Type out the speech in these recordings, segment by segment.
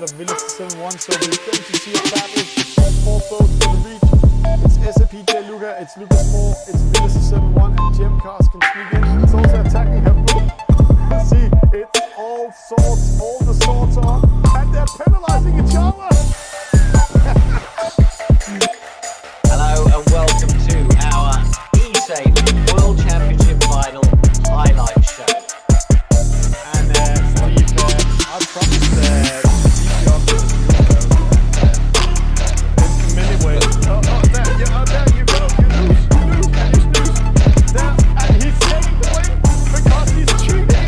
of Village 71, so we're going to see a battle of four boats for the beach. It's SAPJ Luca, it's Lucas Moore, it's Village 71, and Jim Cars can sneak in. It's also attacking Habour. See, it's all the swords are, and they're penalizing each other. Hello and welcome to our E-Sailing World Championship Final highlight show. And Steve, I promised to keep you up with the in many ways. There you go. You lose, and you snooze. There, and he's taking the win because he's cheating.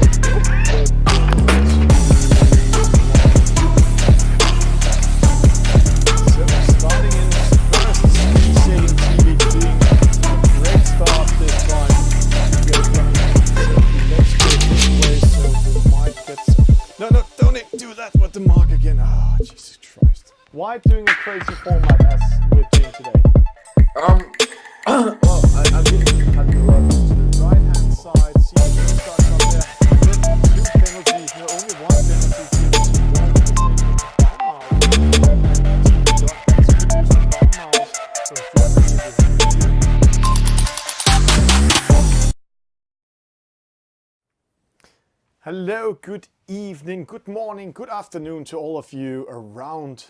So starting in first E-Sailing TV doing a great start this time. Let's go this way so we might get some. No, don't do that with the mark again. Oh, Jesus Christ. Why doing a crazy format as we're doing today? Well, I'm getting cut the rug. To the right hand side, see the blue starts up there. And then two penalties, no, only one penalty here. Hello, good evening, good morning, good afternoon to all of you around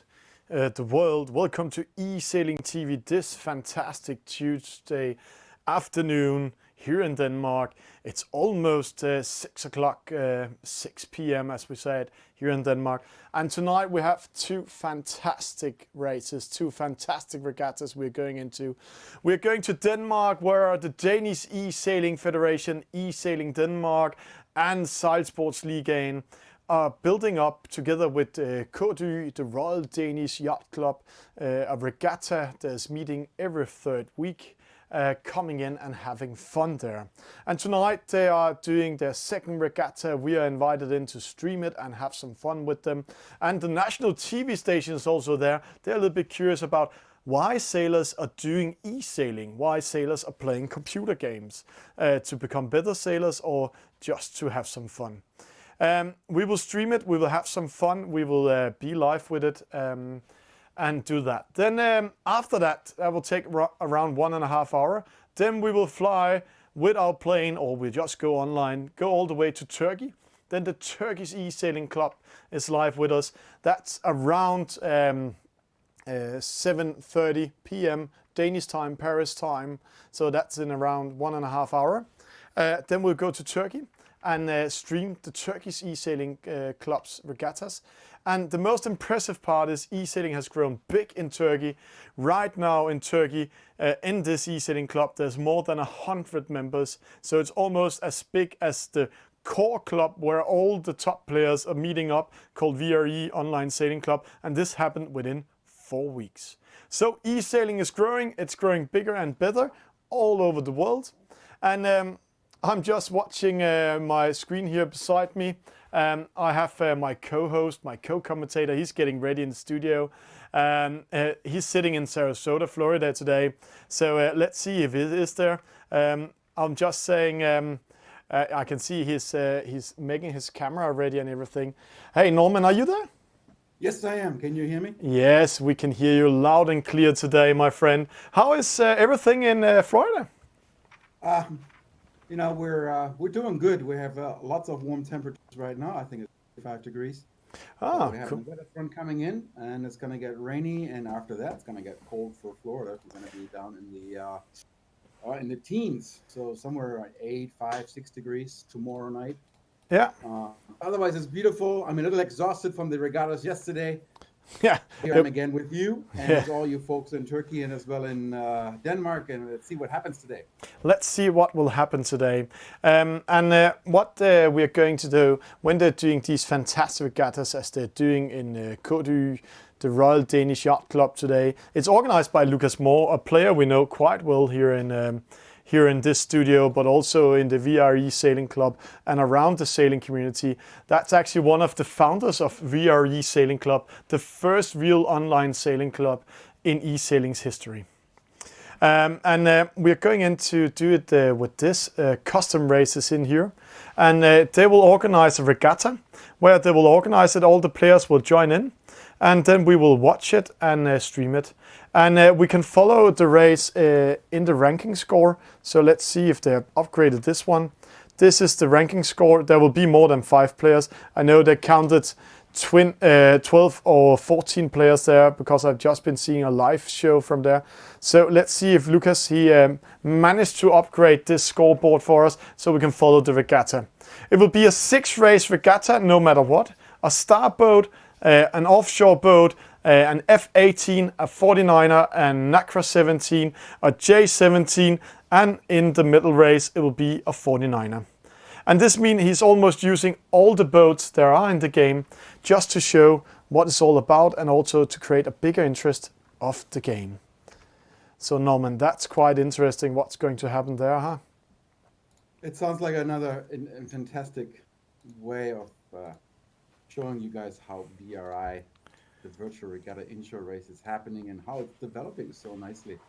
the world. Welcome to E-Sailing TV this fantastic Tuesday afternoon here in Denmark. It's almost 6 o'clock, 6 p.m. as we said here in Denmark. And tonight we have two fantastic races, two fantastic regattas we're going into. We're going to Denmark, where the Danish E-Sailing Federation, E-Sailing Denmark, and Sejlsportsligaen are building up together with KDY, the Royal Danish Yacht Club, a regatta that's meeting every third week, coming in and having fun there. And tonight they are doing their second regatta. We are invited in to stream it and have some fun with them. And the national TV station is also there. They're a little bit curious about why sailors are doing e-sailing, why sailors are playing computer games, to become better sailors or just to have some fun. We will stream it, we will have some fun, we will be live with it and do that. Then after that will take around 1.5 hours. Then we will fly with our plane, or we just go online, go all the way to Turkey. Then the Turkish Esailing Club is live with us. That's around 7:30 p.m. Danish time, Paris time. So that's in around 1.5 hours. Then we'll go to Turkey and stream the Turkish E-Sailing Club's regattas. And the most impressive part is E-Sailing has grown big in Turkey. Right now in Turkey, in this E-Sailing Club, there's more than 100 members. So it's almost as big as the core club where all the top players are meeting up, called VRE Online Sailing Club. And this happened within 4 weeks. So E-Sailing is growing. It's growing bigger and better all over the world. And I'm just watching my screen here beside me. I have my co-host, my co-commentator. He's getting ready in the studio. He's sitting in Sarasota, Florida today. So let's see if it is there. I'm just saying, I can see he's making his camera ready and everything. Hey, Norman, are you there? Yes, I am. Can you hear me? Yes, we can hear you loud and clear today, my friend. How is everything in Florida? You know, we're doing good. We have lots of warm temperatures right now. I think it's 55 degrees. Ah, we have cool. a weather front coming in, and it's going to get rainy. And after that, it's going to get cold for Florida. We're going to be down in the teens, so somewhere at 8, 5, 6 degrees tomorrow night. Yeah. Otherwise, it's beautiful. I'm a little exhausted from the regattas yesterday. Yeah. Here I'm again with you and with all you folks in Turkey and as well in Denmark, and let's see what happens today. Let's see what will happen today. What we're going to do when they're doing these fantastic regattas as they're doing in KDY, the Royal Danish Yacht Club today. It's organized by Lucas Moore, a player we know quite well here in this studio, but also in the VRE Sailing Club and around the sailing community. That's actually one of the founders of VRE Sailing Club, the first real online sailing club in e-sailing's history. We're going in to do it with this custom races in here. And they will organize a regatta where they will organize it. All the players will join in. and then we will watch it and stream it. And we can follow the race in the ranking score. So let's see if they have upgraded this one. This is the ranking score. There will be more than 5 players. I know they counted 12 or 14 players there because I've just been seeing a live show from there. So let's see if Lucas, he managed to upgrade this scoreboard for us so we can follow the regatta. It will be a 6-race regatta no matter what. A star boat, an offshore boat, an F18, a 49er, a Nacra 17, a J17, and in the middle race it will be a 49er. And this means he's almost using all the boats there are in the game just to show what it's all about and also to create a bigger interest of the game. So Norman, that's quite interesting what's going to happen there, huh? It sounds like another fantastic way of showing you guys how VRI, the virtual regatta inshore race, is happening and how it's developing so nicely.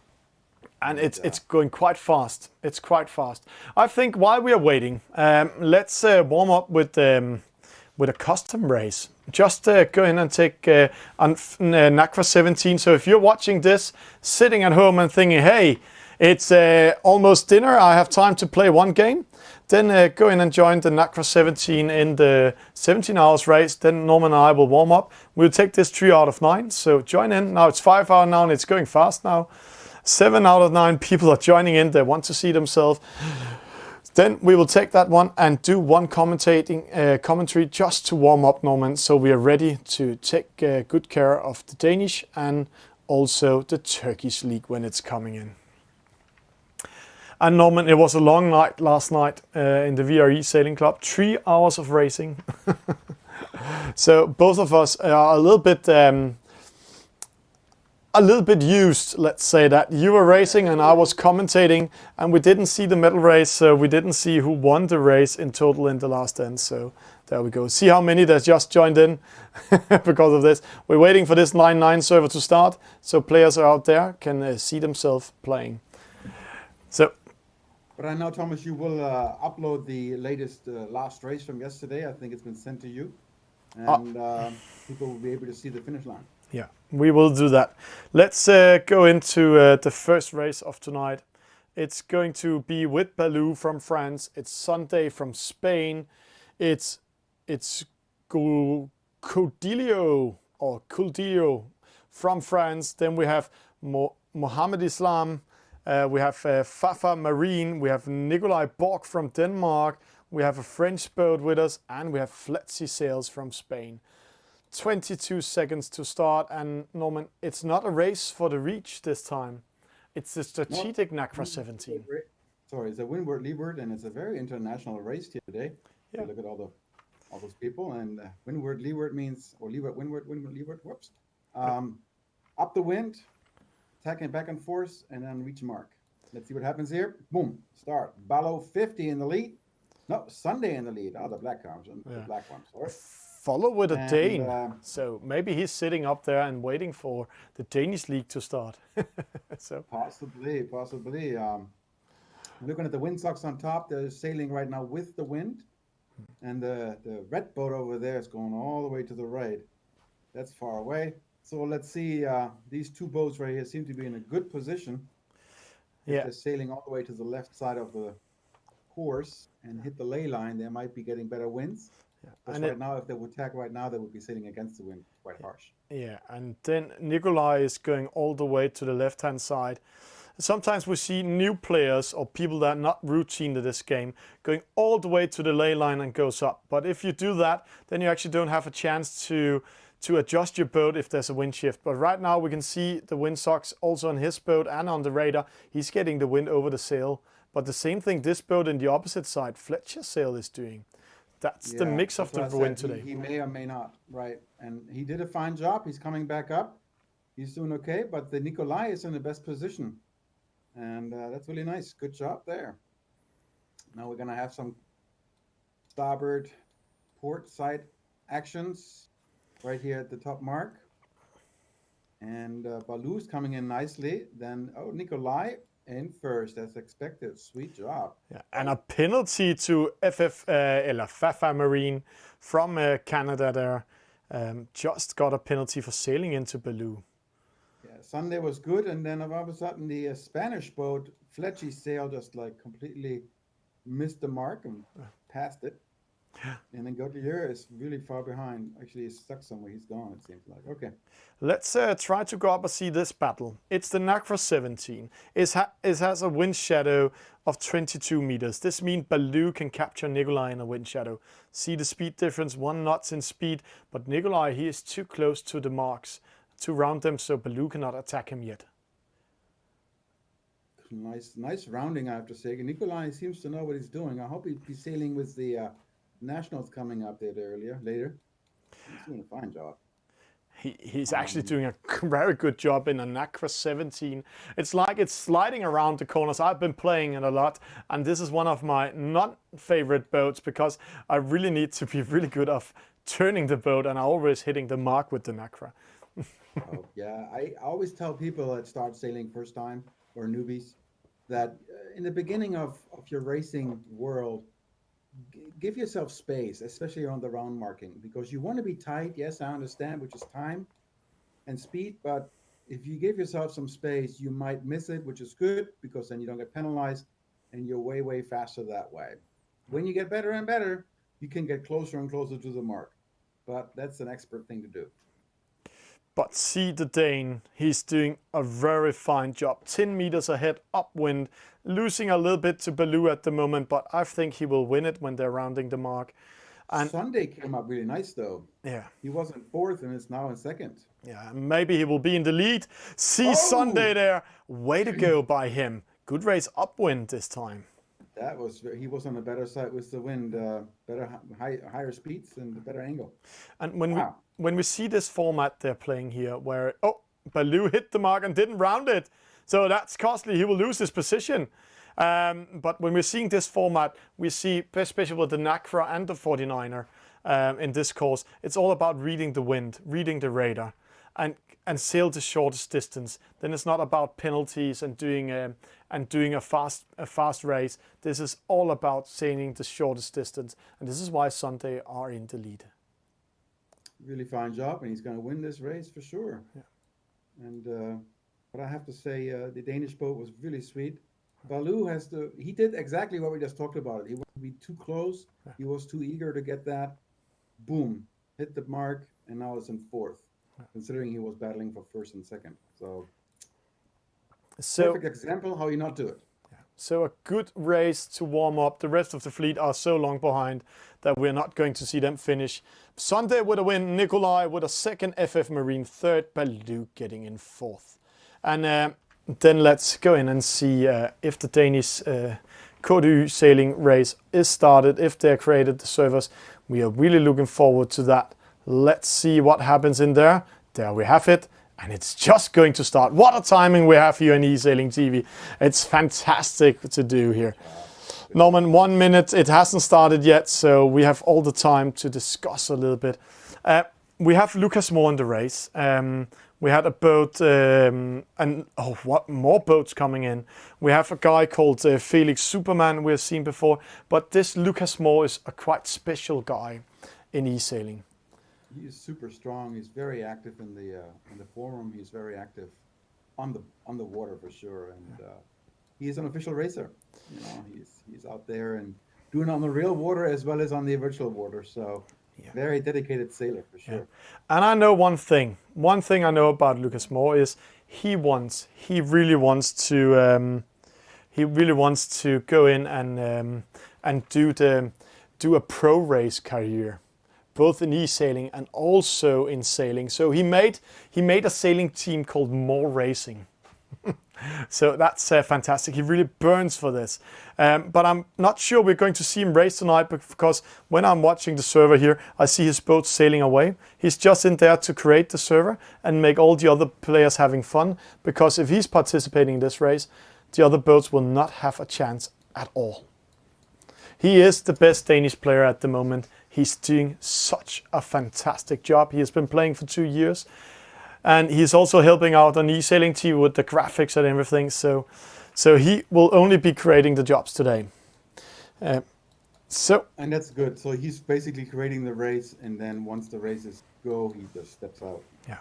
And it's going quite fast. It's quite fast. I think while we are waiting, let's warm up with a custom race. Just go in and take on Nacra 17. So if you're watching this, sitting at home and thinking, hey, it's almost dinner, I have time to play one game, then go in and join the Nacra 17 in the 17 hours race. Then Norman and I will warm up. We'll take this 3 out of 9. So join in. Now it's 5 hours now and it's going fast now. 7 out of 9 people are joining in. They want to see themselves. Then we will take that one and do one commentary just to warm up, Norman, so we are ready to take good care of the Danish and also the Turkish league when it's coming in. And Norman, it was a long night last night in the VRE Sailing Club. 3 hours of racing. So both of us are a little bit used, let's say that. You were racing and I was commentating, and we didn't see the medal race, so we didn't see who won the race in total in the last end. So there we go. See how many that just joined in because of this. We're waiting for this 9-9 server to start, so players are out there can see themselves playing. So. But I know, Thomas, you will upload the latest last race from yesterday. I think it's been sent to you, and people will be able to see the finish line. Yeah, we will do that. Let's go into the first race of tonight. It's going to be with Baloo from France. It's Sunday from Spain. It's Codilio from France. Then we have Mohammed Islam. We have Fafa Marine. We have Nikolai Borg from Denmark. We have a French boat with us, and we have Fletzy Sails from Spain. 22 seconds to start, and Norman, it's not a race for the reach this time. It's the strategic Nacra 17. Sorry, it's a windward leeward, and it's a very international race today. Yeah. Look at all those people, and windward leeward means, or leeward windward leeward. Whoops. Up the wind, attacking back and forth, and then reach mark. Let's see what happens here. Boom. Start. Ballo 50 in the lead. No, Sunday in the lead. Oh, the black arms. The black one. Sorry. Follow with a Dane. So maybe he's sitting up there and waiting for the Danish league to start. So possibly. Looking at the windsocks on top, they're sailing right now with the wind. And the red boat over there is going all the way to the right. That's far away. So let's see, these two boats right here seem to be in a good position. If they're sailing all the way to the left side of the course and hit the ley line, they might be getting better winds. Yeah. And right now, if they would attack right now, they would be sailing against the wind, quite harsh. Yeah, and then Nikolai is going all the way to the left-hand side. Sometimes we see new players or people that are not routine to this game going all the way to the ley line and goes up. But if you do that, then you actually don't have a chance to adjust your boat if there's a wind shift. But right now we can see the windsocks also on his boat and on the radar. He's getting the wind over the sail. But the same thing this boat in the opposite side, Fletcher's sail, is doing. That's the mix of the wind today. He may or may not, right? And he did a fine job. He's coming back up. He's doing okay, but the Nikolai is in the best position. And that's really nice. Good job there. Now we're going to have some starboard port side actions right here at the top mark. And Baloo's coming in nicely. Then, Nikolai in first, as expected. Sweet job. Yeah, and a penalty to Fafa Marine from Canada there. just got a penalty for sailing into Baloo. Yeah, Sunday was good, and then all of a sudden the Spanish boat, Fletchy's sail, just like completely missed the mark and passed it. And then Gautier is really far behind. Actually, he's stuck somewhere. He's gone, it seems like. Okay. Let's try to go up and see this battle. It's the Nacra 17. It has a wind shadow of 22 meters. This means Baloo can capture Nikolai in a wind shadow. See the speed difference, 1 knot in speed, but Nikolai, he is too close to the marks to round them, so Baloo cannot attack him yet. Nice rounding, I have to say. Nikolai seems to know what he's doing. I hope he's sailing with the Nationals coming up there later. He's doing a fine job. He's actually doing a very good job in a Nacra 17. It's like it's sliding around the corners. I've been playing it a lot, and this is one of my non-favorite boats because I really need to be really good of turning the boat, and I'm always hitting the mark with the Nacra. Oh, yeah, I always tell people that start sailing first time or newbies that in the beginning of your racing world, give yourself space, especially on the round marking, because you want to be tight. Yes, I understand, which is time and speed, but if you give yourself some space, you might miss it, which is good because then you don't get penalized and you're way faster that way. When you get better and better, you can get closer and closer to the mark, but that's an expert thing to do. But see the Dane, he's doing a very fine job. 10 meters ahead, upwind, losing a little bit to Baloo at the moment, but I think he will win it when they're rounding the mark. And Sunday came up really nice though. yeah, He was in 4th and is now in 2nd. yeah, maybe he will be in the lead. See Sunday there, way to go by him. Good race upwind this time. He was on the better side with the wind, higher speeds and a better angle. And when we see this format they're playing here, where Baloo hit the mark and didn't round it, so that's costly. He will lose his position. But when we're seeing this format, we see, especially with the Nacra and the 49er in this course, it's all about reading the wind, reading the radar, and sail the shortest distance. Then it's not about penalties and doing a fast race. This is all about sailing the shortest distance, and this is why Sunday are in the lead. Really fine job, and he's going to win this race for sure. Yeah. And but I have to say, the Danish boat was really sweet. Baloo he did exactly what we just talked about. He wanted to be too close. Yeah. He was too eager to get that. Boom, hit the mark, and now it's in 4th, considering he was battling for 1st and 2nd. So perfect example how you not do it. So a good race to warm up. The rest of the fleet are so long behind that we're not going to see them finish. Sunday with a win, Nikolai with a 2nd, FF Marine 3rd, Baloo getting in 4th. And then let's go in and see if the Danish Turkish Esailing race is started, if they're created the servers. We are really looking forward to that. Let's see what happens in there. There we have it. And it's just going to start. What a timing we have here in E-Sailing TV. It's fantastic to do here. Norman, 1 minute. It hasn't started yet, so we have all the time to discuss a little bit. We have Lucas Moore in the race. We had a boat, what more boats coming in. We have a guy called Felix Superman we've seen before, but this Lucas Moore is a quite special guy in E-Sailing. He is super strong. He's very active in the forum. He's very active on the water for sure, and he is an official racer. You know, he's out there and doing it on the real water as well as on the virtual water. So very dedicated sailor for sure. Yeah. And I know one thing. One thing I know about Lucas Moore is he really wants to go in and do a pro race career, both in e-sailing and also in sailing. So he made a sailing team called More Racing. So that's fantastic. He really burns for this. But I'm not sure we're going to see him race tonight, because when I'm watching the server here, I see his boat sailing away. He's just in there to create the server and make all the other players having fun, because if he's participating in this race, the other boats will not have a chance at all. He is the best Danish player at the moment. He's doing such a fantastic job. He has been playing for 2 years. And he's also helping out on E-Sailing TV with the graphics and everything. So he will only be creating the jobs today. And that's good. So he's basically creating the race, and then once the race is go, he just steps out. Yeah.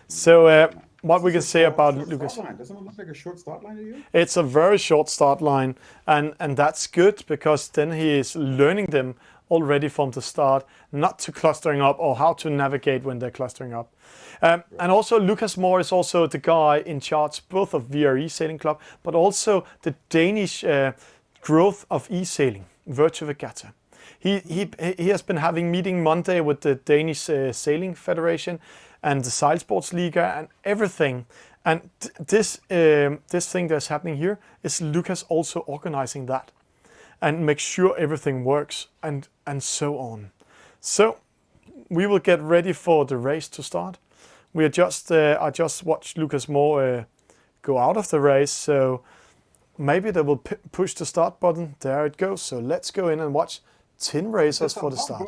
So what This we is can a say short- about short Lucas? start line. Doesn't it look like a short start line to you? It's a very short start line, and that's good because then he is learning them already from the start, not to clustering up or how to navigate when they're clustering up. And also Lucas Moore is also the guy in charge both of VRE Sailing Club, but also the Danish growth of e-sailing, Virtual Regatta. He has been having meeting Monday with the Danish Sailing Federation and the Seilsportsliga and everything. And this thing that's happening here is Lucas also organizing that and make sure everything works and so on. So we will get ready for the race to start. We are just I just watched Lucas Moore go out of the race, so maybe they will push the start button. There it goes. So let's go in and watch 10 racers for the start.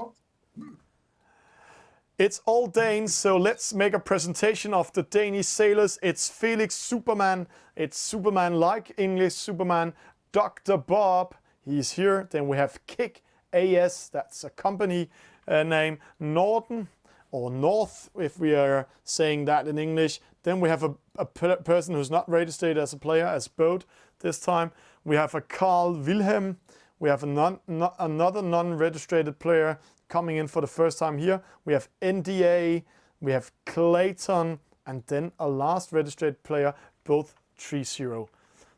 It's all Danes, so let's make a presentation of the Danish sailors. It's Felix Superman. It's Superman like English Superman. Dr. Bob, he's here. Then we have Kick AS, that's a company name. Norden, or North, if we are saying that in English. Then we have a person who's not registered as a player, as boat this time. We have a Carl Wilhelm. We have another non-registered player coming in for the first time here. We have NDA, we have Clayton, and then a last registered player, both 3-0.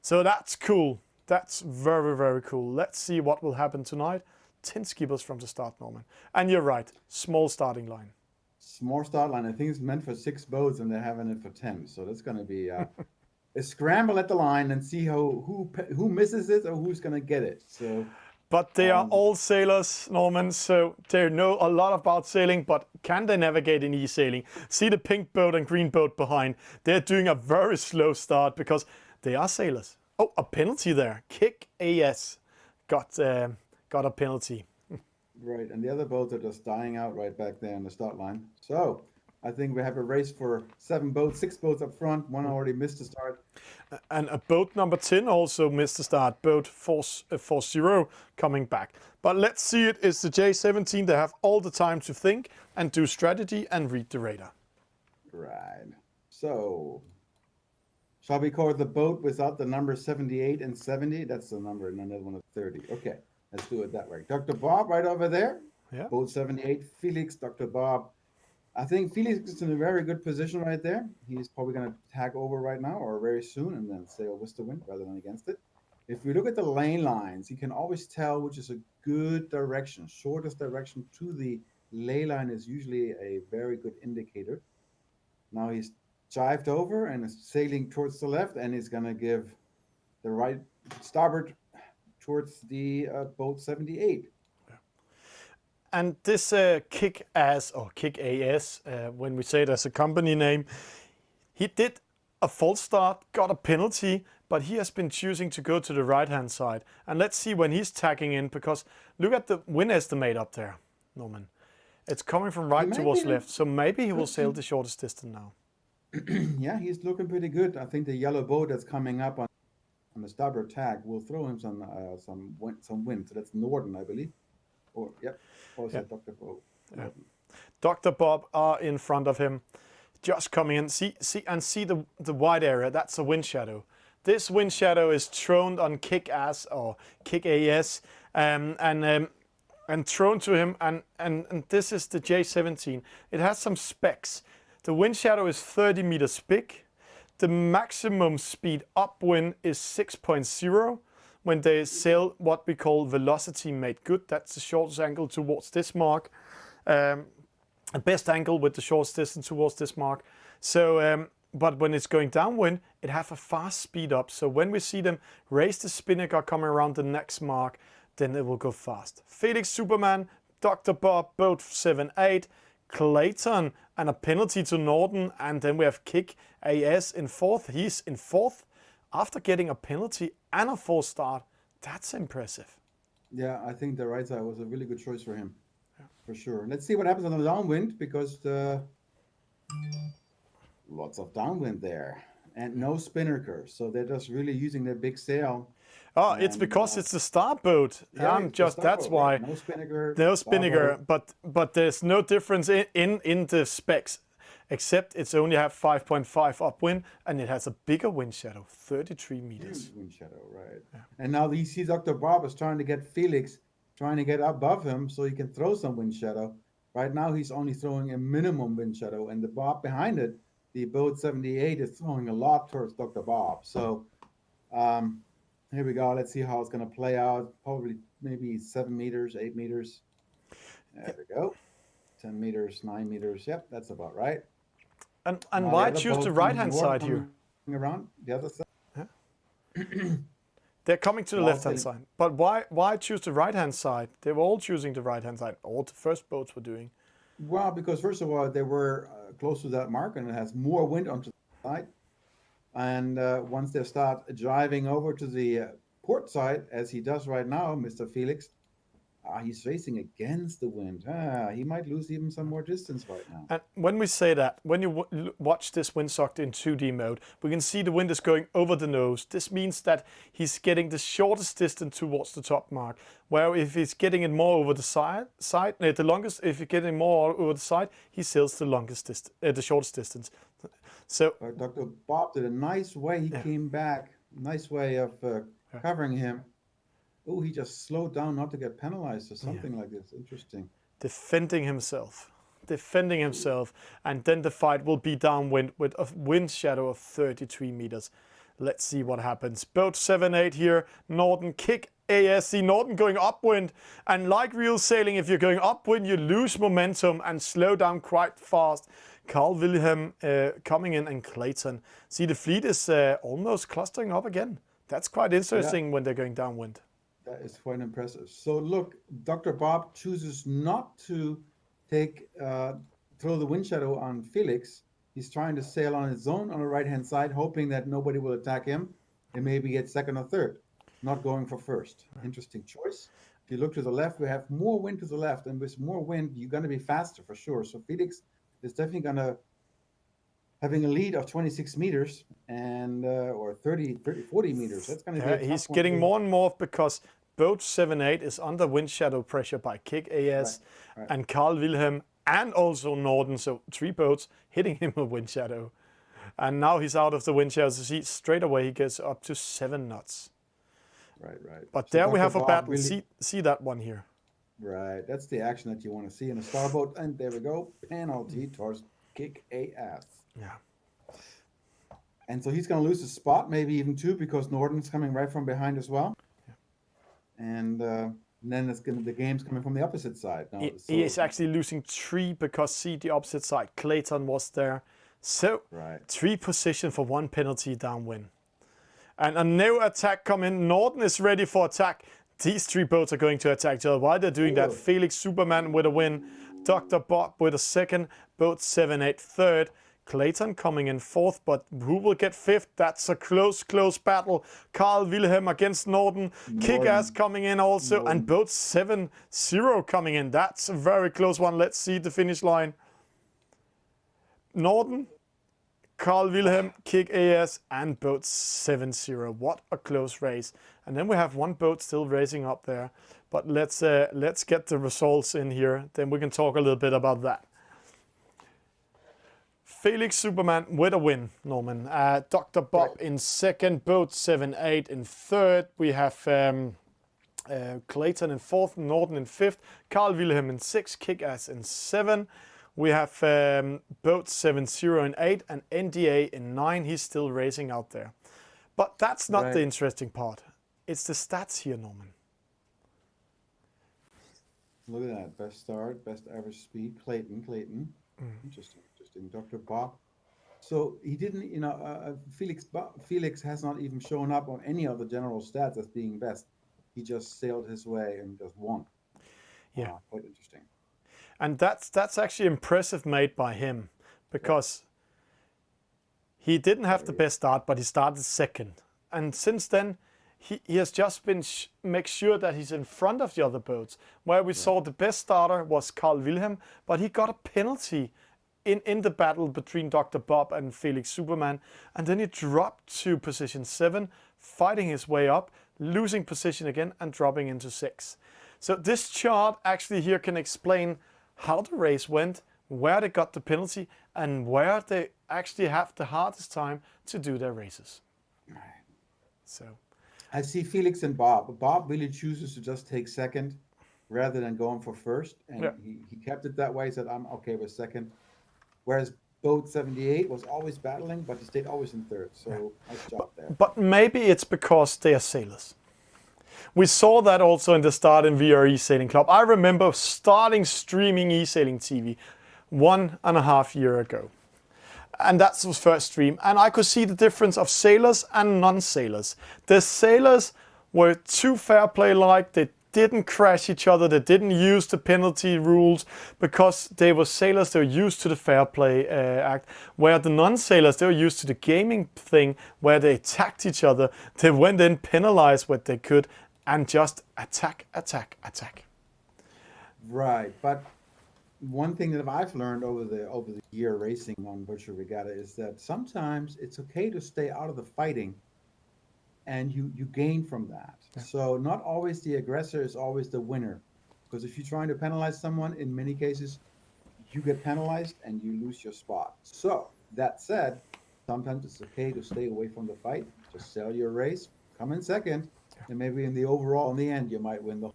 So that's cool. That's very, very cool. Let's see what will happen tonight. 10 skippers from the start, Norman. And you're right, small starting line. Small start line. I think it's meant for 6 boats, and they're having it for 10. So that's going to be a scramble at the line and see who misses it or who's going to get it. So, but they are all sailors, Norman, so they know a lot about sailing, but can they navigate in e-sailing? See the pink boat and green boat behind. They're doing a very slow start because they are sailors. Oh, a penalty there. Kick AS got a penalty. Right, and the other boats are just dying out right back there in the start line. So I think we have a race for 7 boats, 6 boats up front. One already missed the start. And a boat number 10 also missed the start. Boat 40 coming back. But let's see it. It's the J17. They have all the time to think and do strategy and read the radar. Right. So shall we call the boat without the number 78 and 70? That's the number, and another one of 30. Okay, let's do it that way. Dr. Bob right over there. Yeah. Boat 78, Felix, Dr. Bob. I think Felix is in a very good position right there. He's probably going to tag over right now or very soon and then sail with the wind rather than against it. If we look at the lane lines, you can always tell which is a good direction. Shortest direction to the ley line is usually a very good indicator. Now he's jived over and is sailing towards the left, and he's going to give the right starboard towards the boat 78. And this Kick AS, or Kick AS, when we say it as a company name, he did a false start, got a penalty, but he has been choosing to go to the right-hand side. And let's see when he's tagging in, because look at the win estimate up there, Norman. It's coming from right towards left, so maybe he will sail the shortest distance now. Yeah, he's looking pretty good. I think the yellow boat that's coming up on the starboard tag will throw him some wind. So that's Norden, I believe. Or yep, also Yeah. Dr. Bob. Yeah. Dr. Bob are in front of him, just coming in. See the wide area. That's a wind shadow. This wind shadow is thrown on Kick AS or Kick AS, and thrown to him. And this is the J17. It has some specs. The wind shadow is 30 meters big. The maximum speed upwind is 6.0. When they sail what we call velocity made good, that's the shortest angle towards this mark. The best angle with the shortest distance towards this mark. So, but when it's going downwind, it have a fast speed up. So when we see them raise the spinnaker coming around the next mark, then it will go fast. Felix Superman, Dr. Bob, boat 7-8, Clayton, and a penalty to Norden. And then we have Kick AS in 4th. He's in 4th. After getting a penalty and a false start, that's impressive. Yeah, I think the right side was a really good choice for him, for sure. Let's see what happens on the downwind, because lots of downwind there and no spinnaker, so they're just really using their big sail. Oh, it's And, because it's the starboat. Yeah, it's the that's starboat, why. right? No spinnaker. No spinnaker, starboat. but there's no difference in the specs, except it's only have 5.5 upwind and it has a bigger wind shadow, 33 meters. Huge wind shadow, right? And now you see Dr. Bob is trying to get Felix, trying to get above him so he can throw some wind shadow. Right now he's only throwing a minimum wind shadow, and the Bob behind it, the boat 78, is throwing a lot towards Dr. Bob. So here we go. Let's see how it's going to play out. Probably maybe 7 meters, 8 meters. There we go. 10 meters, 9 meters. Yep, that's about right. And Now why the other choose the boat right from hand north side here? coming around the other side. They're coming to the Well, left hand side. But why choose the right hand side? They were all choosing the right hand side. All the first boats were doing. Well, because first of all, they were close to that mark, and it has more wind onto the side. And once they start driving over to the port side, as he does right now, Mr. Felix, he's racing against the wind. He might lose even some more distance right now. And when we say that, when you watch this windsock in 2D mode, we can see the wind is going over the nose. This means that he's getting the shortest distance towards the top mark. Where if he's getting it more over the side, the longest, if he's getting more over the side, he sails the longest distance, the shortest distance. So Dr. Bob did a nice way. He came back, nice way of covering him. Oh, he just slowed down not to get penalized or something like this. Interesting. defending himself, and then the fight will be downwind with a wind shadow of 33 meters. Let's see what happens. Boat 7-8 here. Norton kick ASC. Norton going upwind, and like real sailing, if you're going upwind, you lose momentum and slow down quite fast. Carl Wilhelm coming in, and Clayton. See, the fleet is almost clustering up again. That's quite interesting when they're going downwind. That is quite impressive. So look, Dr. Bob chooses not to throw the wind shadow on Felix. He's trying to sail on his own on the right-hand side, hoping that nobody will attack him and maybe get second or third, not going for first. Interesting choice. If you look to the left, we have more wind to the left, and with more wind, you're going to be faster for sure. So Felix is definitely going to having a lead of 26 meters and or 30, 40 meters. That's going to be a tough he's one getting to- more and more because boat 7-8 is under wind shadow pressure by Kick AS Right. and Carl Wilhelm and also Norton. So 3 boats hitting him with wind shadow. And now he's out of the wind shadow. So straight away he gets up to 7 knots. Right. But So there we Dr. have a Bob battle. really- See that one here. Right, that's the action that you want to see in a starboat. And there we go, penalty towards Kick AS. Yeah. And so he's going to lose his spot, maybe even 2, because Norton's coming right from behind as well. And then the game's coming from the opposite side. Now, He is actually losing 3 because see the opposite side. Clayton was there. So Right. 3 position for 1 penalty downwind. And a new attack coming. Norton is ready for attack. These 3 boats are going to attack each other. While they're doing that, Felix Superman with a win. Dr. Bob with a second. Boat 7-8 third. Clayton coming in 4th, but who will get 5th? That's a close battle. Carl Wilhelm against Norton. Kick-Ass coming in also. And boat 7-0 coming in. That's a very close one. Let's see the finish line. Norton, Carl Wilhelm, Kick AS, and boat 7-0. What a close race. And then we have 1 boat still racing up there. But let's get the results in here. Then we can talk a little bit about that. Felix Superman with a win, Norman. Dr. Bob in 2nd, boat 7-8 in 3rd. We have Clayton in 4th, Norton in 5th, Carl Wilhelm in 6th, Kick-Ass in 7. We have boat 7-0 in 8 and NDA in 9. He's still racing out there. But that's not the interesting part. It's the stats here, Norman. Look at that. Best start, best average speed. Clayton. Interesting. Dr. Bob. So he didn't, Felix has not even shown up on any of the general stats as being best. He just sailed his way and just won. Yeah. Quite interesting. And that's actually impressive made by him because he didn't have the best start, but he started 2nd. And since then, he has just been make sure that he's in front of the other boats. Where we saw the best starter was Carl Wilhelm, but he got a penalty in the battle between Dr. Bob and Felix Superman. And then he dropped to position 7, fighting his way up. losing position again and dropping into 6. So this chart actually here can explain how the race went, where they got the penalty, and where they actually have the hardest time to do their races. So I see Felix and Bob. Bob really chooses to just take second rather than going for first. And he kept it that way. He said, I'm okay with second. Whereas boat 78 was always battling, but he stayed always in third. So nice job there. But maybe it's because they are sailors. We saw that also in the start in VR Esailing Club. I remember starting streaming Esailing TV 1.5 years ago. And that was first stream. And I could see the difference of sailors and non-sailors. The sailors were too fair play-like. They didn't crash each other. They didn't use the penalty rules because they were sailors. They were used to the fair play act. Where the non-sailors, they were used to the gaming thing where they attacked each other. They went in, penalized what they could, and just attack. Right, but one thing that I've learned over the year racing on virtual regatta is that sometimes it's okay to stay out of the fighting, and you gain from that. Yeah. So not always the aggressor is always the winner, because if you're trying to penalize someone, in many cases you get penalized and you lose your spot. So that said, sometimes it's okay to stay away from the fight, just sell your race, come in second, and maybe in the overall, in the end, you might win the.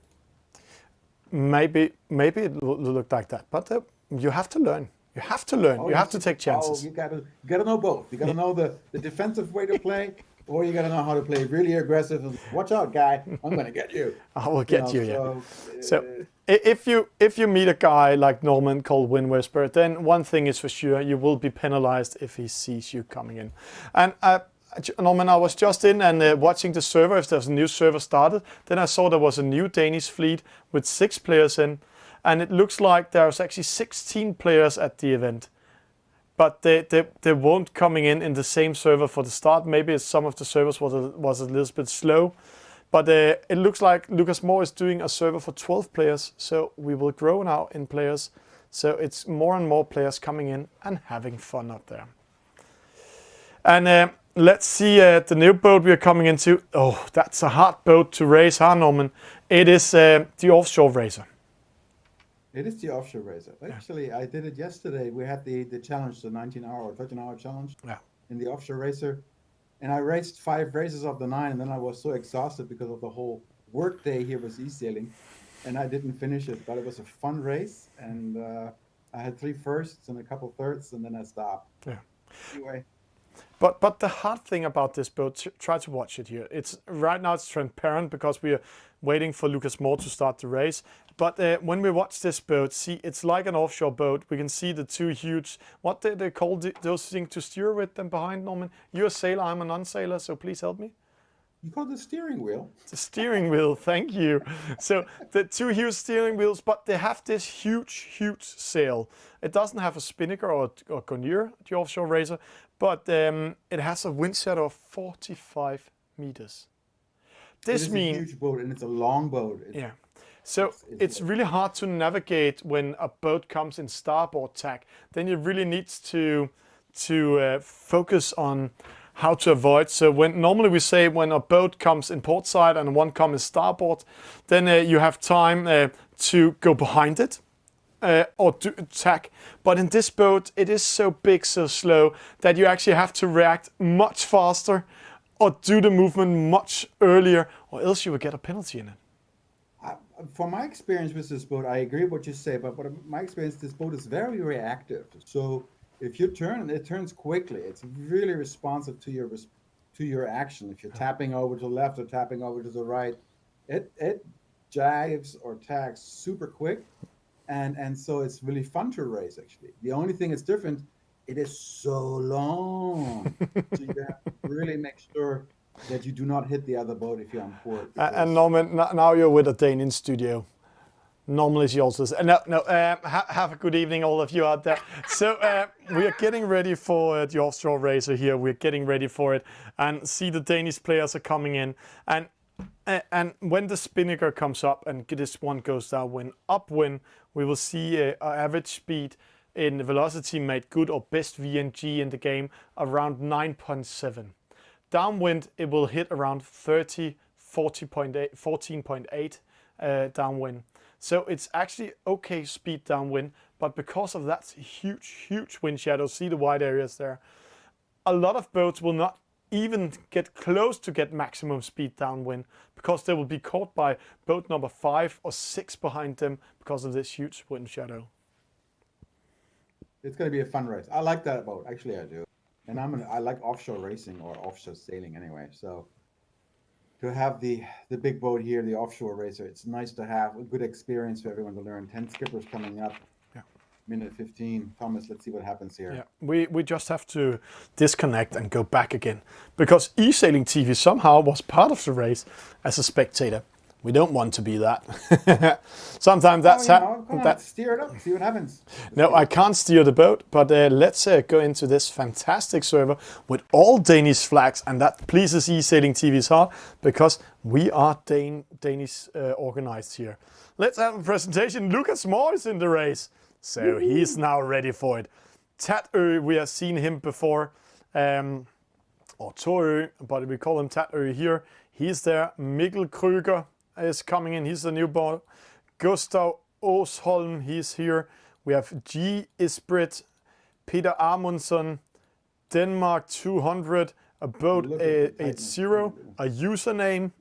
Maybe it will look like that, but you have to learn. You have to learn. You have to take chances. You gotta know both. You gotta know the defensive way to play, or you gotta know how to play really aggressive. And, watch out, guy! I'm gonna get you. I will get you. Yeah. So if you meet a guy like Norman called Wind Whisper, then one thing is for sure: you will be penalized if he sees you coming in. And Norman, I was just in and watching the server. If there's a new server started, then I saw there was a new Danish fleet with 6 players in, and it looks like there's actually 16 players at the event. But they won't coming in the same server for the start. Maybe some of the servers was a little bit slow, but it looks like Lucas Moore is doing a server for 12 players. So we will grow now in players. So it's more and more players coming in and having fun up there. And let's see the new boat we are coming into. Oh, that's a hard boat to race, huh, Norman? It is the Offshore Racer. It is the Offshore Racer. Actually, I did it yesterday. We had the challenge, the 19-hour or 13-hour challenge in the Offshore Racer. And I raced 5 races of the 9, and then I was so exhausted because of the whole work day here with Esailing, and I didn't finish it. But it was a fun race, and I had 3 firsts and a couple thirds, and then I stopped. Yeah. Anyway. But the hard thing about this boat, try to watch it here. It's right now it's transparent because we are waiting for Lucas Moore to start the race. But when we watch this boat, see, it's like an offshore boat. We can see the 2 huge, what they call those things to steer with them behind, Norman? You're a sailor, I'm a non-sailor, so please help me. You call it the steering wheel. The steering wheel, thank you. So the 2 huge steering wheels, but they have this huge sail. It doesn't have a spinnaker or gonnier, the Offshore Racer, but it has a wind shadow of 45 meters. This means a huge boat, and it's a long boat. So it's really hard to navigate when a boat comes in starboard tack. Then you really need to focus on how to avoid. So normally we say when a boat comes in port side and one comes starboard, then you have time to go behind it or to tack. But in this boat, it is so big, so slow that you actually have to react much faster or do the movement much earlier, or else you will get a penalty in it. From my experience with this boat, I agree with what you say, but my experience, this boat is very reactive. So if you turn, it turns quickly. It's really responsive to your action. If you're tapping over to the left or tapping over to the right, it jives or tacks super quick, and so it's really fun to race. Actually, the only thing that's different, it is so long. So you have to really make sure that you do not hit the other boat if you're on port. And Norman, now you're with a Danish studio. Normally she also says, have a good evening, all of you out there. So we are getting ready for the Offshore Racer here. We're getting ready for it, and see the Danish players are coming in. And when the spinnaker comes up and this one goes down, when upwind, we will see an average speed in the velocity made good or best VNG in the game around 9.7. Downwind, it will hit around 30-40 14.8 downwind. So it's actually okay speed downwind, but because of that huge wind shadow, see the wide areas there, a lot of boats will not even get close to get maximum speed downwind because they will be caught by boat number 5 or 6 behind them because of this huge wind shadow. It's going to be a fun race. I like that boat. Actually, I do. And I like offshore racing or offshore sailing anyway. So to have the big boat here, the offshore racer, it's nice to have a good experience for everyone to learn. 10 skippers coming up. Yeah. Minute 15. Thomas, let's see what happens here. Yeah, we just have to disconnect and go back again because E-Sailing TV somehow was part of the race as a spectator. We don't want to be that. Sometimes that's that. Steer it up, see what happens. No, I can't steer the boat, but let's go into this fantastic server with all Danish flags, and that pleases E-Sailing TV's heart because we are Danish organized here. Let's have a presentation. Lucas Moore is in the race, so he's now ready for it. Tatø, we have seen him before, or Torø, but we call him Tatø here. He's there. Mikkel Krüger is coming in. He's the new boat. Gustav Åsholm, he's here. We have G. Isbrit, Peter Amundsen, Denmark 200, a boat 80, a username,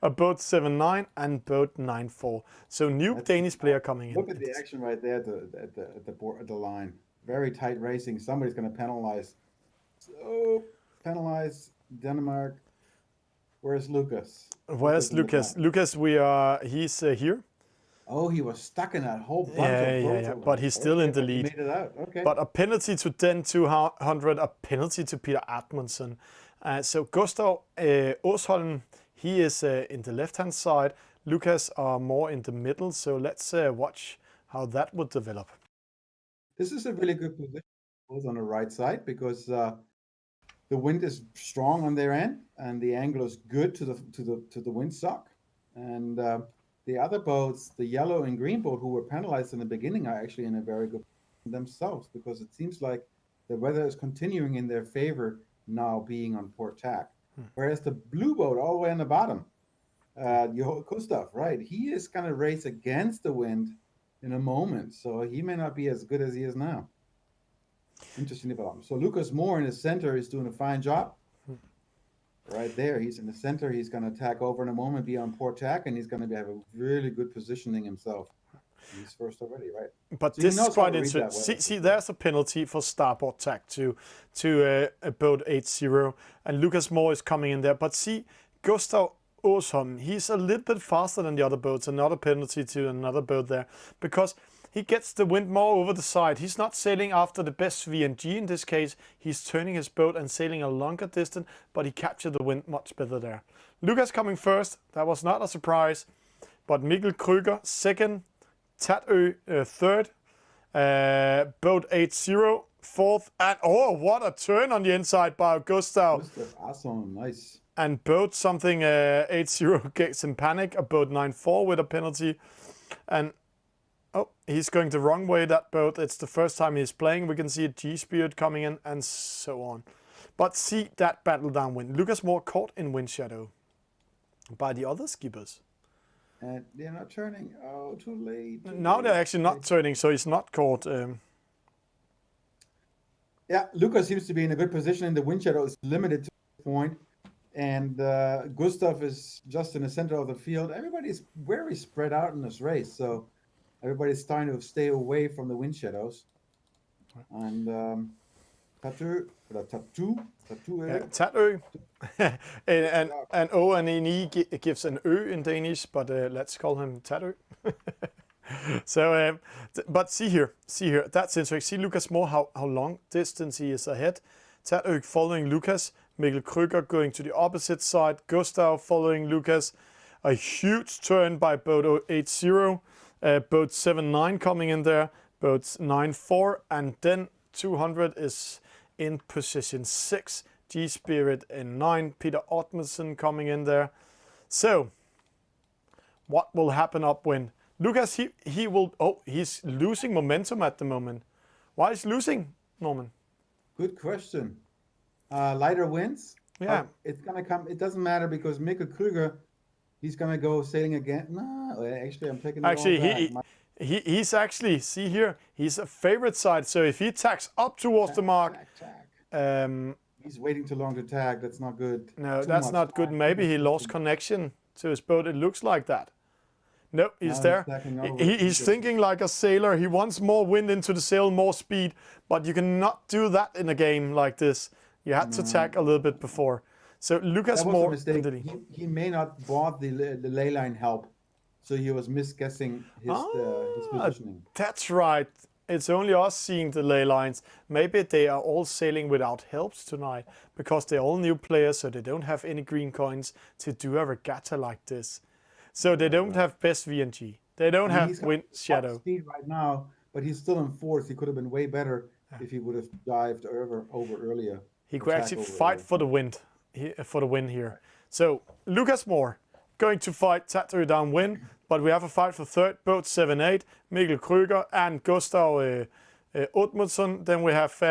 a boat 79, and boat 94. So new Danish player coming in. Look at the action right there at the line. Very tight racing. Somebody's going to penalize. So penalize Denmark. Where's Lucas? Where's Lucas? Lucas, he's here. Oh, he was stuck in that whole bunch of boats. Yeah. But he's still in the lead. He made it out. Okay. But a penalty to Den 200, a penalty to Peter Amundsen. So Gustav Åsholm, he is in the left-hand side. Lucas are more in the middle. So let's watch how that would develop. This is a really good position, both on the right side, because the wind is strong on their end, and the angle is good to the windsock. And the other boats, the yellow and green boat, who were penalized in the beginning, are actually in a very good position themselves, because it seems like the weather is continuing in their favor now, being on port tack. Whereas the blue boat, all the way on the bottom, Gustav, right? He is going to race against the wind in a moment, so he may not be as good as he is now. Interesting development. So Lucas Moore in the center is doing a fine job. Right there, he's in the center. He's going to tack over in a moment, be on port tack, and he's going to have a really good positioning himself. He's first already, right? But so this is quite interesting. See, there's a penalty for starboard tack to a boat 80, and Lucas Moore is coming in there. But see, Gustav Åsholm, he's a little bit faster than the other boats. Another penalty to another boat there because he gets the wind more over the side. He's not sailing after the best VNG in this case. He's turning his boat and sailing a longer distance, but he captured the wind much better there. Lucas coming first. That was not a surprise. But Mikkel Krüger second. Tatø third. Boat 80 fourth. And oh, what a turn on the inside by Gustav. Awesome, nice. And boat something 80 gets in panic. A boat 94 with a penalty. And oh, he's going the wrong way, that boat. It's the first time he's playing. We can see a G-Spirit coming in and so on. But see that battle downwind. Lucas Moore caught in wind shadow by the other skippers. And they're not turning. Oh, too late. Now they're actually not turning, so he's not caught. Yeah, Lucas seems to be in a good position, and the wind shadow is limited to this point. And Gustav is just in the center of the field. Everybody's very spread out in this race, so everybody's trying to stay away from the wind shadows. And Tatø, and O and E gives an Ø in Danish, but let's call him Tatø. So, but see here, that's interesting. See Lucas Moore, how long distance he is ahead. Tatø following Lucas, Mikkel Krüger going to the opposite side, Gustav following Lucas. A huge turn by boat 80, boat 79 coming in there, boats 94, and then 200 is in position 6. G-Spirit in 9. Peter Amundsen coming in there. So, what will happen upwind? Lucas, he will... Oh, he's losing momentum at the moment. Why is losing, Norman? Good question. Lighter winds. Yeah. But it's gonna come. It doesn't matter because Mikkel Kruger, he's gonna go sailing again. No, actually, I'm taking it all Actually, back. he's actually, see here, he's a favorite side. So if he tacks up towards the mark, Tack. um, He's waiting too long to tag. That's not good. no, Too that's much not good. time, too Maybe much he lost distance. connection to his boat. It looks like that. No, he's Now he's there. tacking over. He's thinking like a sailor. He wants more wind into the sail, more speed. But you cannot do that in a game like this. You had to tack a little bit before. So Lucas That was a Moore, mistake. did he? He may not bought the ley line help, so he was misguessing his positioning. That's right. It's only us seeing the ley lines. Maybe they are all sailing without helps tonight because they're all new players, so they don't have any green coins to do a regatta like this. So they don't have best VNG. They don't I mean, have he's got wind top shadow. speed right now, but he's still in fourth. He could have been way better if he would have dived over earlier. He or could tacked actually over fight earlier. for the wind, for the win here. So Lucas Moore going to fight Tattery downwind, but we have a fight for third, boat 7-8, Mikkel Kruger and Gustav Ottmarsson. Then we have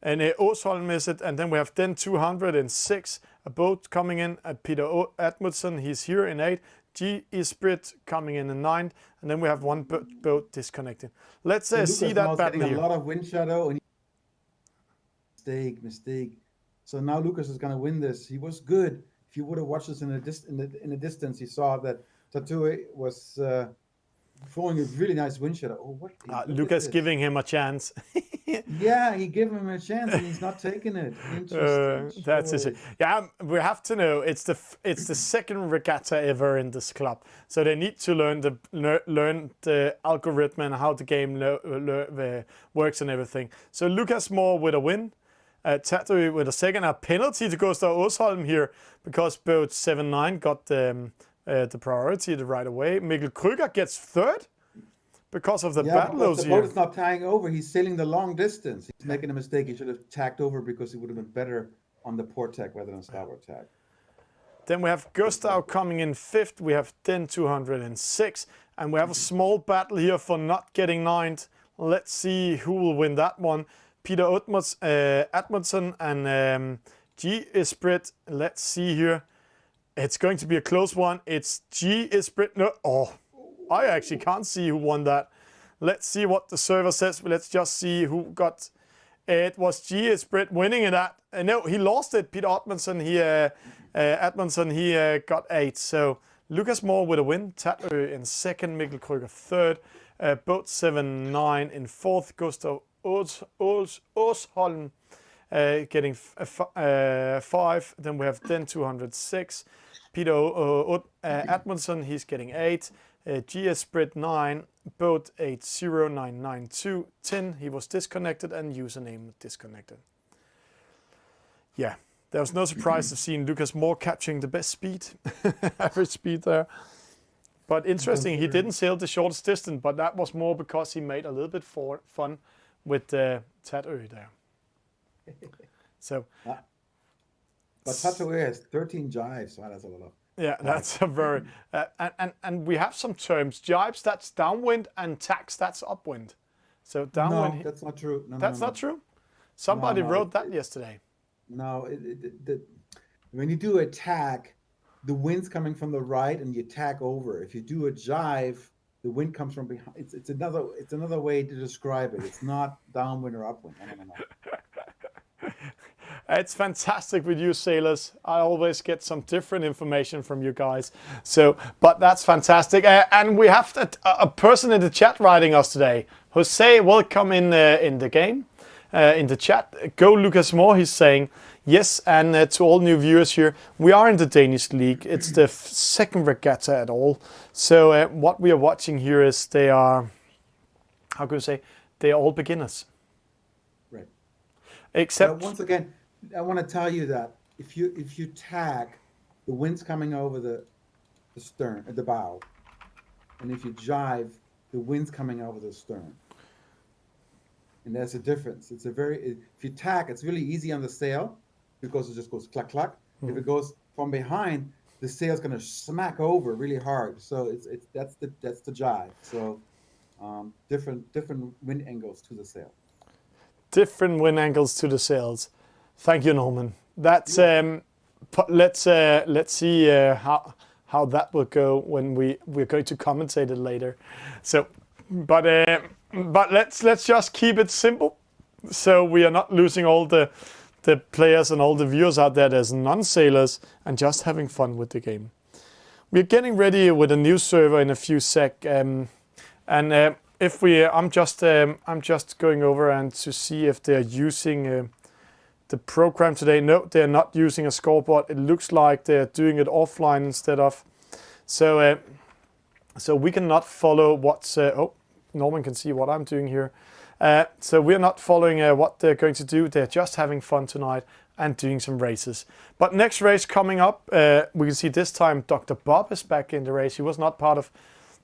and Åsholm is it, and then we have Den 206, a boat coming in at Peter Atmundsen. He's here in 8. G Esprit coming in 9, and then we have one boat disconnecting. Let's see Lucas that now is battle getting here. a lot of wind shadow and mistake. So now Lucas is going to win this. He was good. If you would have watched this in a distance, you saw that Tatue was throwing a really nice wind shadow. Oh, what? Look at Lucas this. giving him a chance. Yeah, he gave him a chance and he's not taking it. Interesting. That's it. choice. Yeah, we have to know it's the second regatta ever in this club, so they need to learn the algorithm and how the game works and everything. So Lucas Moore with a win, Tattery with a second, a penalty to Gustav Åsholm here because boat 7-9 got the priority right away. Mikkel Kruger gets third because of the Yeah, battle because those the boat here. is not tying over. He's sailing the long distance. He's making a mistake. He should have tacked over because he would have been better on the port tack rather than starboard tack. Then we have Gustav coming in 5th. We have Den 206. And we have a small battle here for not getting 9th. Let's see who will win that one. Peter Atmundsen and G Esprit. Let's see here. It's going to be a close one. It's G Esprit. No, I actually can't see who won that. Let's see what the server says. Let's just see who got. It was G Esprit winning in that. No, he lost it. Peter Atmundsen, he got 8. So Lucas Moore with a win. Tatler in 2nd. Mikkel Kruger 3rd. Boat 7-9 in 4th. Gustav Åsholm getting 5. Then we have Den 206. Peter Atmundsen, he's getting 8. G Esprit 9, boat 80992 10. He was disconnected and username disconnected. Yeah, there was no surprise of seeing Lucas Moore capturing the best speed, average speed there. But interesting, he didn't sail the shortest distance, but that was more because he made a little bit fun with Tatø there. So, But Tatue has 13 jives. Wow, that's a lot. yeah, that's a very and we have some terms. Jibes, that's downwind, and tacks, that's upwind. So downwind. No, that's not true. No, That's no, not true. Somebody No, wrote that yesterday. No, when you do a tack, the wind's coming from the right, and you tack over. If you do a jive, the wind comes from behind. It's another way to describe it. It's not downwind or upwind. No. It's fantastic with you sailors. I always get some different information from you guys. So, but that's fantastic. And we have a person in the chat writing us today. Jose, welcome in the game, in the chat. Go Lucas Moore, he's saying. Yes, and to all new viewers here, we are in the Danish league. It's the second regatta at all. So what we are watching here is they are, how can I say, they are all beginners. Right. Except once again, I want to tell you that if you tack, the wind's coming over the stern, the bow, and if you jive, the wind's coming over the stern. And there's a difference. If you tack, it's really easy on the sail because it just goes cluck cluck. If it goes from behind, the sail's going to smack over really hard. So that's the jive. So different wind angles to the sail. different wind angles to the sails. Thank you, Norman. That's let's see how that will go when we're going to commentate it later. So, but let's just keep it simple, so we are not losing all the players and all the viewers out there as non-sailors and just having fun with the game. We're getting ready with a new server in a few sec, I'm just going over and to see if they're using the program today. No, they're not using a scoreboard. It looks like they're doing it offline instead of. So we cannot follow what's. Oh, Norman can see what I'm doing here. So we're not following what they're going to do. They're just having fun tonight and doing some races. But next race coming up, we can see this time Dr. Bob is back in the race. He was not part of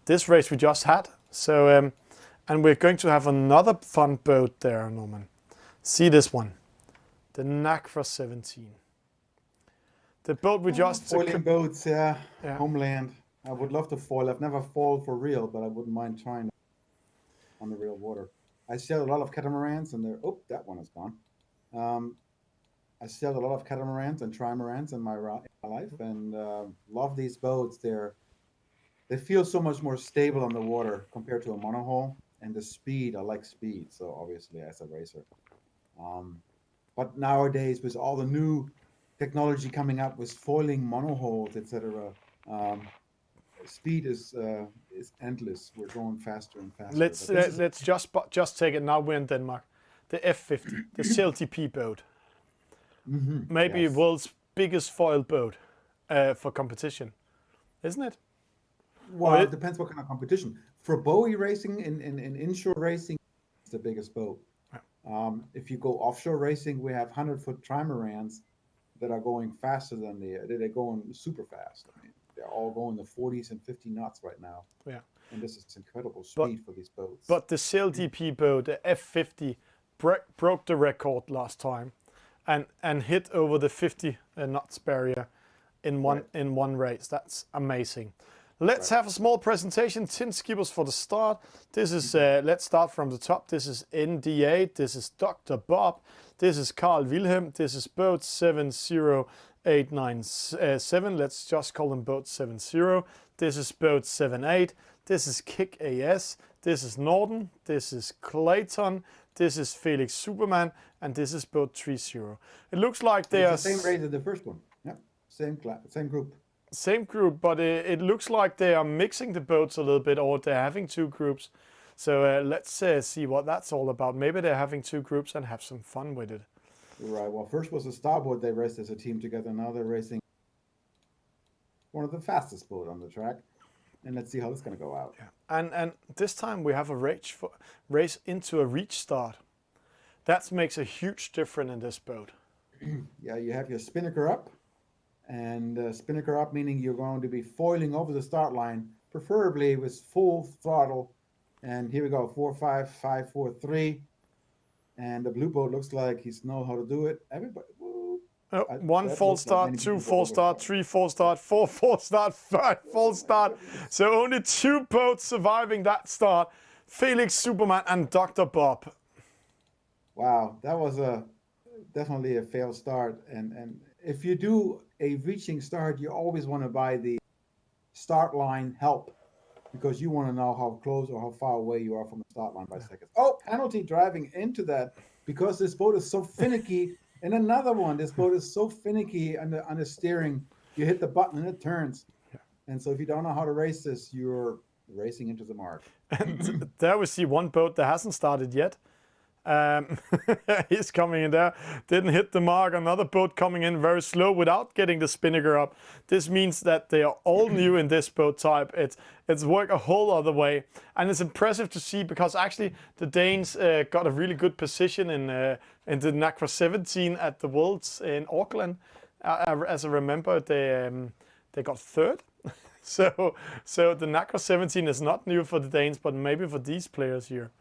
this race we just had. So and we're going to have another fun boat there, Norman. See this one. The Nacra 17. The boat we just... Foiling boats, yeah. Homeland. I would love to foil. I've never foiled for real, but I wouldn't mind trying on the real water. I sailed a lot of catamarans, and they're... Oh, that one is gone. I sailed a lot of catamarans and trimarans in my life, and love these boats. They feel so much more stable on the water compared to a monohull, and the speed. I like speed, so obviously as a racer. But nowadays, with all the new technology coming up with foiling monohulls, etc., speed is endless. We're going faster and faster. Let's just take it now. We're in Denmark. The F50, the CLTP boat, maybe world's biggest foil boat for competition, isn't it? Well, it depends what kind of competition. For Bowie racing in inshore racing, it's the biggest boat. If you go offshore racing, we have 100-foot trimarans that are going faster than they're going super fast. I mean, they're all going the 40s and 50 knots right now. Yeah. And this is incredible speed for these boats. But the CLTP boat, the F50, broke the record last time and hit over the 50 knots barrier in one race. That's amazing. Let's have a small presentation. 10 skippers for the start. This is, let's start from the top. This is ND8. This is Dr. Bob. This is Carl Wilhelm. This is boat 70897. Let's just call them boat 70. This is boat 78. This is Kick AS. This is Norden. This is Clayton. This is Felix Superman. And this is boat 30. It looks like they are the same race as the first one. Yeah, same group. Same group, but it looks like they are mixing the boats a little bit, or they're having two groups. So let's see what that's all about. Maybe they're having two groups and have some fun with it. Right. Well, first was the starboard. They raced as a team together. Now they're racing one of the fastest boat on the track. And let's see how this is going to go out. Yeah. And this time we have a race into a reach start. That makes a huge difference in this boat. Yeah, you have your spinnaker up. And spinnaker up, meaning you're going to be foiling over the start line, preferably with full throttle. And here we go, 4, 5, 5, 4, 3. And the blue boat looks like he's know how to do it. Everybody. One false start, two false start, three false start, four false start, five false start. So only two boats surviving that start. Felix Superman and Dr. Bob. Wow, that was definitely a failed start. And if you do a reaching start, you always want to buy the start line help, because you want to know how close or how far away you are from the start line by seconds. Oh, penalty driving into that, because this boat is so finicky. And another one, this boat is so finicky on the steering. You hit the button and it turns. And so if you don't know how to race this, you're racing into the mark. And there we see one boat that hasn't started yet. He's coming in there, didn't hit the mark. Another boat coming in very slow without getting the spinnaker up. This means that they are all new in this boat type. It's worked a whole other way, and it's impressive to see, because actually the Danes got a really good position in the Nacra 17 at the Worlds in Auckland. As I remember, they got third. So the Nacra 17 is not new for the Danes, but maybe for these players here.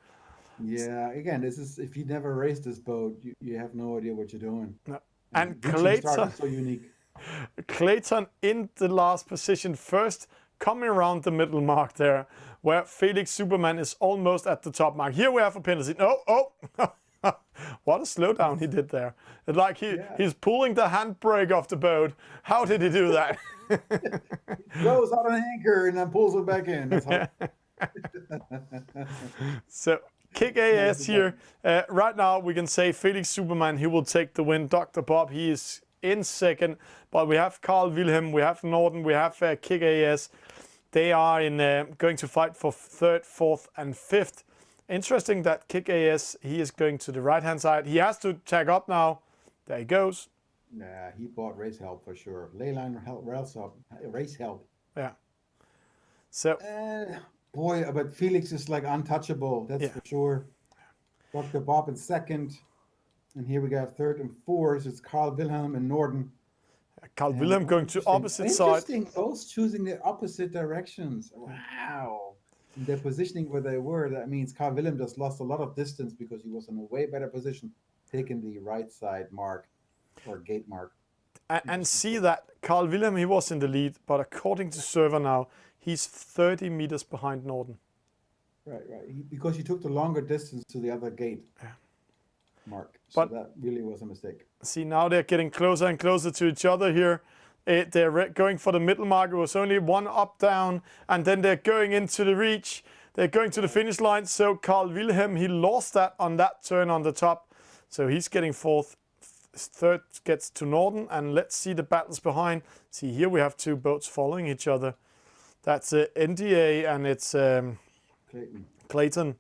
Yeah, again, this is, if you never raced this boat, you have no idea what you're doing. No. And Clayton, so unique. Clayton in the last position first, coming around the middle mark there, where Felix Superman is almost at the top mark. Here we have a penalty. Oh, What a slowdown he did there. It's like he's pulling the handbrake off the boat. How did he do that? Goes out an anchor and then pulls it back in. That's how. So Kick AS here. Right now we can say Felix Superman, he will take the win. Dr. Bob, he is in second. But we have Carl Wilhelm, we have Norden, we have Kick AS. They are going to fight for third, fourth, and fifth. Interesting that Kick AS, he is going to the right-hand side. He has to tag up now. There he goes. Yeah, he bought race help for sure. Leyline race help. Yeah. So. Boy, but Felix is like untouchable. That's for sure. Dr. Bob in second. And here we got third and fourth. It's Carl Wilhelm and Norden. Carl Wilhelm going to opposite side. Interesting. Both choosing the opposite directions. Wow. In their positioning where they were, that means Carl Wilhelm just lost a lot of distance because he was in a way better position, taking the right side mark or gate mark. And see that Carl Wilhelm, he was in the lead, but according to server now, he's 30 meters behind Norden. Right. Because he took the longer distance to the other gate mark. So but that really was a mistake. See, now they're getting closer and closer to each other here. They're going for the middle mark. It was only one up, down, and then they're going into the reach. They're going to the finish line. So Carl Wilhelm, he lost that on that turn on the top. So he's getting fourth. Third gets to Norden, and let's see the battles behind. See, here we have two boats following each other. That's NDA and it's Clayton.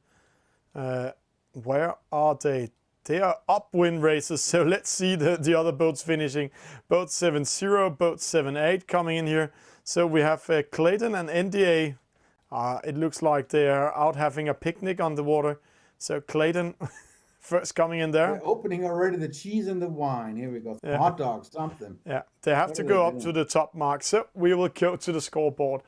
Where are they? They are upwind races, so let's see the other boats finishing. Boat 7-0, boat 7-8 coming in here. So we have Clayton and NDA. It looks like they are out having a picnic on the water. So Clayton first coming in there. They're opening already the cheese and the wine. Here we go. Yeah. Hot dogs, something. Yeah, they have to go up to the top mark. So we will go to the scoreboard.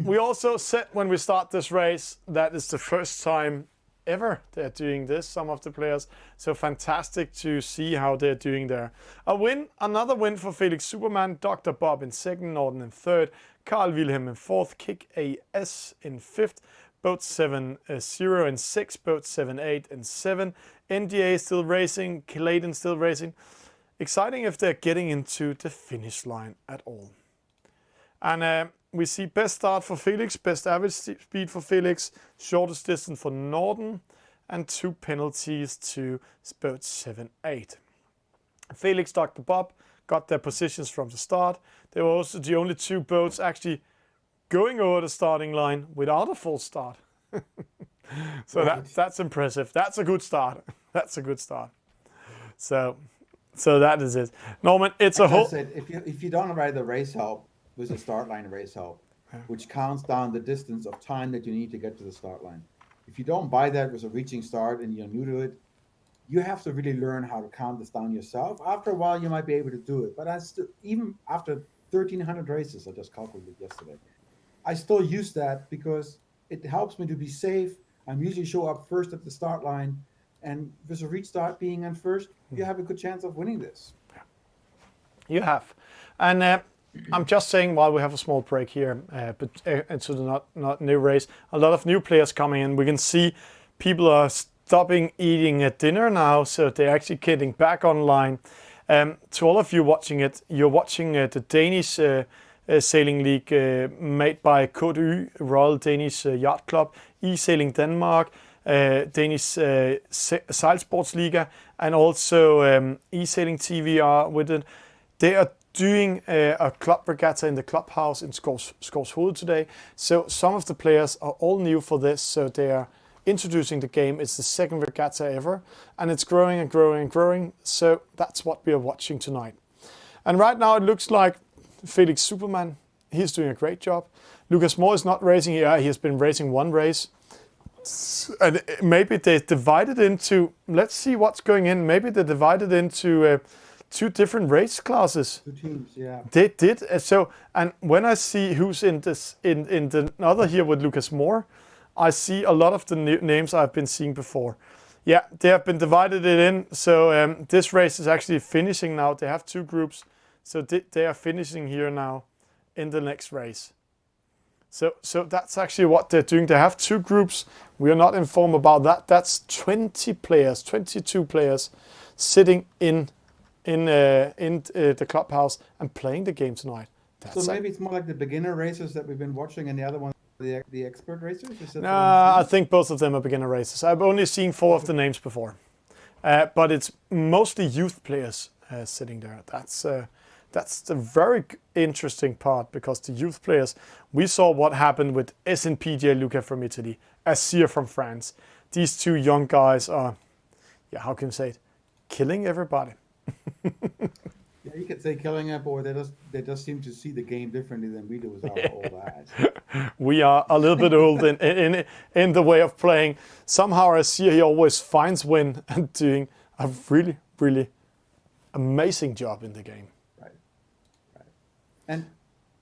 we also said when we start this race that it's the first time ever they're doing this, some of the players. So fantastic to see how they're doing there. Another win for Felix Superman, Dr. Bob in second, Norden in third, Carl Wilhelm in fourth, Kick AS in fifth, boat 7-0 in sixth, boat 7-8 in seven, NDA still racing, Clayton still racing. Exciting if they're getting into the finish line at all. And we see best start for Felix, best average speed for Felix, shortest distance for Norden, and 2 penalties to boat 7-8. Felix, Dr. Bob got their positions from the start. They were also the only 2 boats actually going over the starting line without a full start. So that's impressive. That's a good start. That's a good start. So that is it. Norman, it's a whole. If you don't ride the race help, with a start line race help, which counts down the distance of time that you need to get to the start line. If you don't buy that with a reaching start and you're new to it, you have to really learn how to count this down yourself. After a while, you might be able to do it. But even after 1,300 races, I just calculated yesterday, I still use that because it helps me to be safe. I usually show up first at the start line, and with a reach start being in first, you have a good chance of winning this. You have. And I'm just saying while we have a small break here, but into the not new race, a lot of new players coming in. We can see people are stopping eating at dinner now, so they're actually getting back online. To all of you watching it, you're watching the Danish Sailing League made by KDY, Royal Danish Yacht Club, E-Sailing Denmark, Danish Sejlsportsliga, and also E-Sailing TV are with it. They are doing a club regatta in the clubhouse in Skovshoved today. So some of the players are all new for this, so they are introducing the game. It's the second regatta ever, and it's growing and growing and growing. So that's what we are watching tonight. And right now it looks like Felix Superman, he's doing a great job. Lucas Moore is not racing here. He has been racing one race. And maybe they divided into, let's see what's going in. Maybe they divided into 2 different race classes. 2 teams, yeah. They did. So, and when I see who's in this in the other here with Lucas Moore, I see a lot of the names I've been seeing before. Yeah, they have been divided it in. So this race is actually finishing now. They have 2 groups, so they are finishing here now in the next race. So that's actually what they're doing. They have 2 groups. We are not informed about that. That's 20 players, 22 players sitting in the clubhouse and playing the game tonight. So maybe it's more like the beginner racers that we've been watching, and the other one, the expert racers. Is that I think both of them are beginner racers. I've only seen 4 of the names before, but it's mostly youth players sitting there. That's the very interesting part, because the youth players, we saw what happened with S&P Luca from Italy, Azir from France. These 2 young guys are, how can you say it, killing everybody. Yeah, you could say killing up, or they just seem to see the game differently than we do with our old eyes. We are a little bit old in the way of playing. Somehow Azir, he always finds win and doing a really, really amazing job in the game. Right. And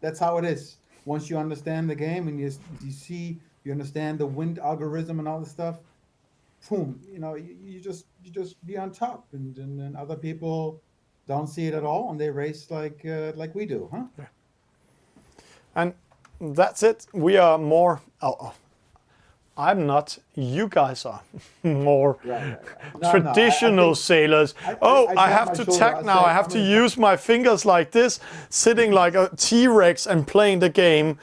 that's how it is. Once you understand the game and you understand the wind algorithm and all this stuff, boom, you just be on top, and other people don't see it at all, and they race like we do, huh? Yeah. And that's it. We are more. I'm not. You guys are more traditional sailors. I have to tack now. I have to use my fingers like this, sitting like a T-Rex and playing the game.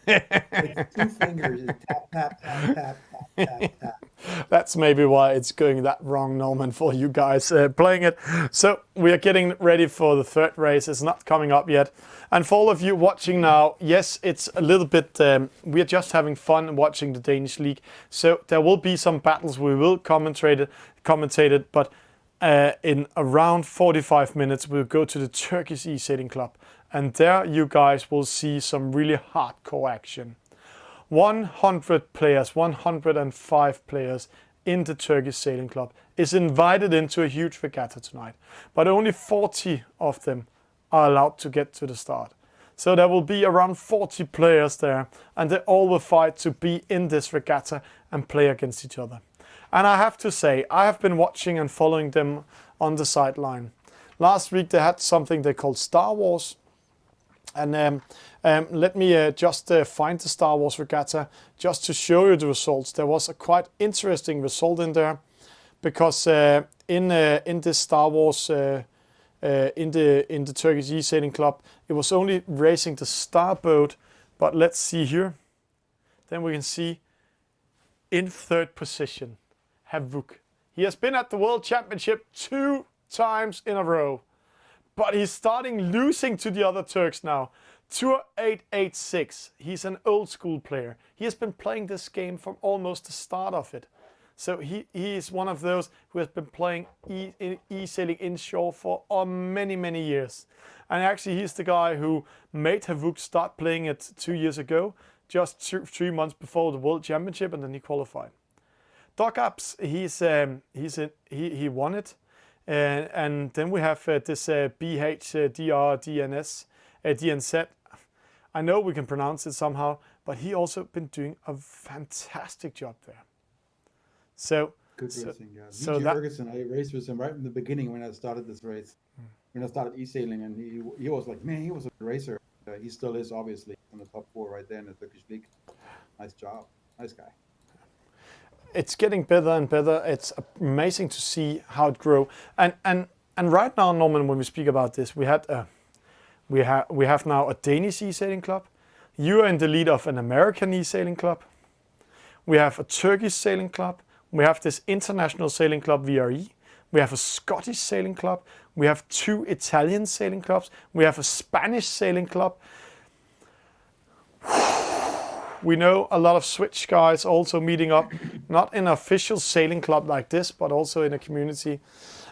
It's 2 fingers. Tap, tap, tap, tap, tap, tap, tap. That's maybe why it's going that wrong, Norman, for you guys playing it. So we are getting ready for the 3rd race. It's not coming up yet. And for all of you watching now, yes, it's a little bit, we are just having fun watching the Danish league. So there will be some battles. We will commentate it, but in around 45 minutes, we'll go to the Turkish Esailing Club. And there you guys will see some really hardcore action. 100 players, 105 players in the Turkish Sailing Club is invited into a huge regatta tonight. But only 40 of them are allowed to get to the start. So there will be around 40 players there, and they all will fight to be in this regatta and play against each other. And I have to say, I have been watching and following them on the sideline. Last week they had something they called Star Wars. And let me just find the Star Wars regatta just to show you the results. There was a quite interesting result in there, because in this Star Wars in the Turkish Esailing Club, it was only racing the starboat. But let's see here. Then we can see in 3rd position, Habour. He has been at the World Championship 2 times in a row. But he's starting losing to the other Turks now. Tour 886. He's an old school player. He has been playing this game from almost the start of it. So he is one of those who has been playing e-sailing inshore for many, many years. And actually he's the guy who made Habour start playing it 2 years ago, just 3 months before the World Championship, and then he qualified. Doc Apps, he won it. And then we have this DNZ. I know we can pronounce it somehow, but he also been doing a fantastic job there. So good racing, yeah. So Ferguson, I raced with him right from the beginning when I started this race. When I started e-sailing, and he was like, man, he was a racer. He still is, obviously, in the top 4 right there in the Turkish league. Nice job, nice guy. It's getting better and better. It's amazing to see how it grows. And right now, Norman, when we speak about this, we have now a Danish e-sailing club. You are in the lead of an American e-sailing club. We have a Turkish sailing club. We have this international sailing club, VRE. We have a Scottish sailing club. We have 2 Italian sailing clubs. We have a Spanish sailing club. We know a lot of Switch guys also meeting up, not in an official sailing club like this, but also in a community.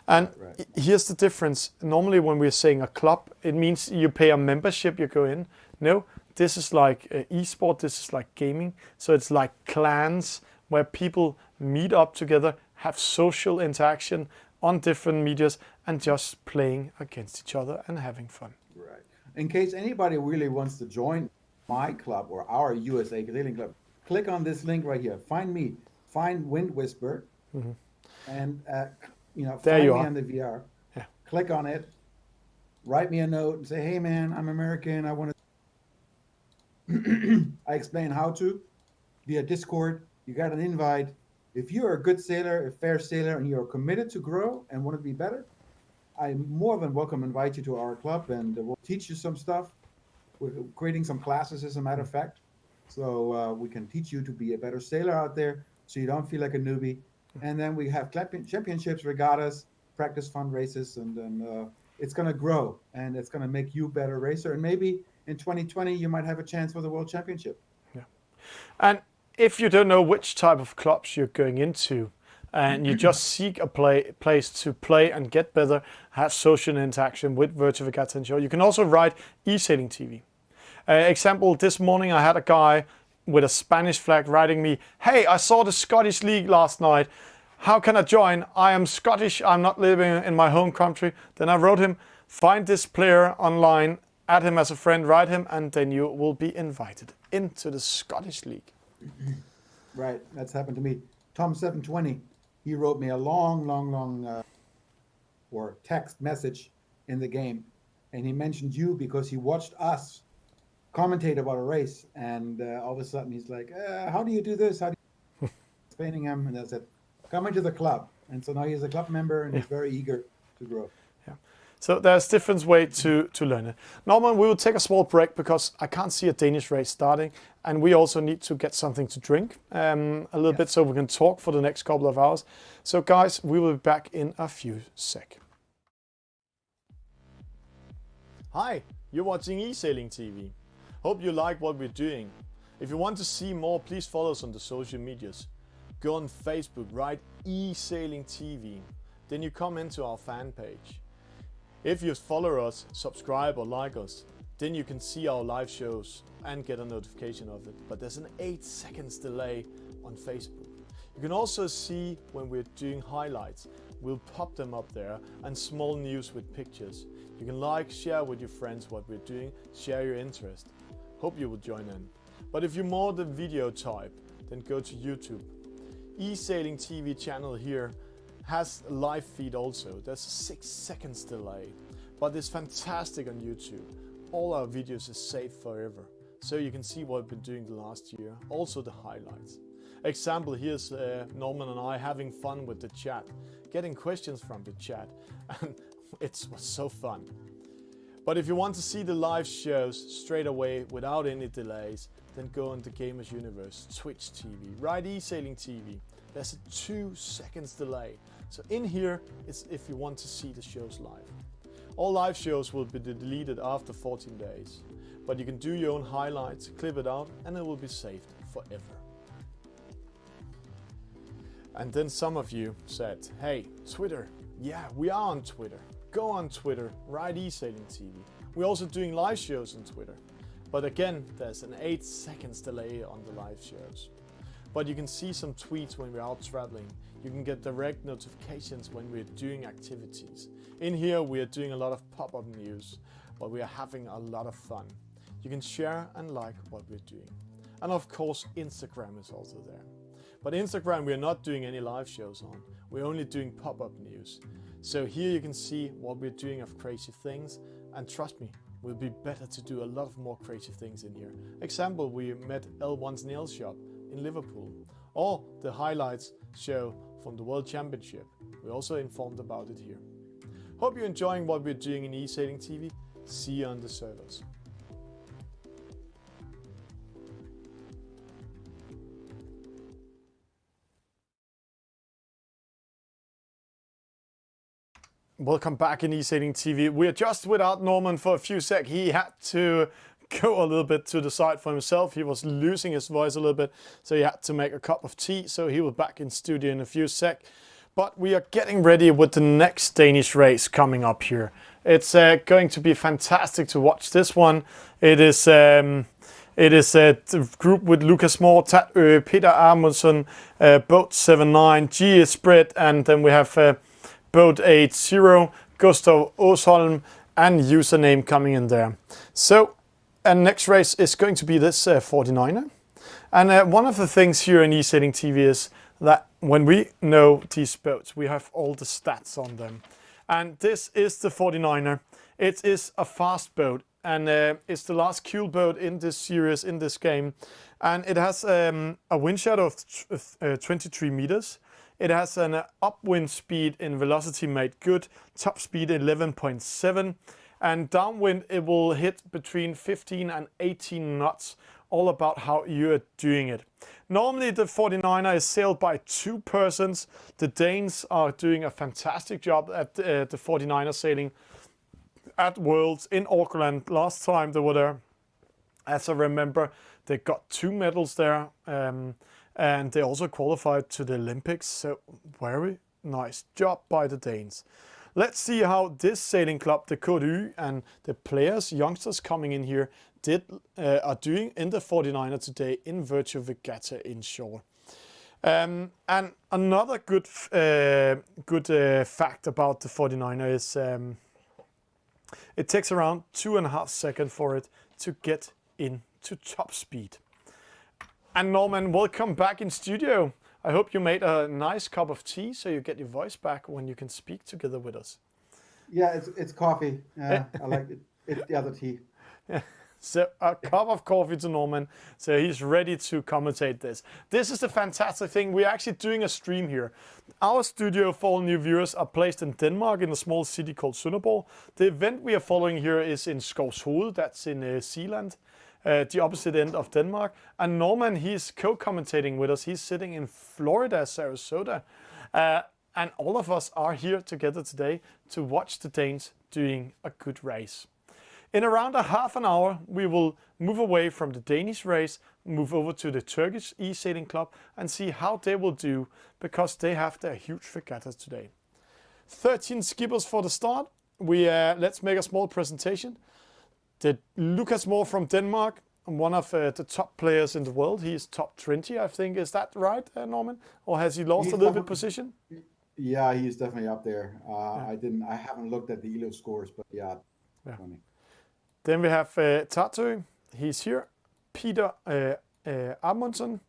And here's the difference. Normally when we're saying a club, it means you pay a membership, you go in. No, this is like e-sport, this is like gaming. So it's like clans where people meet up together, have social interaction on different medias, and just playing against each other and having fun. Right. In case anybody really wants to join my club or our USA Sailing Club, click on this link right here. Find me, find Wind Whisper, and find me on the VR. Yeah. Click on it, write me a note, and say, "Hey man, I'm American. I want to I explain how to via Discord. You got an invite. If you're a good sailor, a fair sailor, and you're committed to grow and want to be better, I more than welcome invite you to our club, and we'll teach you some stuff. We're creating some classes, as a matter of fact, so we can teach you to be a better sailor out there, so you don't feel like a newbie. And then we have championships, regattas, practice fun races, and then it's going to grow, and it's going to make you a better racer. And maybe in 2020 you might have a chance for the World Championship. Yeah. And if you don't know which type of clubs you're going into, and you just seek a place to play and get better, have social interaction with Virtual Regatta and Show, you can also write E-Sailing TV. Example, this morning I had a guy with a Spanish flag writing me, "Hey, I saw the Scottish League last night. How can I join? I am Scottish, I'm not living in my home country." Then I wrote him, "Find this player online, add him as a friend, write him, and then you will be invited into the Scottish League." Right, that's happened to me. Tom720, he wrote me a long or text message in the game, and he mentioned you because he watched us commentate about a race, and all of a sudden he's like, "How do you do this? How do you?" Explaining him, and I said, "Come into the club." And so now he's a club member, and he's very eager to grow. Yeah. So there's different ways to learn it. Norman, we will take a small break because I can't see a Danish race starting, and we also need to get something to drink a little bit so we can talk for the next couple of hours. So guys, we will be back in a few sec. Hi, you're watching E-Sailing TV. Hope you like what we're doing. If you want to see more, please follow us on the social medias. Go on Facebook, write E-Sailing TV. Then you come into our fan page. If you follow us, subscribe or like us, then you can see our live shows and get a notification of it. But there's an 8 seconds delay on Facebook. You can also see when we're doing highlights. We'll pop them up there, and small news with pictures. You can like, share with your friends what we're doing, share your interest. Hope you will join in. But if you're more the video type, then go to YouTube. E-Sailing TV channel here has a live feed also. There's a 6 seconds delay, but it's fantastic on YouTube. All our videos are saved forever, so you can see what we've been doing the last year, also the highlights. Example, here's Norman and I having fun with the chat, getting questions from the chat, and it was so fun. But if you want to see the live shows straight away without any delays, then go on the Gamers Universe, Twitch TV, write E-Sailing TV. There's a 2 seconds delay. So in here, it's if you want to see the shows live. All live shows will be deleted after 14 days. But you can do your own highlights, clip it out, and it will be saved forever. And then some of you said, "Hey, Twitter." Yeah, we are on Twitter. Go on Twitter, write E-Sailing TV. We're also doing live shows on Twitter. But again, there's an 8 seconds delay on the live shows. But you can see some tweets when we're out traveling. You can get direct notifications when we're doing activities. In here, we are doing a lot of pop-up news, but we are having a lot of fun. You can share and like what we're doing. And of course, Instagram is also there. But Instagram, we're not doing any live shows on. We're only doing pop-up news. So here you can see what we're doing of crazy things. And trust me, we'll be better to do a lot of more crazy things in here. Example, we met L1's nail shop in Liverpool. Or the highlights show from the World Championship. We also informed about it here. Hope you're enjoying what we're doing in E-Sailing TV. See you on the servers. Welcome back in E-Sailing TV. We're just without Norman for a few sec. He had to go a little bit to the side for himself. He was losing his voice a little bit, so he had to make a cup of tea. So he will be back in studio in a few sec. But we are getting ready with the next Danish race coming up here. It's going to be fantastic to watch this one. It is a group with Lucas Moore, Peter Amundsen, Boat 79, G. Spread, and then we have Boat 80, Gustav Osholm, and username coming in there. So, and next race is going to be this 49er. And one of the things here in E-Sailing TV is that when we know these boats, we have all the stats on them. And this is the 49er. It is a fast boat. and it's the last keel boat in this series, in this game, and it has a wind shadow of 23 meters. It has an upwind speed in velocity made good, top speed 11.7, and downwind it will hit between 15 and 18 knots, all about how you're doing it. Normally the 49er is sailed by 2 persons. The Danes are doing a fantastic job at the 49er sailing at Worlds in Auckland. Last time they were there, as I remember, they got 2 medals there, and they also qualified to the Olympics. So very nice job by the Danes. Let's see how this sailing club, the KDU, and the players, youngsters coming in here, are doing in the 49er today in virtual regatta inshore. And another good fact about the 49er is it takes around 2.5 seconds for it to get into top speed. And Norman, welcome back in studio. I hope you made a nice cup of tea so you get your voice back when you can speak together with us. Yeah, it's coffee. I like it. It's the other tea. So a cup of coffee to Norman, so he's ready to commentate this. This is the fantastic thing. We're actually doing a stream here. Our studio for all new viewers are placed in Denmark in a small city called Sønderborg. The event we are following here is in Skovshoved, that's in Zealand, the opposite end of Denmark. And Norman, he's co-commentating with us. He's sitting in Florida, Sarasota. And all of us are here together today to watch the Danes doing a good race. In around a half an hour, we will move away from the Danish race, move over to the Turkish Esailing Club and see how they will do, because they have their huge regattas today. 13 skippers for the start. Let's make a small presentation. The Lucas Moore from Denmark, one of the top players in the world. He is top 20, I think. Is that right, Norman? Or has he lost a little bit position? Yeah, he's definitely up there. I haven't looked at the ELO scores, but yeah. 20. Then we have Tatu, he's here. Peter Amundsen.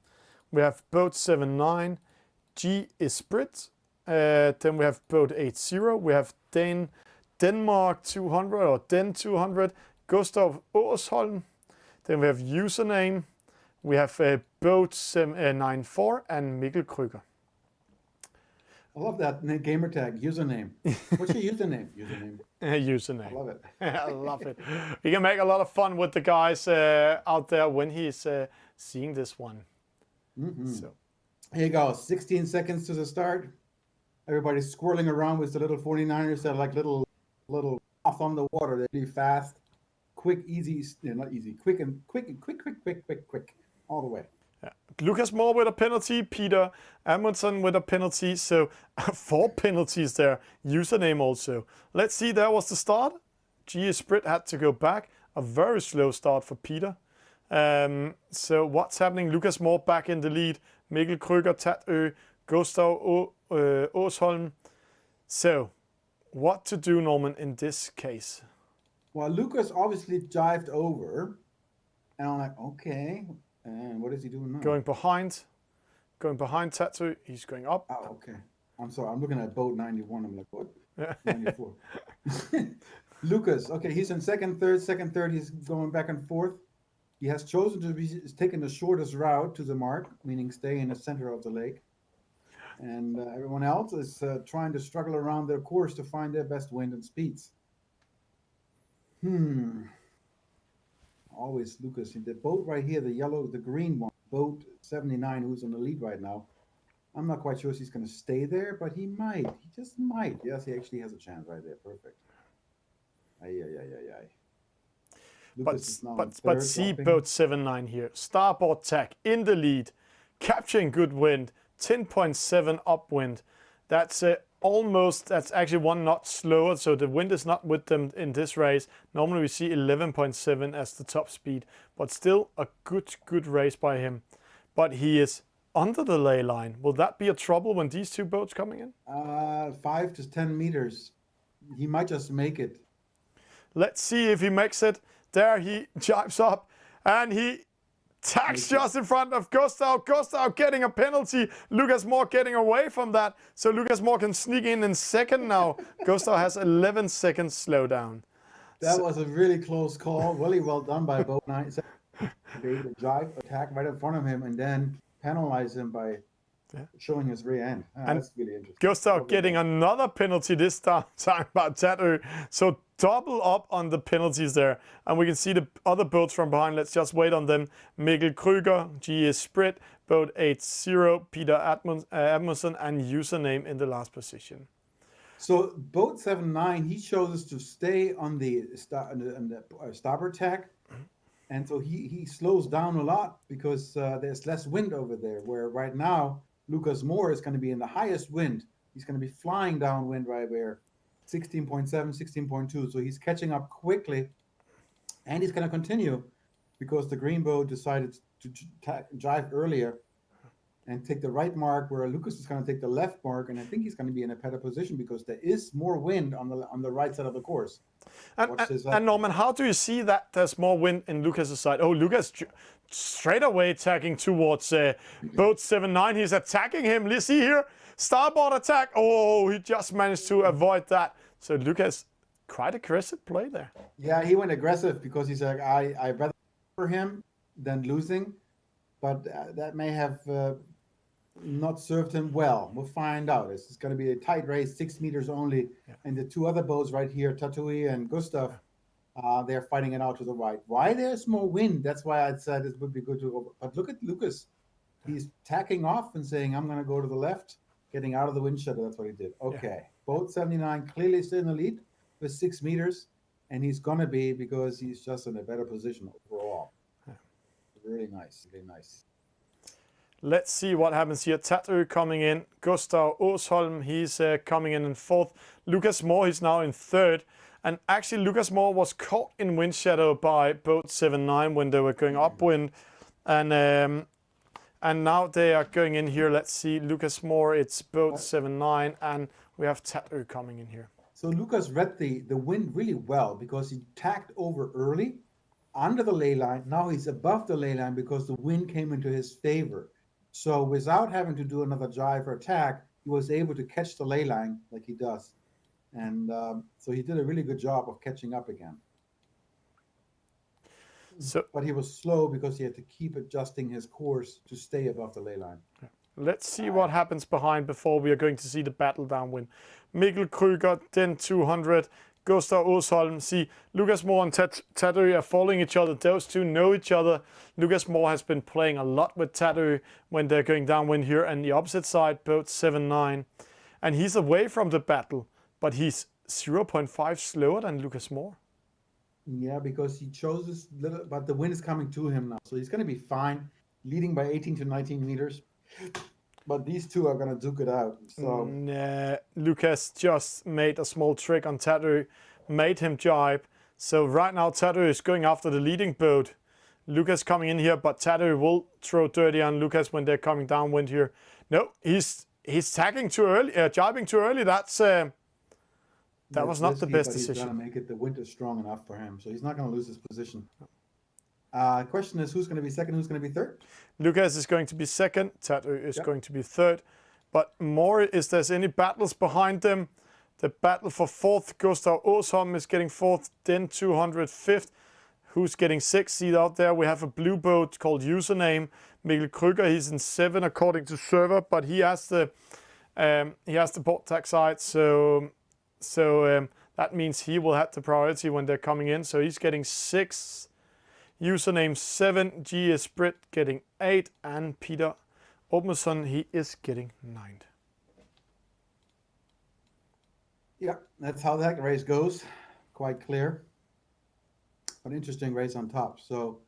We have boat 79, G. Esprit. Then we have boat 80. We have Denmark 200 or Den 200, Gustav Åsholm. Then we have username. We have boat 94 and Mikkel Krüger. I love that gamer tag, username. What's your username? Username. I love it. I love it. We can make a lot of fun with the guys out there when he's seeing this one. So. Here you go, 16 seconds to the start. Everybody's swirling around with the little 49ers that are like little off on the water. They're really fast, quick, easy, not easy, quick, all the way. Yeah. Lucas Moore with a penalty, Peter Amundsen with a penalty, so 4 penalties there. Username also. Let's see, there was the start. G. Esprit had to go back. A very slow start for Peter. So what's happening? Lucas Moore back in the lead. Mikkel Krüger, Tatø, Gustav Åsholm. So what to do, Norman, in this case? Well, Lucas obviously jived over. And I'm like, okay. And what is he doing now? Going behind Tatsu. He's going up. Oh, okay. I'm sorry. I'm looking at boat 91. I'm like, what? 94. Lucas. Okay, he's in second, third. He's going back and forth. He has chosen to be taking the shortest route to the mark, meaning stay in the center of the lake. And everyone else is trying to struggle around their course to find their best wind and speeds. Always Lucas in the boat right here, the green one, boat 79, who's in the lead right now. I'm not quite sure if he's going to stay there, but he might. He just might. Yes, he actually has a chance right there. Perfect. But see boat 79 here. Starboard tack in the lead, capturing good wind, 10.7 upwind. That's that's actually 1 knot slower, so the wind is not with them in this race. Normally we see 11.7 as the top speed, but still a good race by him. But he is under the ley line. Will that be a trouble when these 2 boats coming in? 5 to 10 meters. He might just make it. Let's see if he makes it. There he jives up, and he tacks just in front of Gustav. Gustav getting a penalty. Lucas Moore getting away from that. So Lucas Moore can sneak in second now. Gustav has 11 seconds slowdown. That was a really close call. Really well done by both nine. To be able to drive, attack right in front of him, and then penalize him by showing his rear end. That's really interesting. Gustav getting another penalty this time by Tattoo. So double up on the penalties there. And we can see the other boats from behind. Let's just wait on them. Mikkel Kruger, GS Sprit, boat 8-0, Peter Admundsen, and username in the last position. So boat 7-9, he chose us to stay on the starboard tack. And so he slows down a lot because there's less wind over there, where right now, Lucas Moore is going to be in the highest wind. He's going to be flying downwind right there, 16.7, 16.2. So he's catching up quickly, and he's going to continue because the green boat decided to drive earlier and take the right mark, where Lucas is going to take the left mark, and I think he's going to be in a better position because there is more wind on the right side of the course. And Norman, how do you see that there's more wind in Lucas's side? Oh, Lucas straight away attacking towards boat 7-9. He's attacking him. Let's see here. Starboard attack. Oh, he just managed to avoid that. So Lucas, quite aggressive play there. Yeah, he went aggressive because he's like, I'd rather for him than losing. But that may have not served him well. We'll find out. It's going to be a tight race, 6 meters only. Yeah. And the two other boats right here, Tatui and Gustav, they're fighting it out to the right. Why there's more wind? That's why I said it would be good to go. But look at Lucas. He's tacking off and saying, I'm going to go to the left, getting out of the wind shadow. That's what he did. Okay. Yeah. Boat 79 clearly still in the lead with 6 meters. And he's going to be because he's just in a better position overall. Yeah. Really nice. Really nice. Let's see what happens here. Tattoo coming in. Gustav Åsholm, he's coming in fourth. Lucas Moore, he's now in third. And actually, Lucas Moore was caught in wind shadow by boat 7-9 when they were going upwind. And now they are going in here. Let's see, Lucas Moore, it's boat 7-9, and we have Tattoo coming in here. So Lucas read the wind really well because he tacked over early under the ley line. Now he's above the ley line because the wind came into his favor. So without having to do another drive or attack, he was able to catch the ley line like he does. And so he did a really good job of catching up again. But he was slow because he had to keep adjusting his course to stay above the ley line. Let's see what happens behind before we are going to see the battle downwind. Mikkel Kruger, then 200. Gustav Åsholm. See, Lucas Moore and Tattoo are following each other. Those two know each other. Lucas Moore has been playing a lot with Tattoo when they're going downwind here. And the opposite side, boat 7-9. And he's away from the battle, but he's 0.5 slower than Lucas Moore. Yeah, because he chose this little, but the wind is coming to him now. So he's going to be fine, leading by 18 to 19 meters. But these two are going to duke it out. So Lucas just made a small trick on Tattoo, made him jibe. So right now Tattoo is going after the leading boat. Lucas coming in here, but Tattoo will throw dirty on Lucas when they're coming downwind here. No, he's tacking too early, jibing too early. That was not the best decision. He's going to make it. The wind is strong enough for him, so he's not going to lose his position. Question is, who's going to be second? Who's going to be third? Lucas is going to be second. Tattoo is going to be third. But more, is there any battles behind them? The battle for fourth, Gustav Åsholm is getting fourth, then 200 fifth. Who's getting sixth? See out there, we have a blue boat called Username. Mikkel Kruger, he's in 7 according to server, but he has the port tack side, so that means he will have the priority when they're coming in. So he's getting 6. Username 7, GS Brit getting 8, and Peter Admundsen, he is getting 9. Yeah, that's how that race goes. Quite clear. An interesting race on top. So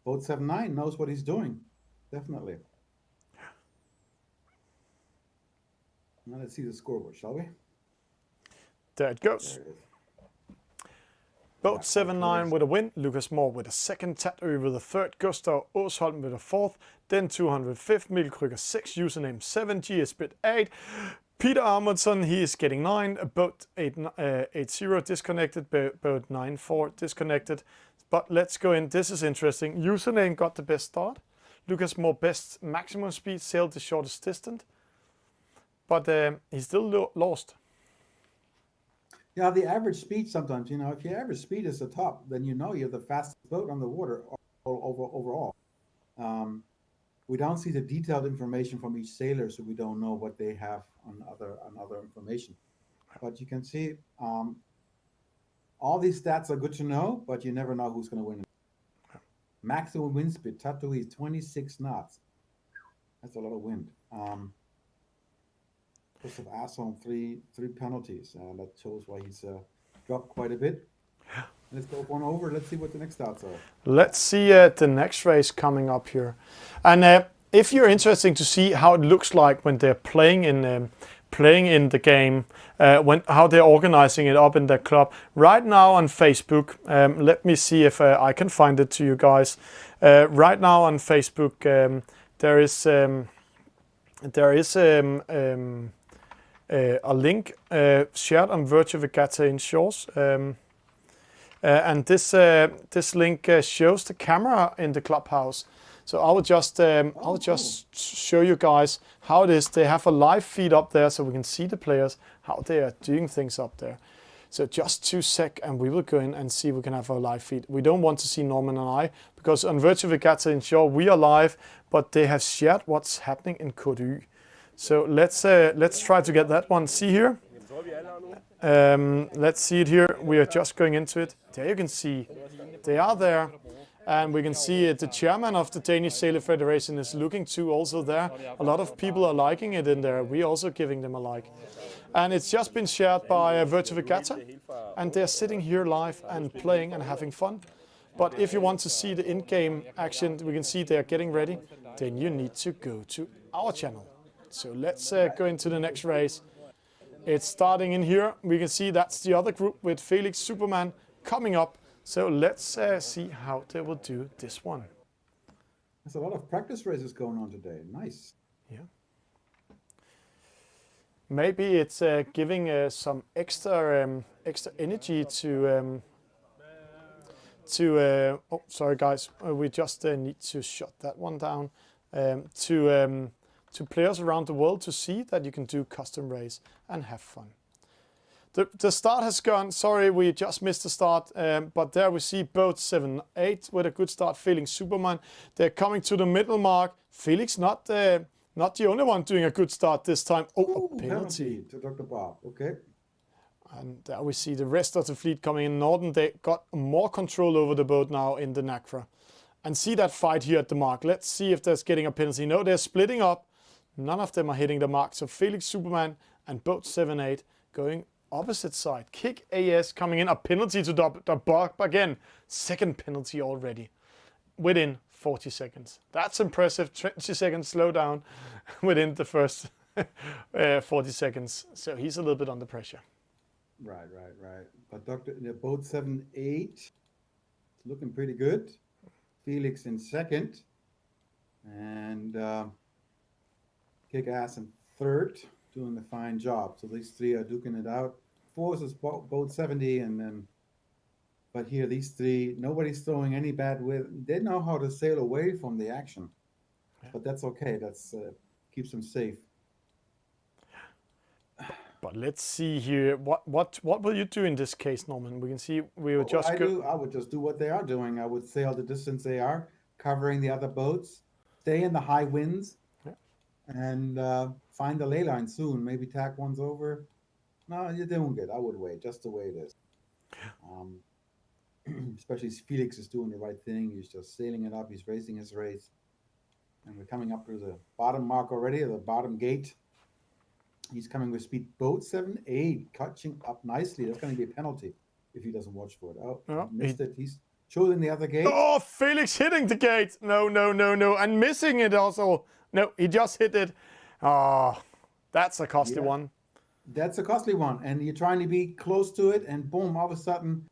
boat 7-9 knows what he's doing. Definitely. Now let's see the scoreboard, shall we? There it goes. There it is. Boat 7-9 with a win, Lucas Moore with a second, Tattoo with a third, Gustav Åsholm with a fourth, then 205th, Mikkel Kruger 6, Username 7, GS Bit 8, Peter Admundsen, he is getting 9, boat 80 disconnected, boat 9-4 disconnected. But let's go in, this is interesting. Username got the best start, Lucas Moore best maximum speed, sailed the shortest distance, but he still lost. Yeah, the average speed sometimes, if your average speed is the top, then you're the fastest boat on the water overall. Um, we don't see the detailed information from each sailor, so we don't know what they have on other information. But you can see all these stats are good to know, but you never know who's going to win. Maximum wind speed, Tatooine is 26 knots. That's a lot of wind. Joseph Asson, three penalties. That shows why he's dropped quite a bit. Let's go one over. Let's see what the next stats are. Let's see the next race coming up here. And if you're interested to see how it looks like when they're playing in the game, how they're organizing it up in their club, right now on Facebook, let me see if I can find it to you guys. Right now on Facebook, there is a link shared on Virtual Regatta in Shores. And this link shows the camera in the clubhouse. So I will just show you guys how it is. They have a live feed up there, so we can see the players how they are doing things up there. So just 2 sec, and we will go in and see if we can have a live feed. We don't want to see Norman and I, because on Virtual Regatta in Shore we are live, but they have shared what's happening in Kodu. So let's try to get that one. See here. Let's see it here. We are just going into it. There you can see they are there, and we can see the chairman of the Danish Sailor Federation is looking too also there. A lot of people are liking it in there. We also giving them a like, and it's just been shared by Virtual Regatta, and they're sitting here live and playing and having fun. But if you want to see the in-game action, we can see they're getting ready. Then you need to go to our channel. So let's go into the next race. It's starting in here. We can see that's the other group with Felix Superman coming up. So let's see how they will do this one. There's a lot of practice races going on today. Nice. Yeah. Maybe it's giving some extra energy to. Oh, sorry guys. We just need to shut that one down. To players around the world to see that you can do custom race and have fun. The start has gone. Sorry, we just missed the start. But there we see boat 7-8 with a good start. Felix Superman. They're coming to the middle mark. Felix not the only one doing a good start this time. Oh, a penalty to Dr. Bob. Okay. And there we see the rest of the fleet coming in. Northern, they got more control over the boat now in the Nacra. And see that fight here at the mark. Let's see if there's getting a penalty. No, they're splitting up. None of them are hitting the mark. So Felix Superman and boat 7-8 going opposite side. Kick AS coming in. A penalty to the Bob again. Second penalty already within 40 seconds. That's impressive. 20 seconds slowdown within the first 40 seconds. So he's a little bit under pressure. Right. But boat 7-8 looking pretty good. Felix in second. And Kick Ass in third, doing a fine job. So these three are duking it out. Fourth is boat 70, and then, but here these three, nobody's throwing any bad wind. They know how to sail away from the action, but that's okay. That's keeps them safe. But let's see here. What will you do in this case, Norman? We can see we will just go. I would just do what they are doing. I would sail the distance they are, covering the other boats, stay in the high winds, and find the ley line soon. Maybe tack one's over. No, you're doing good. I would wait, just the way it is. Especially Felix is doing the right thing. He's just sailing it up. He's racing his race. And we're coming up to the bottom mark already, the bottom gate. He's coming with speed. Boat 7-8, catching up nicely. That's going to be a penalty if he doesn't watch for it. Oh, missed it. He's choosing the other gate. Oh, Felix hitting the gate. No. And missing it also. No, he just hit it. Oh, that's a costly one. That's a costly one. And you're trying to be close to it, and boom, all of a sudden,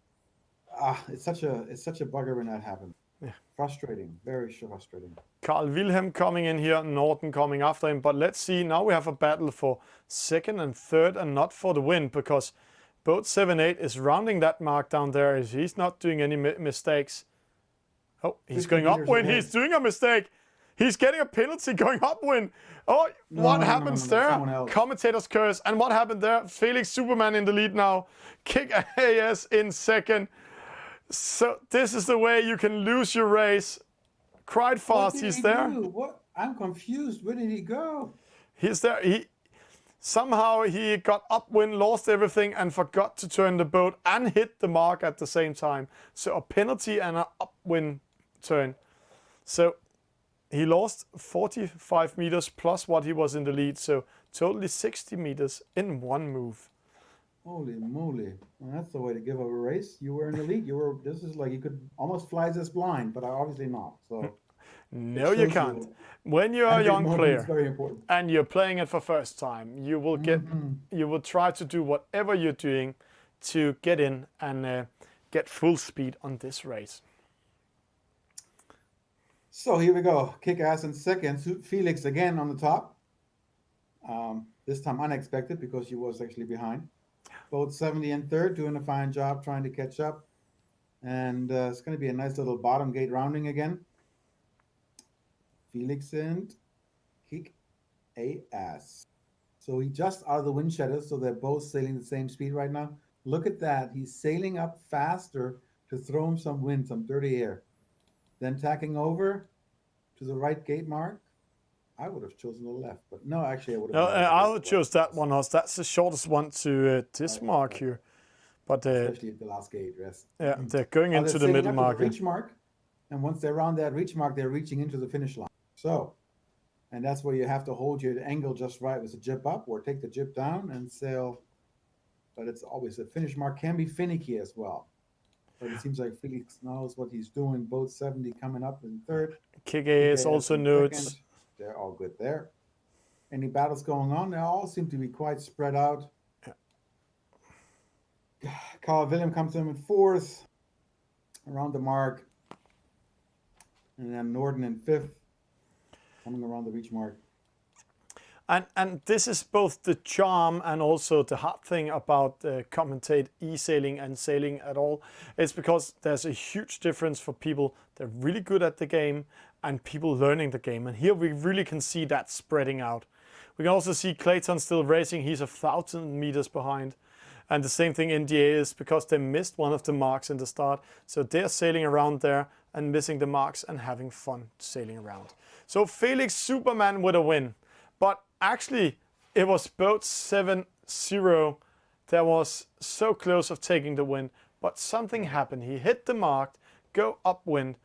it's such a bugger when that happens. Yeah. Frustrating, very frustrating. Carl Wilhelm coming in here, Norton coming after him. But let's see, now we have a battle for second and third and not for the win, because boat 7-8 is rounding that mark down there. He's not doing any mistakes. Oh, he's going up when he's doing a mistake. He's getting a penalty going upwind. Oh, what happens there? Someone else. Commentator's curse. And what happened there? Felix Superman in the lead now. Kick AS in second. So this is the way you can lose your race. Quite fast. He's there. What? I'm confused. Where did he go? He's there. Somehow he got upwind, lost everything, and forgot to turn the boat and hit the mark at the same time. So a penalty and an upwind turn. So he lost 45 meters plus what he was in the lead. So totally 60 meters in one move. Holy moly. Well, that's the way to give up a race. You were in the lead. This is like you could almost fly this blind, but obviously not. So no, you can't. When you're a young player and you're playing it for first time, you will you will try to do whatever you're doing to get in and get full speed on this race. So here we go. Kick ass in second. Felix again on the top. This time unexpected because he was actually behind. Boat 70 in third, doing a fine job trying to catch up. And it's going to be a nice little bottom gate rounding again. Felix and kick ass. So he just out of the wind shadows, so they're both sailing the same speed right now. Look at that. He's sailing up faster to throw him some wind, some dirty air. Then tacking over to the right gate mark. I would have chosen the left, but no, actually I would have. No, I would choose that one, Hans. That's the shortest one to this mark here. But especially at the last gate, yes. Yeah, they're going into the middle mark. Reach mark, and once they're around that reach mark, they're reaching into the finish line. So, and that's where you have to hold your angle just right with the jib up, or take the jib down and sail. But it's always the finish mark can be finicky as well. But it seems like Felix knows what he's doing. Boat 70 coming up in third. Kick AS also notes. They're all good there. Any battles going on? They all seem to be quite spread out. Yeah. Carl William comes in fourth, around the mark. And then Norden in fifth, coming around the reach mark. And this is both the charm and also the hard thing about commentate e-sailing and sailing at all. It's because there's a huge difference for people that are really good at the game and people learning the game. And here we really can see that spreading out. We can also see Clayton still racing. He's 1,000 meters behind. And the same thing NDA is because they missed one of the marks in the start. So they're sailing around there and missing the marks and having fun sailing around. So Felix Superman with a win. But actually, it was boat 7-0 that was so close of taking the win. But something happened. He hit the mark, go upwind,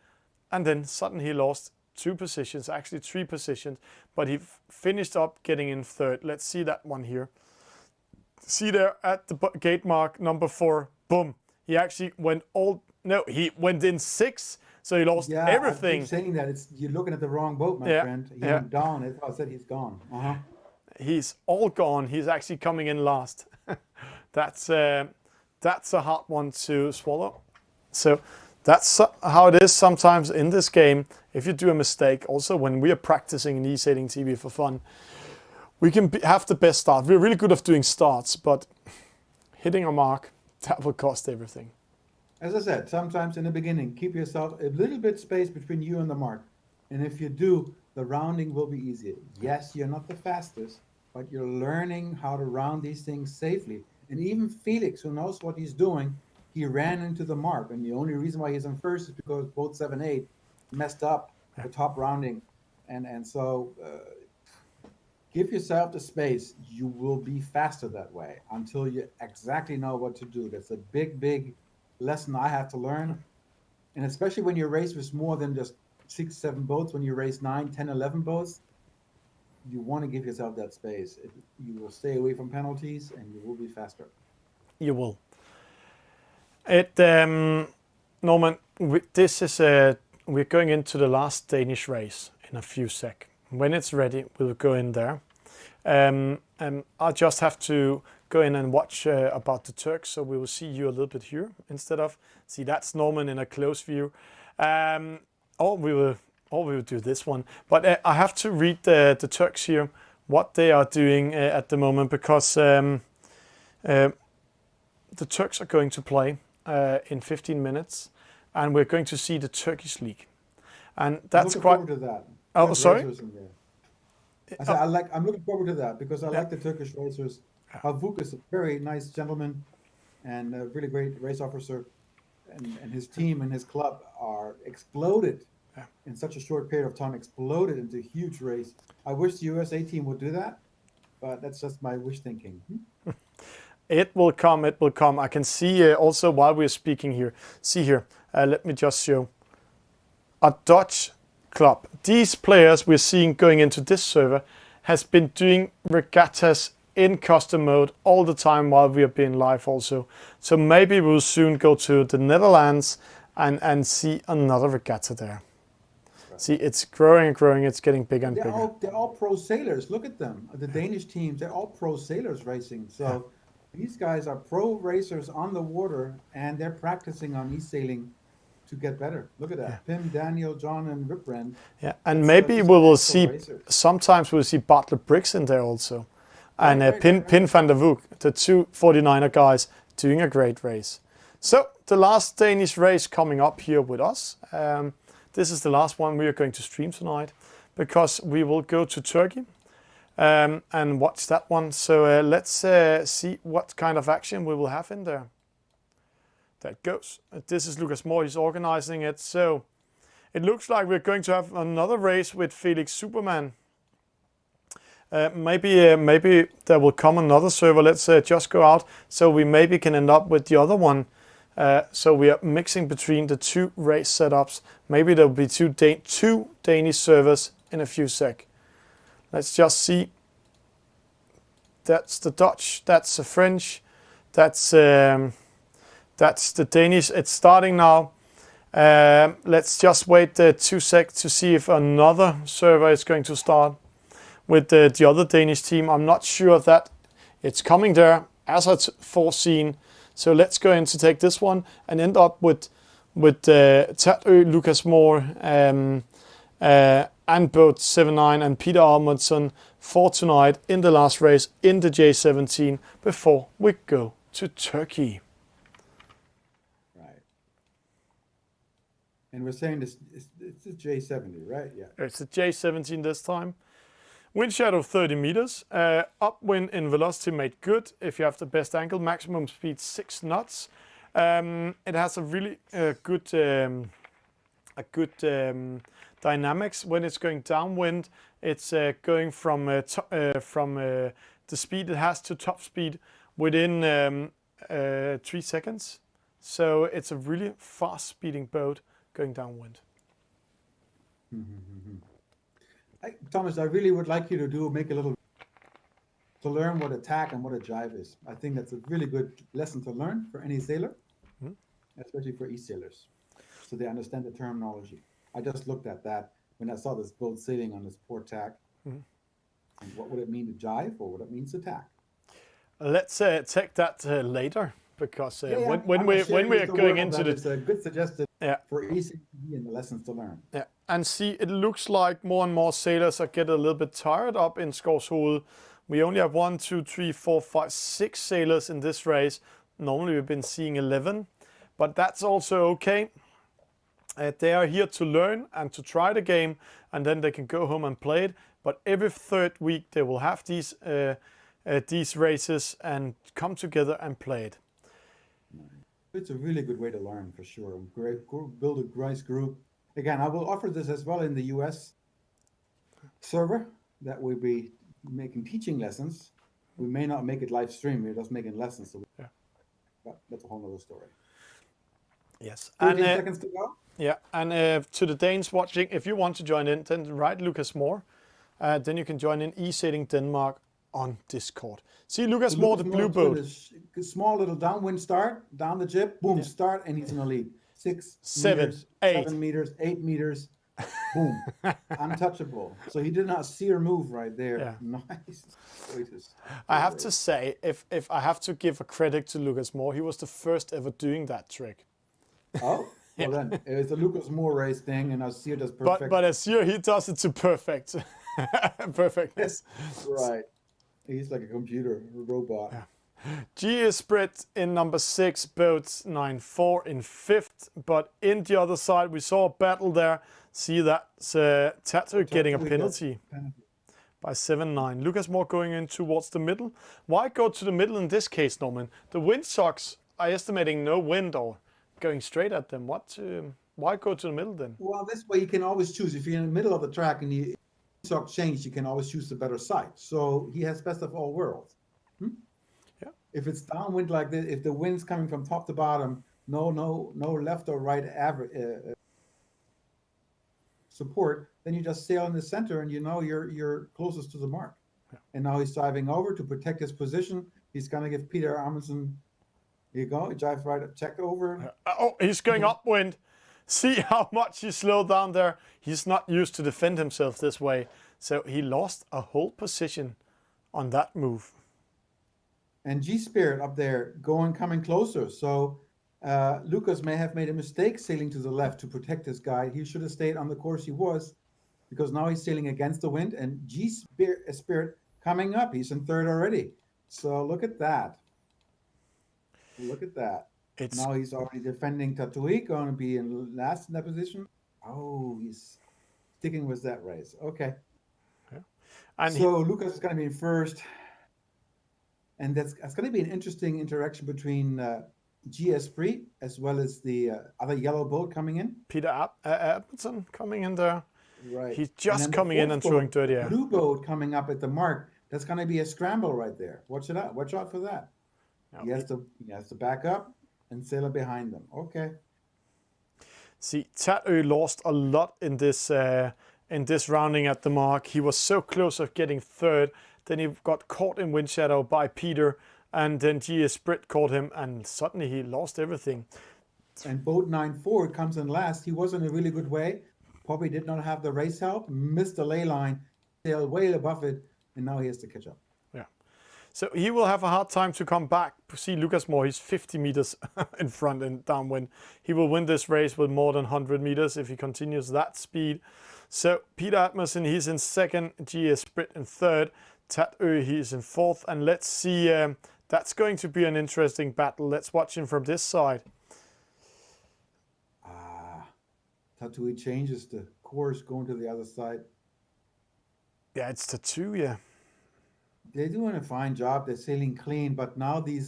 and then suddenly he lost 2 positions, actually 3 positions. But he finished up getting in third. Let's see that one here. See there at the gate mark number 4, boom. He actually went he went in 6. So he lost everything. I keep saying that you're looking at the wrong boat, my friend. He went down. I said he's gone. He's all gone. He's actually coming in last. That's a hard one to swallow. So that's how it is sometimes in this game. If you do a mistake, also when we are practicing in e-sailing TV for fun, we can have the best start. We're really good at doing starts, but hitting a mark, that will cost everything. As I said, sometimes in the beginning, keep yourself a little bit space between you and the mark. And if you do, the rounding will be easier. Yes, you're not the fastest, but you're learning how to round these things safely. And even Felix, who knows what he's doing, he ran into the mark. And the only reason why he's in first is because boat 7-8 messed up the top rounding. And so give yourself the space. You will be faster that way until you exactly know what to do. That's a big, big lesson I have to learn. And especially when you race with more than just 6-7 boats, when you race 9, 10, 11 boats, you want to give yourself that space. You will stay away from penalties and you will be faster. You will. Norman, we're going into the last Danish race in a few seconds. When it's ready, we'll go in there. And I'll just have to go in and watch about the Turks, so we will see you a little bit here instead of see that's Norman in a close view. Or we will do this one. But I have to read the Turks here, what they are doing at the moment, because the Turks are going to play in 15 minutes, and we're going to see the Turkish League, and that's Looking quite. forward to that. Oh, Good sorry. racers in there. I said I'm looking forward to that because I like the Turkish racers. Habour is a very nice gentleman and a really great race officer, and his team and his club are exploded in such a short period of time. Exploded into a huge race. I wish the USA team would do that, but that's just my wish thinking. It will come. It will come. I can see also while we're speaking here. See here. Let me just show. A Dutch club. These players we're seeing going into this server has been doing regattas in custom mode all the time while we have been live also. So maybe we'll soon go to the Netherlands and see another regatta there. See, it's growing and growing. It's getting bigger and bigger. They're all pro sailors. Look at them. The Danish teams, they're all pro sailors racing. So these guys are pro racers on the water, and they're practicing on e-sailing to get better. Look at that. Pim, Daniel, John, and Ripbrand. Yeah, and maybe we will see, sometimes we'll see Bartlett Briggs in there also. And Pin van der Voek, the two 49er guys, doing a great race. So the last Danish race coming up here with us. This is the last one we are going to stream tonight because we will go to Turkey and watch that one. So let's see what kind of action we will have in there. That goes. This is Lucas Moore, he's organizing it. So it looks like we're going to have another race with Felix Superman. Maybe there will come another server. Let's just go out so we maybe can end up with the other one. So we are mixing between the two race setups. Maybe there will be two Danish servers in a few sec. Let's just see. That's the Dutch. That's the French. That's the Danish. It's starting now. Let's just wait 2 sec to see if another server is going to start with the other Danish team. I'm not sure that it's coming there as I foreseen. So let's go in to take this one and end up with Tatø, Lucas Moore, and both 7-9 and Peter Almundsen for tonight in the last race in the J17 before we go to Turkey. Right. And we're saying it's a J70, right? Yeah. It's a J17 this time. Wind shadow 30 meters. Upwind in velocity made good if you have the best angle. Maximum speed 6 knots. It has a really good dynamics when it's going downwind. It's going from the speed it has to top speed within 3 seconds. So it's a really fast speeding boat going downwind. Thomas, I really would like you to make a little to learn what a tack and what a jive is. I think that's a really good lesson to learn for any sailor, especially for e-sailors, so they understand the terminology. I just looked at that when I saw this boat sailing on this poor tack. And what would it mean to jive, or what it means to tack? Let's take that later, because when we're going into it's a good suggestion for e-sailing and the lessons to learn. Yeah, and see, it looks like more and more sailors are getting a little bit tired up in Skovshoved. We only have 1, 2, 3, 4, 5, 6 sailors in this race. Normally we've been seeing 11, but that's also okay. They are here to learn and to try the game, and then they can go home and play it. But every 3rd week they will have these races and come together and play it. It's a really good way to learn, for sure. Build a nice group. Again, I will offer this as well in the US server, that we'll be making teaching lessons. We may not make it live stream, we're just making lessons. So but that's a whole other story. Yes. 15 seconds to go. Yeah, and to the Danes watching, if you want to join in, then write Lucas Moore. Then you can join in E-Sailing Denmark on Discord. See Lucas Moore, the blue boat. Small little downwind start, down the jib, boom, start, and he's in the lead. 6, 7, meters, 8. 7 meters, 8 meters, boom, untouchable. So he did not see or move right there. Yeah. Nice. I have to say, if I have to give a credit to Lucas Moore, he was the first ever doing that trick. Oh, well then, it's a Lucas Moore race thing, and Azir does perfect. But Azir, he does it to perfect. Perfectness. Right. He's like a computer, a robot. Yeah. G Esprit in number 6, boats 9-4 in 5th. But in the other side, we saw a battle there. See that's Tattoo getting a penalty by 7-9. Lucas Moore going in towards the middle. Why go to the middle in this case, Norman? The windsocks are estimating no wind or going straight at them. Why go to the middle then? Well, this way you can always choose. If you're in the middle of the track and you sock change, you can always choose the better side. So he has best of all worlds. Yeah. If it's downwind like this, if the wind's coming from top to bottom, no left or right average support, then you just sail in the center and you know you're closest to the mark. Yeah. And now he's diving over to protect his position. He's gonna give Peter Amundsen. Here you go. He drives right, check over. Oh, he's going upwind. See how much he slowed down there. He's not used to defend himself this way. So he lost a whole position on that move. And G-Spirit up there coming closer. So Lucas may have made a mistake sailing to the left to protect this guy. He should have stayed on the course he was, because now he's sailing against the wind. And G-Spirit coming up. He's in 3rd already. So look at that. Look at that. Now he's already defending Tatui, going to be in last in that position. Oh, he's sticking with that race. Okay. Yeah. And so Lucas is going to be in 1st. And that's going to be an interesting interaction between G Esprit as well as the other yellow boat coming in. Peter Amundsen coming in there. Right. He's just coming in and throwing dirty air. Blue boat coming up at the mark. That's going to be a scramble right there. Watch it out. Watch out for that. No, he has to back up and sail behind them. Okay. See, Tattoo lost a lot in this rounding at the mark. He was so close of getting 3rd. Then he got caught in wind shadow by Peter, and then G Esprit caught him, and suddenly he lost everything. And boat 9-4 comes in last. He was in a really good way. Probably did not have the race help, missed the ley line, sailed way above it, and now he has to catch up. Yeah. So he will have a hard time to come back. See Lucas Moore, he's 50 meters in front and downwind. He will win this race with more than 100 meters if he continues that speed. So Peter Amundsen, he's in 2nd, G Esprit in 3rd. Tattoo, he's in 4th. And let's see, that's going to be an interesting battle. Let's watch him from this side. Tattoo changes the course going to the other side. Yeah, it's Tattoo, yeah. They're doing a fine job. They're sailing clean, but now the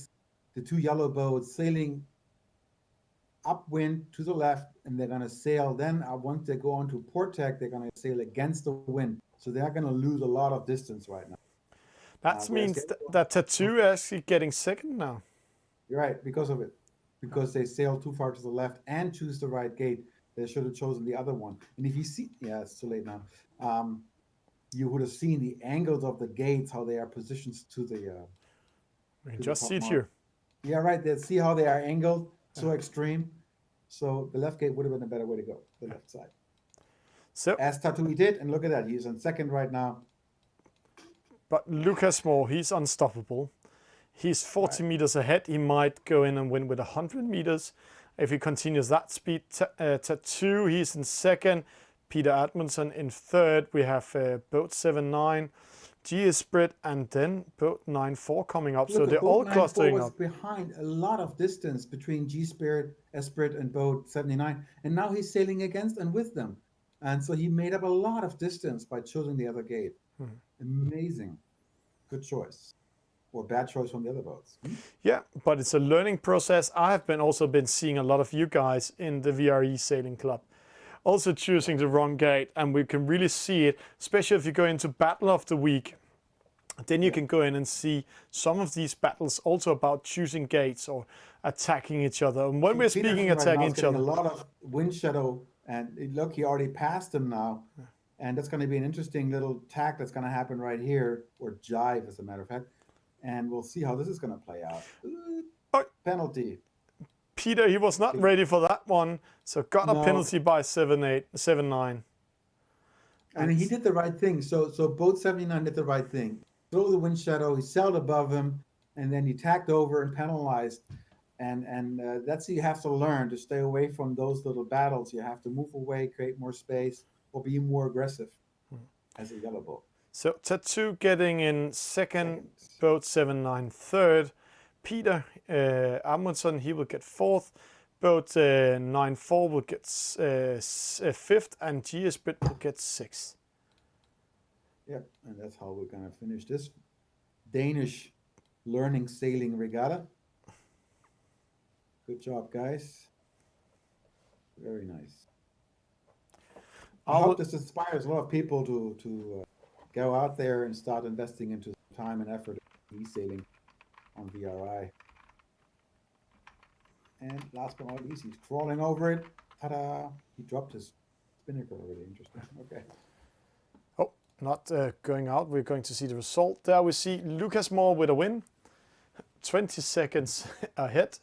2 yellow boats sailing upwind to the left, and they're going to sail. Then once they go on to port tack, they're going to sail against the wind. So they're going to lose a lot of distance right now. That means that Tattoo is actually getting 2nd now. You're right, because of it. Because they sail too far to the left and choose the right gate. They should have chosen the other one. And if you see, yeah, it's too late now. You would have seen the angles of the gates, how they are positioned to the. We can just see it here. Yeah, right. They see how they are angled so extreme. So the left gate would have been a better way to go. The left side. So as Tattoo did, and look at that, he's in 2nd right now. But Lucas Moore, he's unstoppable. He's 40 meters ahead. He might go in and win with 100 meters if he continues that speed. Tattoo, he's in 2nd. Peter Amundsen in 3rd. We have boat 7-9, G Esprit, and then boat 9-4 coming up. So they're all clustering up. Behind a lot of distance between G Esprit and boat 79, and now he's sailing against and with them. And so he made up a lot of distance by choosing the other gate. Amazing. Good choice. Or bad choice from the other boats. Yeah, but it's a learning process. I have also been seeing a lot of you guys in the VRE Sailing Club also choosing the wrong gate, and we can really see it, especially if you go into Battle of the Week. Then you can go in and see some of these battles also about choosing gates or attacking each other. And when we're speaking attacking each other, a lot of wind shadow, and look, he already passed him now. And that's going to be an interesting little tack that's going to happen right here, or jive, as a matter of fact. And we'll see how this is going to play out. Penalty. Peter, he was not ready for that one, so got a penalty by 7-9. And he did the right thing. So boat 79 did the right thing. Throw the wind shadow, he sailed above him, and then he tacked over and penalized. And that's what you have to learn, to stay away from those little battles. You have to move away, create more space, or be more aggressive as a yellow boat. So Tattoo getting in 2nd, boat 7-9 3rd. Peter Amundsen, he will get 4th. Boat 9-4 will get 5th, and GS Brit will get 6th. Yep, and that's how we're going to finish this Danish learning sailing regatta. Good job, guys. Very nice. I hope this inspires a lot of people to go out there and start investing into time and effort in e-sailing on VRI. And last but not least, he's crawling over it. Ta-da! He dropped his spinnaker already. Interesting. Okay. Oh, not going out. We're going to see the result. There we see Lucas Moore with a win. 20 seconds ahead.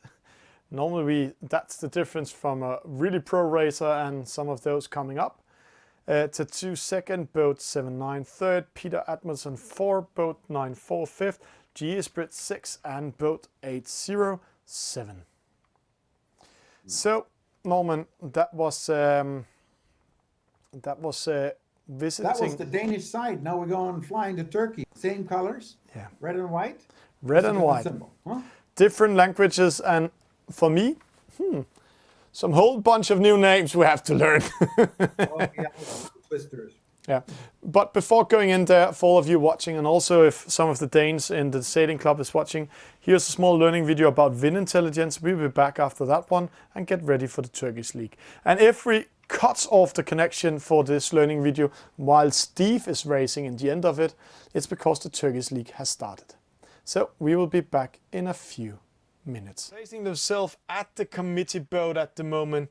Normally that's the difference from a really pro racer and some of those coming up. To 2nd, boat 7-9 3rd, Peter Amundsen 4, boat 9-4 5th, GS Brit 6, and boat 8-0 7. So Norman, that was visiting. That was the Danish side. Now we're going flying to Turkey. Same colors. Yeah. Red and white. Red and white. Symbol, huh? Different languages, and for me, some whole bunch of new names we have to learn. Oh, yeah, twisters. Yeah, but before going in there, for all of you watching, and also if some of the Danes in the sailing club is watching, here's a small learning video about wind intelligence. We'll be back after that one and get ready for the Turkish League. And if we cut off the connection for this learning video while Steve is racing in the end of it, it's because the Turkish League has started. So we will be back in a few minutes. Racing themselves at the committee boat at the moment.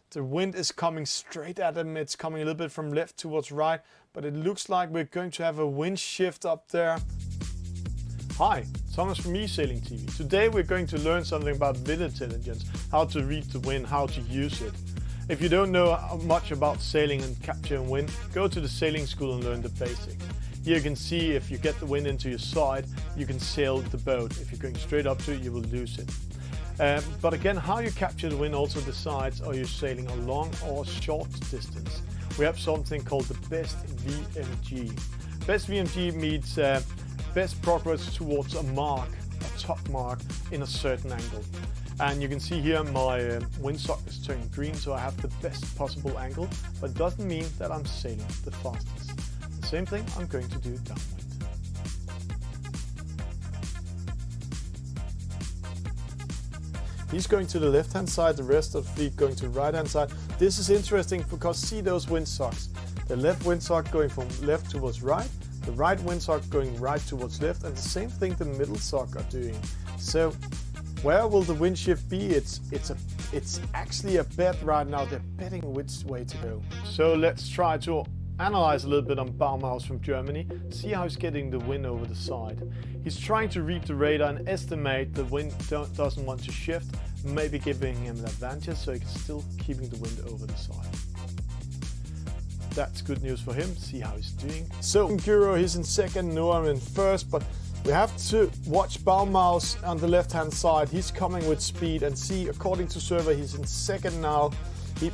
The wind is coming straight at them. It's coming a little bit from left towards right, but it looks like we're going to have a wind shift up there. Hi, Thomas from E-Sailing TV. Today we're going to learn something about wind intelligence, how to read the wind, how to use it. If you don't know much about sailing and capturing wind, go to the sailing school and learn the basics. Here you can see if you get the wind into your side, you can sail the boat. If you're going straight up to it, you will lose it. But again, how you capture the wind also decides are you sailing a long or short distance. We have something called the best VMG. Best VMG means best progress towards a mark, a top mark in a certain angle. And you can see here my windsock is turning green, so I have the best possible angle, but it doesn't mean that I'm sailing the fastest. The same thing I'm going to do downwind. He's going to the left-hand side, the rest of the fleet going to the right-hand side. This is interesting because see those windsocks. The left windsock going from left towards right, the right windsock going right towards left, and the same thing the middle sock are doing. So where will the wind shift be? It's actually a bet right now. They're betting which way to go. So let's try to analyze a little bit on Baumhaus from Germany, see how he's getting the wind over the side. He's trying to read the radar and estimate the wind doesn't want to shift, maybe giving him an advantage so he's still keeping the wind over the side. That's good news for him, see how he's doing. So Guro, he's in second, Noam in first, but we have to watch Baumhaus on the left hand side. He's coming with speed and see, according to server, he's in second now.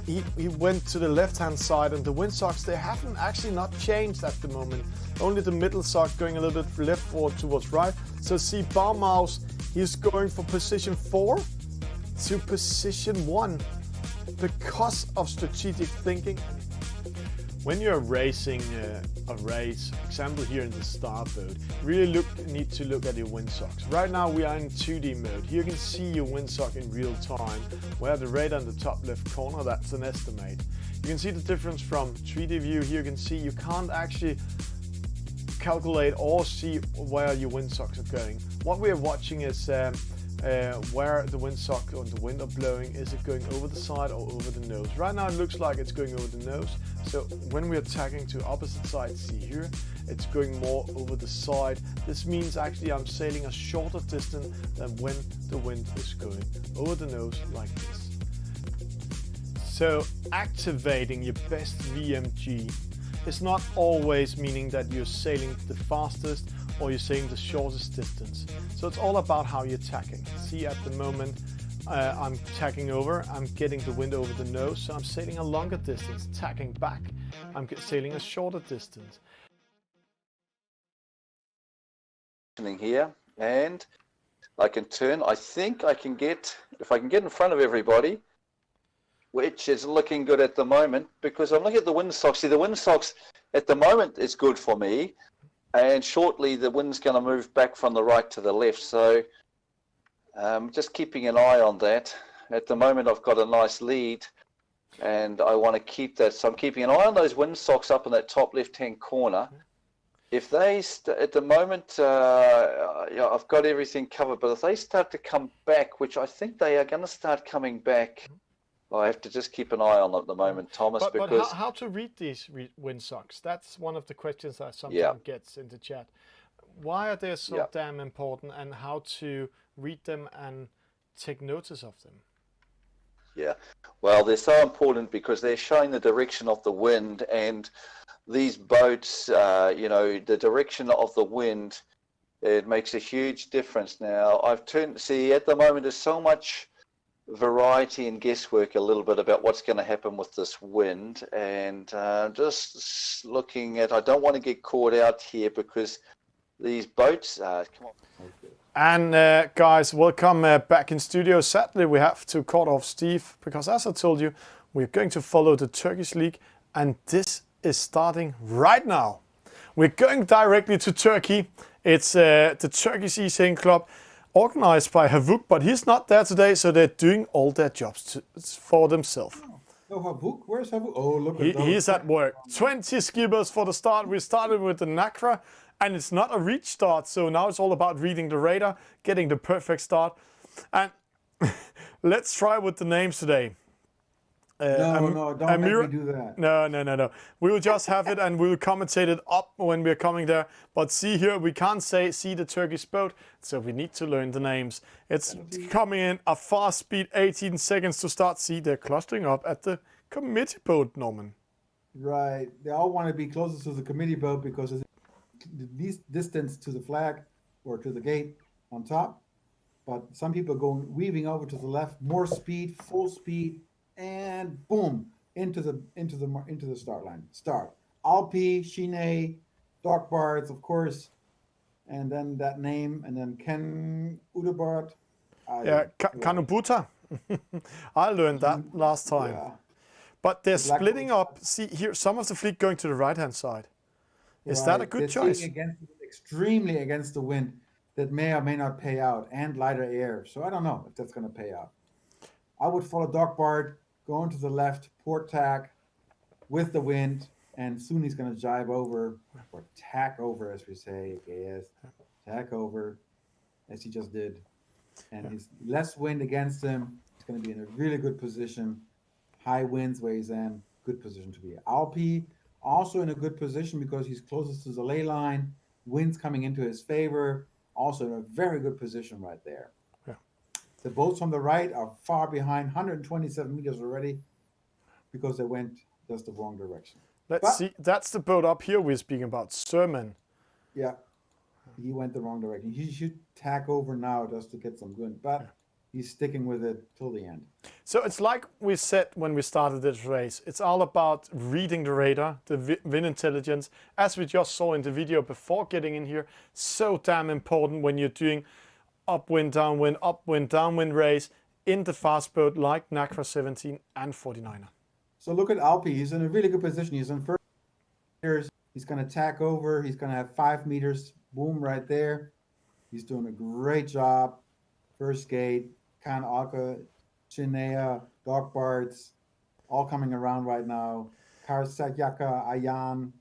He went to the left-hand side, and the windsocks, they haven't actually not changed at the moment. Only the middle sock going a little bit left forward towards right. So see Baumhaus, he's going from position 4 to position 1 because of strategic thinking. When you're racing a race, example here in the starboat, really need to look at your windsocks. Right now we are in 2D mode. Here you can see your windsock in real time, where the radar in the top left corner, that's an estimate. You can see the difference from 3D view. Here you can see you can't actually calculate or see where your windsocks are going. What we are watching is where the windsock or the wind are blowing. Is it going over the side or over the nose? Right now it looks like it's going over the nose. So when we're tacking to opposite side, see here, it's going more over the side. This means actually I'm sailing a shorter distance than when the wind is going over the nose like this. So activating your best VMG is not always meaning that you're sailing the fastest or you're sailing the shortest distance. So it's all about how you're tacking. See, at the moment I'm tacking over, I'm getting the wind over the nose, so I'm sailing a longer distance. Tacking back, I'm sailing a shorter distance. Here, and I can turn. I think I can get, if I can get in front of everybody, which is looking good at the moment, because I'm looking at the windsock. See, the windsock at the moment is good for me, and shortly the wind's going to move back from the right to the left. So just keeping an eye on that. At the moment, I've got a nice lead, and I want to keep that. So I'm keeping an eye on those windsocks up in that top left-hand corner. If they, at the moment, yeah, I've got everything covered, but if they start to come back, which I think they are going to start coming back, I have to just keep an eye on them at the moment, Thomas, But because how to read these windsocks? That's one of the questions I sometimes Yeah. gets in the chat. Why are they so Yeah. damn important, and how to read them and take notice of them? yeah, well, they're so important because they're showing the direction of the wind, and these boats, you know, the direction of the wind, it makes a huge difference. Now, I've turned, see, at the moment, there's so much variety and guesswork a little bit about what's going to happen with this wind, and just looking at, I don't want to get caught out here because these boats, come on. And guys, welcome back in studio. Sadly, we have to cut off Steve because, as I told you, we're going to follow the Turkish League, and this is starting right now. We're going directly to Turkey. It's the Turkish Esailing Club, organized by Habour, but he's not there today, so they're doing all their jobs for themselves. Oh, Habour? Where's Habour? Oh, look at those. He's at work. 20 skippers for the start. We started with the Nacra, and it's not a reach start, so now it's all about reading the radar, getting the perfect start. And let's try with the names today. No, don't make me do that. No. We will just have it, and we will commentate it up when we're coming there. But see here, we can't see the Turkish boat, so we need to learn the names. It's coming in a fast speed, 18 seconds to start. See, they're clustering up at the committee boat, Norman. Right. They all want to be closest to the committee boat because it's the least distance to the flag or to the gate on top. But some people are going weaving over to the left, more speed, full speed, and boom, into the start line. Start. Alpi, Shine, Doc Bards, of course, and then that name, and then Ken Udebart. Yeah, Kanubuta. I learned that last time. Yeah. But they're Black splitting Bulls. up. See here, some of the fleet going to the right-hand side. Is that a Right. good They're choice? steering extremely against the wind that may or may not pay out, and lighter air. So I don't know if that's going to pay out. I would follow Doc Bard, going to the left, port tack with the wind, and soon he's going to jibe over, or tack over, as we say. Yes, tack over, as he just did. And he's less wind against him. He's going to be in a really good position. High winds where he's in, good position to be. Alpi also in a good position because he's closest to the ley line. Winds coming into his favor. Also in a very good position right there. Yeah. The boats on the right are far behind, 127 meters already, because they went just the wrong direction. Let's see. That's the boat up here we're speaking about, Sermon. Yeah, he went the wrong direction. He should tack over now just to get some wind, but he's sticking with it till the end. So it's like we said when we started this race. It's all about reading the radar, the wind intelligence, as we just saw in the video before getting in here. So damn important when you're doing upwind, downwind race in the fast boat like Nacra 17 and 49er. So look at Alpi. He's in a really good position. He's in first meters. He's going to tack over. He's going to have 5 meters. Boom, right there. He's doing a great job. First gate, Kan Alka, Chinea, Dog Bards, all coming around right now. Karsakyaka, Ayan.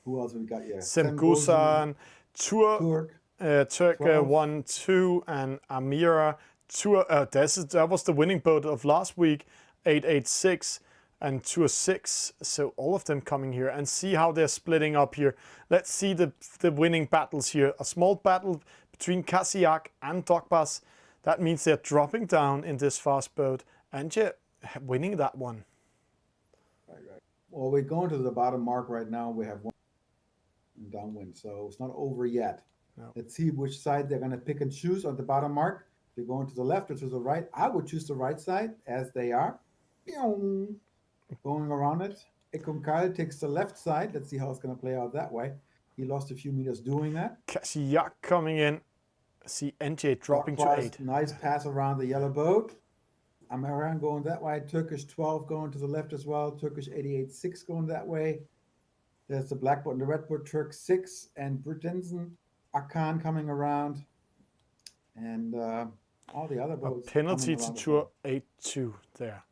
Who else have we got here? Semgusan, Turk 1, 2, and Amira. That was the winning boat of last week, 886 and Tour 6. So all of them coming here, and see how they're splitting up here. Let's see the winning battles here. A small battle between Kasiak and Dogbas. That means they're dropping down in this fast boat and you're winning that one. Right. Well, we're going to the bottom mark right now. We have one downwind, so it's not over yet. No. Let's see which side they're going to pick and choose on the bottom mark. They're going to the left or to the right. I would choose the right side, as they are. Going around it. Ekunkal takes the left side. Let's see how it's going to play out that way. He lost a few meters doing that. Kasiak coming in. See NJ dropping to Clockwise, 8. nice pass around the yellow boat. American going that way. Turkish 12 going to the left as well. Turkish 88-6 going that way. There's the black boat and the red boat. Turk 6 and Britinsen. Akan coming around. And all the other A boats penalty coming to around as tour well. 8-2 there.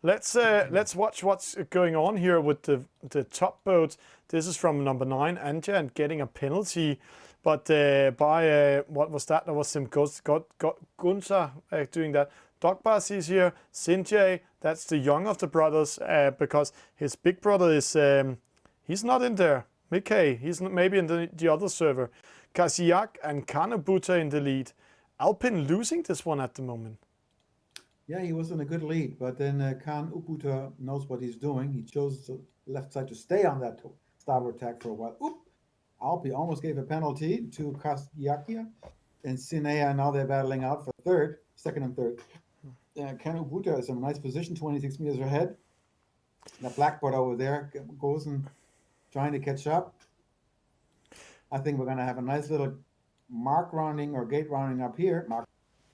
Let's watch what's going on here with the top boats. This is from number 9, Anja, and getting a penalty. But by, what was that? That was Sim Gunsa doing that. Dogbas is here. Sinjay, that's the young of the brothers, because his big brother is, he's not in there. Mikay, he's maybe in the other server. Kasiak and Kanabuta in the lead. Alpin losing this one at the moment. Yeah, he was in a good lead, but then Khan Uputa knows what he's doing. He chose the left side to stay on that starboard tack for a while. Oop! Alpi almost gave a penalty to Kasiakia and Sinea. Now they're battling out for second and third. Khan Uputa is in a nice position, 26 meters ahead. The blackboard over there goes and trying to catch up. I think we're going to have a nice little mark rounding or gate rounding up here.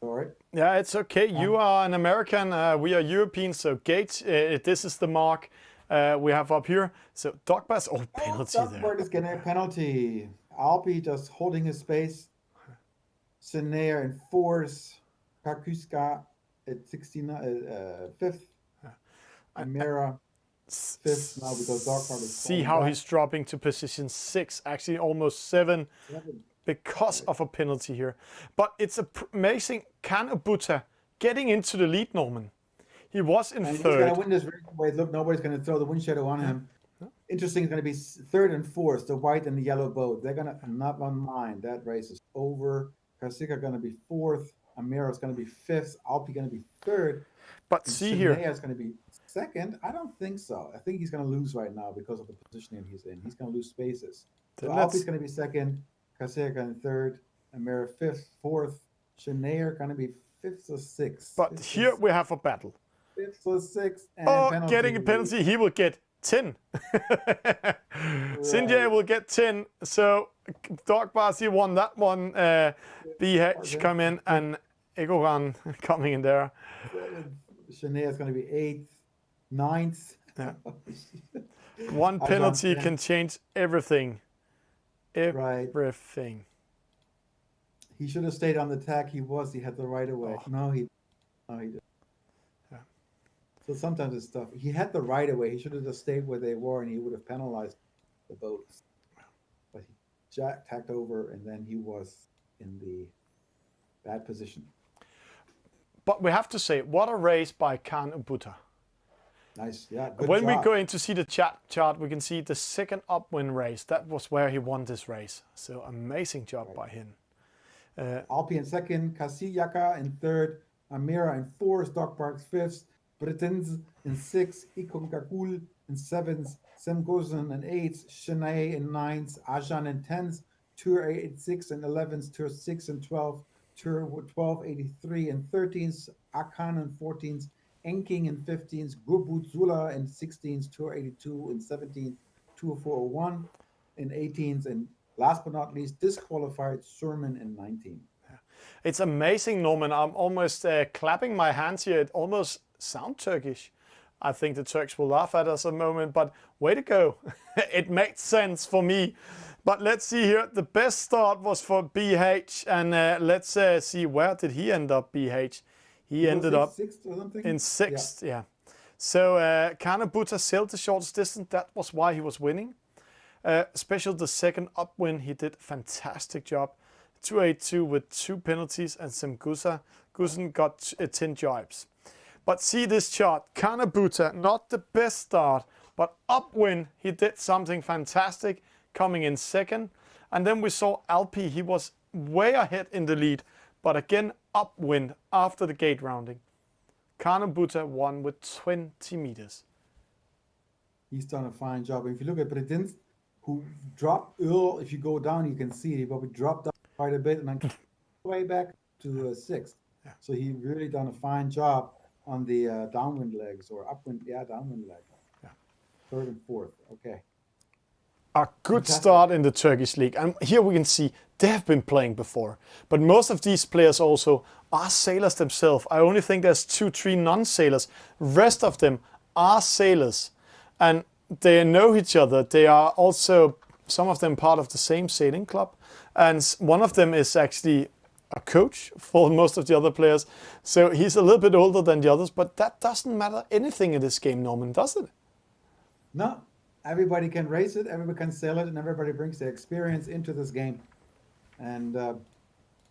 Sorry. Yeah, it's okay. You are an American. We are Europeans. So gate. This is the mark we have up here. So Dogbas. Oh, penalty there. Blackboard is getting a penalty. Alpi just holding his space. Senair in fourth. Kakuska at 5th. Amira 5th now because Dogbard is. See how he's dropping to position 6. Actually, almost 7. Because of a penalty here. But it's amazing. Kanabuta getting into the lead, Norman. He was in and third. He's going to win this race. Wait, look, nobody's going to throw the wind shadow on him. Interesting, it's going to be third and fourth, the white and the yellow boat. They're going to not on mine. That race is over. Kasika going to be fourth. Amira is going to be fifth. Alpi going to be third. But see here. is going to be second. I don't think so. I think he's going to lose right now because of the positioning he's in. He's going to lose spaces. So Alpi's going to be second. Kasika in third, Amira fifth, fourth, Shanair gonna be fifth or sixth. But here we have a battle. Fifth or sixth. And penalty. Getting a penalty, he will get 10. Sinjay will get 10. So Dogbas, he won that one. BH come in and Egoran coming in there. Shanair is gonna be 8th, 9th. Yeah. One penalty can change everything. Everything. He should have stayed on the tack. He had the right of way. No, he didn't. Yeah. So sometimes it's tough. He had the right of way. He should have just stayed where they were, and he would have penalized the boats. But he tacked over, and then he was in the bad position. But we have to say, what a race by Khan Ubuta. Nice, yeah. When we go in to see the chart, we can see the second upwind race. That was where he won this race. So amazing job by him. Alpi in second, Kasiyaka in third, Amira in fourth, Dogparks fifth, Britins in sixth, Ikongakul in seventh, Semgozen in eighth, Shanae in ninth, Ajan in 10th, Tour 86 and 11th, Tour 6 and 12th, Tour 1283 and 13th, Akan in 14th, Enking in 15th, Gubut Zula in 16th, Tour 82 in 17th, Tour 401 in 18th, and last but not least, disqualified Surman in 19th. It's amazing, Norman. I'm almost clapping my hands here. It almost sounds Turkish. I think the Turks will laugh at us a moment, but way to go. It makes sense for me. But let's see here. The best start was for BH, and let's see, where did he end up, BH? He ended up sixth or something? in 6th, yeah. So Kanabuta sailed the shortest distance. That was why he was winning. Especially the second upwind, he did a fantastic job. 282 with 2 penalties, and Gusen got 10 jibes. But see this chart, Kanabuta, not the best start, but upwind, he did something fantastic, coming in second. And then we saw Alpi, he was way ahead in the lead, but again upwind after the gate rounding. Kanabuta won with 20 meters. He's done a fine job. If you look at Bredins, who dropped Earl, if you go down, you can see he probably dropped down quite a bit and then way back to 6th. Yeah. So he really done a fine job on the downwind legs or upwind, downwind leg. Yeah. 3rd and 4th. Okay. A good start in the Turkish league. And here we can see they have been playing before. But most of these players also are sailors themselves. I only think there's 2-3 non-sailors. Rest of them are sailors, and they know each other. They are also, some of them, part of the same sailing club, and one of them is actually a coach for most of the other players. So he's a little bit older than the others, but that doesn't matter anything in this game, Norman, does it? No, everybody can race it, everybody can sail it, and everybody brings their experience into this game. And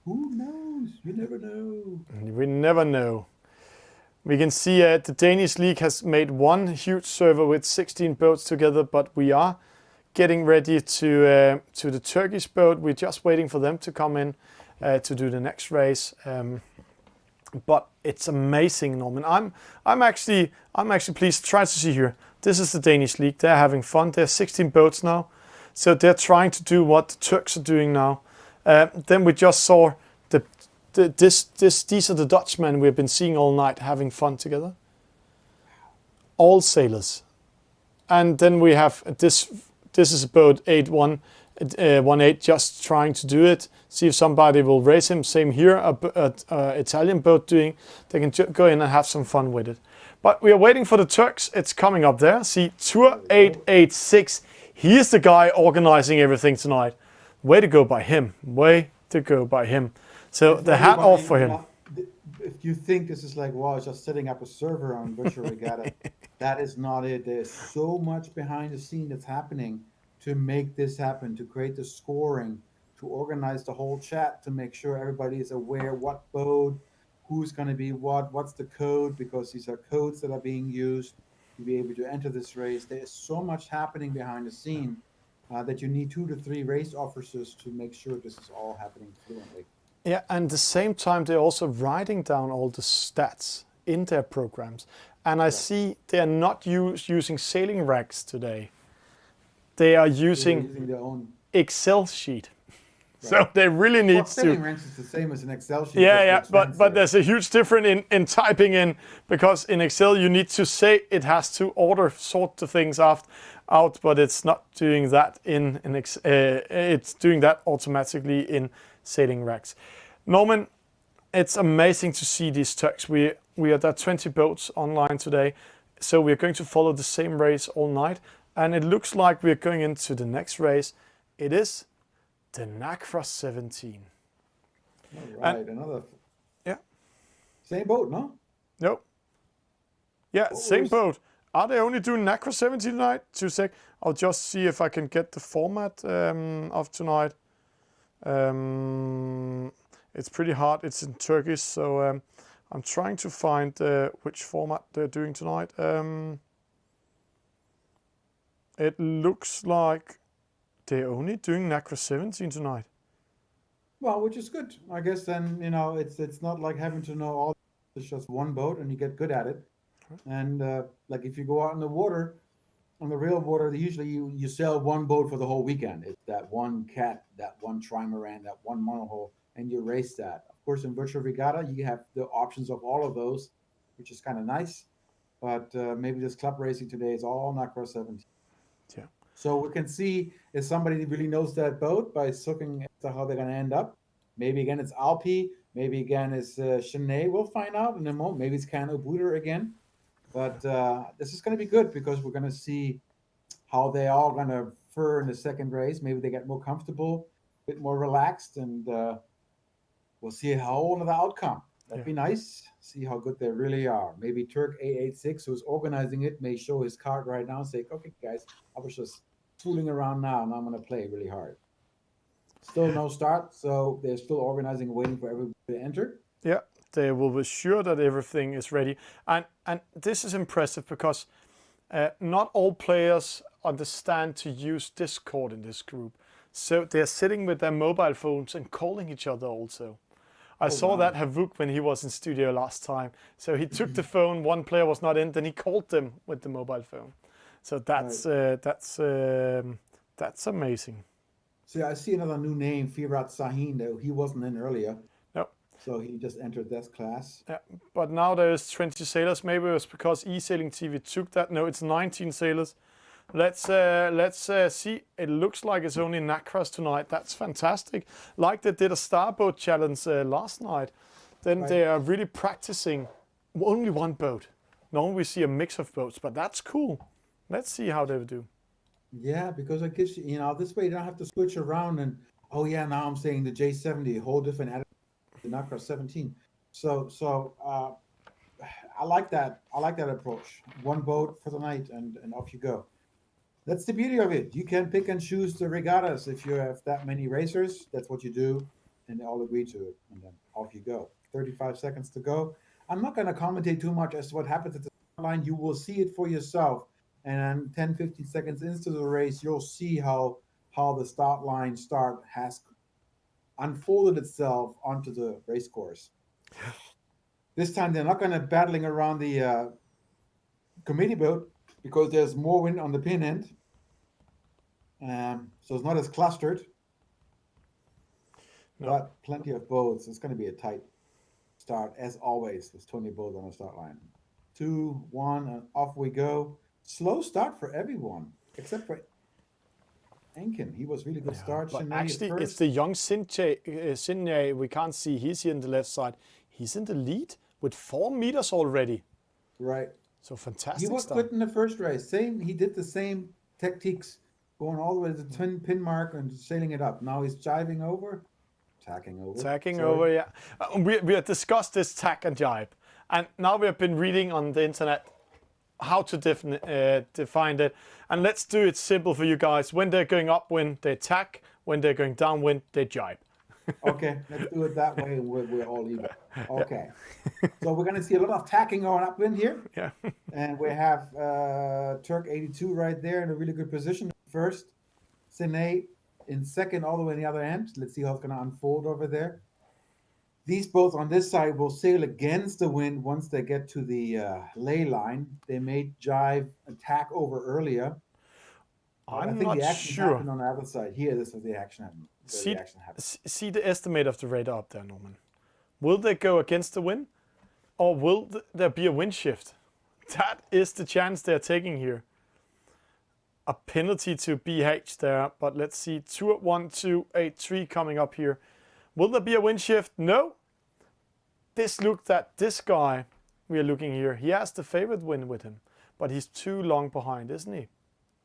who knows? You never know. We never know. We can see the Danish league has made one huge server with 16 boats together, but we are getting ready to the Turkish boat. We're just waiting for them to come in to do the next race. But it's amazing, Norman. I'm actually pleased. Try to see here. This is the Danish league. They're having fun. There's 16 boats now, so they're trying to do what the Turks are doing now. Then we just saw these are the Dutchmen we've been seeing all night having fun together. All sailors. And then we have this is boat 8118 just trying to do it. See if somebody will race him. Same here, a Italian boat doing. They can go in and have some fun with it. But we are waiting for the Turks. It's coming up there. See, Tour 886. He is the guy organizing everything tonight. Way to go by him. Way to go by him. So the hat off for him. If you think this is like, wow, just setting up a server on Virtual Regatta, that is not it. There's so much behind the scene that's happening to make this happen, to create the scoring, to organize the whole chat, to make sure everybody is aware what boat, who's going to be what's the code, because these are codes that are being used to be able to enter this race. There is so much happening behind the scene that you need 2 to 3 race officers to make sure this is all happening fluently. Yeah, and at the same time, they're also writing down all the stats in their programs. And I see they're not using sailing racks today. They are using their own Excel sheet. Right. So they really need sailing ranks is the same as an Excel sheet. Yeah, but there's a huge difference in typing in, because in Excel you need to say it has to sort the things out, but it's not doing that it's doing that automatically in sailing racks. Norman, it's amazing to see these Turks. We are at 20 boats online today, so we're going to follow the same race all night, and it looks like we're going into the next race. It is the Nacra 17. All right, another. Yeah. Same boat, no? No. Yeah, same boat. Are they only doing Nacra 17 tonight? 2 sec. I'll just see if I can get the format of tonight. It's pretty hard. It's in Turkish, so I'm trying to find which format they're doing tonight. It looks like they're only doing Nacra 17 tonight. Well, which is good. I guess then, it's not like having to know all. It's just one boat and you get good at it. And like if you go out in the water, on the real water, usually you sell one boat for the whole weekend. It's that one cat, that one trimaran, that one monohull, and you race that. Of course, in Virtual Regatta, you have the options of all of those, which is kind of nice. But maybe this club racing today is all Nacra 17. Yeah. So we can see if somebody really knows that boat by looking at how they're going to end up. Maybe again it's Alpi. Maybe again it's Chenet. We'll find out in a moment. Maybe it's Kano Buder again. But this is going to be good because we're going to see how they all going to fare in the second race. Maybe they get more comfortable, a bit more relaxed, and we'll see how the outcome. That'd be nice. See how good they really are. Maybe Turk 886, who's organizing it, may show his card right now and say, okay, guys, I was just fooling around now, and I'm going to play really hard. Still no start, so they're still organizing, waiting for everybody to enter. Yeah, they will be sure that everything is ready. And this is impressive because not all players understand to use Discord in this group. So they're sitting with their mobile phones and calling each other also. I saw that Habour when he was in studio last time. So he took the phone, one player was not in, then he called them with the mobile phone. So that's amazing. So I see another new name, Firat Sahin, though he wasn't in earlier. No. So he just entered this class. Yeah, but now there's 20 sailors. Maybe it was because E-Sailing TV took that. No, it's 19 sailors. Let's see. It looks like it's only Nacros tonight. That's fantastic. Like they did a starboat challenge last night. Then Right. they are really practicing only one boat. Normally we see a mix of boats, but that's cool. Let's see how they do. Yeah, because it gives you, this way you don't have to switch around and, oh yeah, now I'm saying the J70, a whole different attitude, the Nacros 17. So I like that. I like that approach. One boat for the night and off you go. That's the beauty of it. You can pick and choose the regattas. If you have that many racers, that's what you do, and they all agree to it, and then off you go. 35 seconds to go. I'm not going to commentate too much as to what happens at the start line. You will see it for yourself, and 10, 15 seconds into the race, you'll see how the start has unfolded itself onto the race course. This time they're not going to battling around the committee boat because there's more wind on the pin end. So it's not as clustered. No. But plenty of boats. It's going to be a tight start, as always, with 20 boats on the start line. 2, 1, and off we go. Slow start for everyone, except for Enken. He was really good start. But Sinead actually, first. it's the young Sinjay. We can't see. He's here on the left side. He's in the lead with 4 meters already. Right. So fantastic He was start. good in the first race. He did the same tactics, going all the way to the twin pin mark and sailing it up. Now he's jiving over, tacking over. Tacking Sorry. over, yeah. We have discussed this tack and jibe. And now we have been reading on the internet how to define it. And let's do it simple for you guys. When they're going upwind, they tack. When they're going downwind, they jibe. Okay, let's do it that way. We're all even. Okay. So we're going to see a lot of tacking going upwind here. Yeah. And we have Turk 82 right there in a really good position. First, Sine in second, all the way on the other end. Let's see how it's going to unfold over there. These boats on this side will sail against the wind once they get to the ley line. They may jive and tack over earlier. I I'm think not the action sure. happened on the other side. Here, this was the action happened. See the estimate of the radar up there, Norman. Will they go against the wind? Or will there be a wind shift? That is the chance they're taking here. A penalty to BH there, but let's see. 2 at 1, 2, 8, 3 coming up here. Will there be a wind shift? No. This guy we are looking here, he has the favorite wind with him, but he's too long behind, isn't he?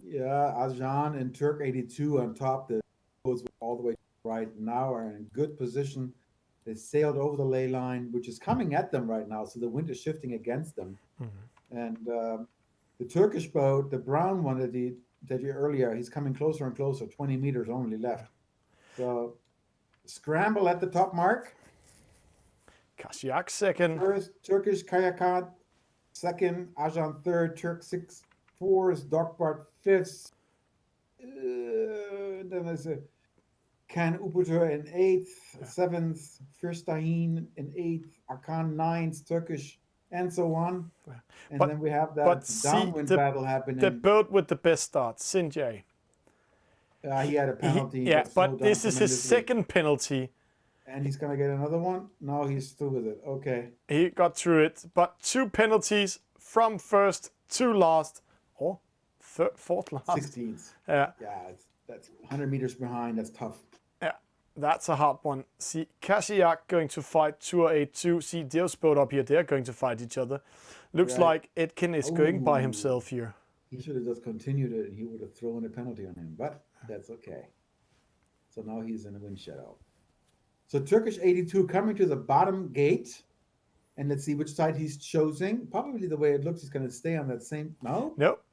Yeah, Ajan and Turk 82 on top. The boats all the way right now are in good position. They sailed over the ley line, which is coming at them right now, so the wind is shifting against them. Mm-hmm. And the Turkish boat, the brown one that you earlier, he's coming closer and closer. 20 meters only left. So scramble at the top mark. Kasyak second. First, Turkish Kayakat second, Ajan third, Turk 6 fourth, Dokbart fifth. Then there's a Kan Uputer in 8th, 7th, Fürstahin in 8th, Akan 9th, Turkish, and so on. And then we have that downwind battle happening. The boat with the best start, Sinjay. He had a penalty. Yeah, but this is his second penalty. And he's going to get another one? No, he's through with it. Okay. He got through it, but 2 penalties from first to last, or fourth last. 16th. Yeah. Yeah, that's 100 meters behind. That's tough. Yeah, that's a hard one. See, Kasyak going to fight 282. See, Dio's boat up here, they're going to fight each other. Looks like Etkin is going by himself here. He should have just continued it and he would have thrown a penalty on him, but that's okay. So now he's in a wind shadow. So Turkish 82 coming to the bottom gate. And let's see which side he's choosing. Probably the way it looks, he's going to stay on that same... No? Nope.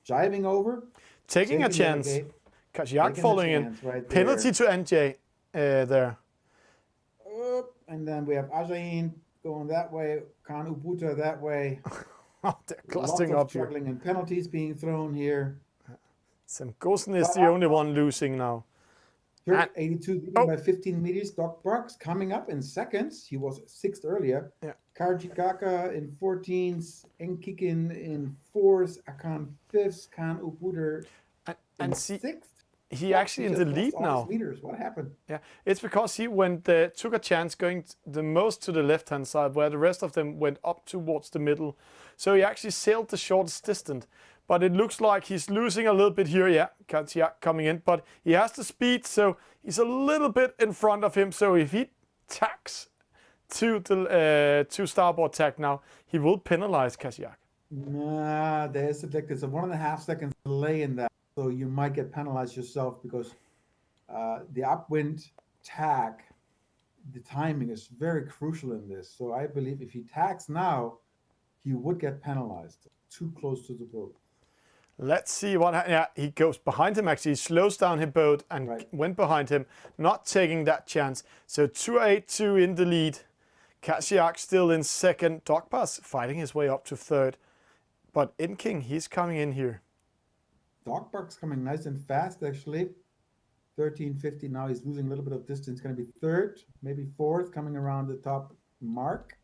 Jiving over. Taking a chance. Kasyak following in. Right penalty to NJ there. And then we have Ajain going that way. Kan Uputa that way. They're clustering up here. Struggling and penalties being thrown here. Semgosen is the only one losing now. Turk 82 leading by 15 meters. Doc Barks coming up in seconds. He was 6th earlier. Yeah. Karjikaka in 14th. Enkikin in 4th. Akan 5th. Kan Uputer in 6th. He actually in the lead now. Meters. What happened? Yeah, it's because he took a chance going the most to the left-hand side, where the rest of them went up towards the middle. So he actually sailed the shortest distance. but it looks like he's losing a little bit here. Yeah, Kasyak coming in, but he has the speed, so he's a little bit in front of him. So if he tacks to the to starboard tack now, he will penalize Kasyak. Nah, there's a 1.5 seconds delay in that, so you might get penalized yourself because the upwind tack, the timing is very crucial in this. So I believe if he tacks now, he would get penalized. Too close to the boat. Let's see what yeah, he goes behind him actually. He slows down his boat and went behind him, not taking that chance. So 282 in the lead. Kasyak still in second. Dogpass fighting his way up to third. But Inking, he's coming in here. Dogpark's coming nice and fast actually. 1350 now. He's losing a little bit of distance. Going to be third, maybe fourth, coming around the top mark.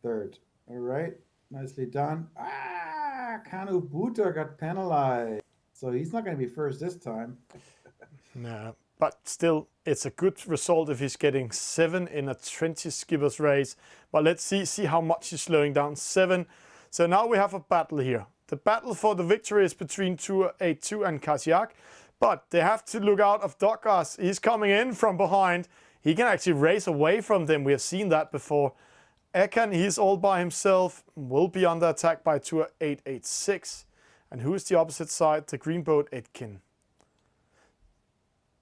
Third. All right. Nicely done. Kanu Buta got penalized. So he's not going to be first this time. No, but still, it's a good result if he's getting 7 in a 20 skippers race. But let's see how much he's slowing down. 7. So now we have a battle here. The battle for the victory is between 282 and Kasyak. But they have to look out of Dokas. He's coming in from behind. He can actually race away from them. We have seen that before. Ekan, he's all by himself, will be under attack by Tour 886. And who is the opposite side? The green boat, Etkin.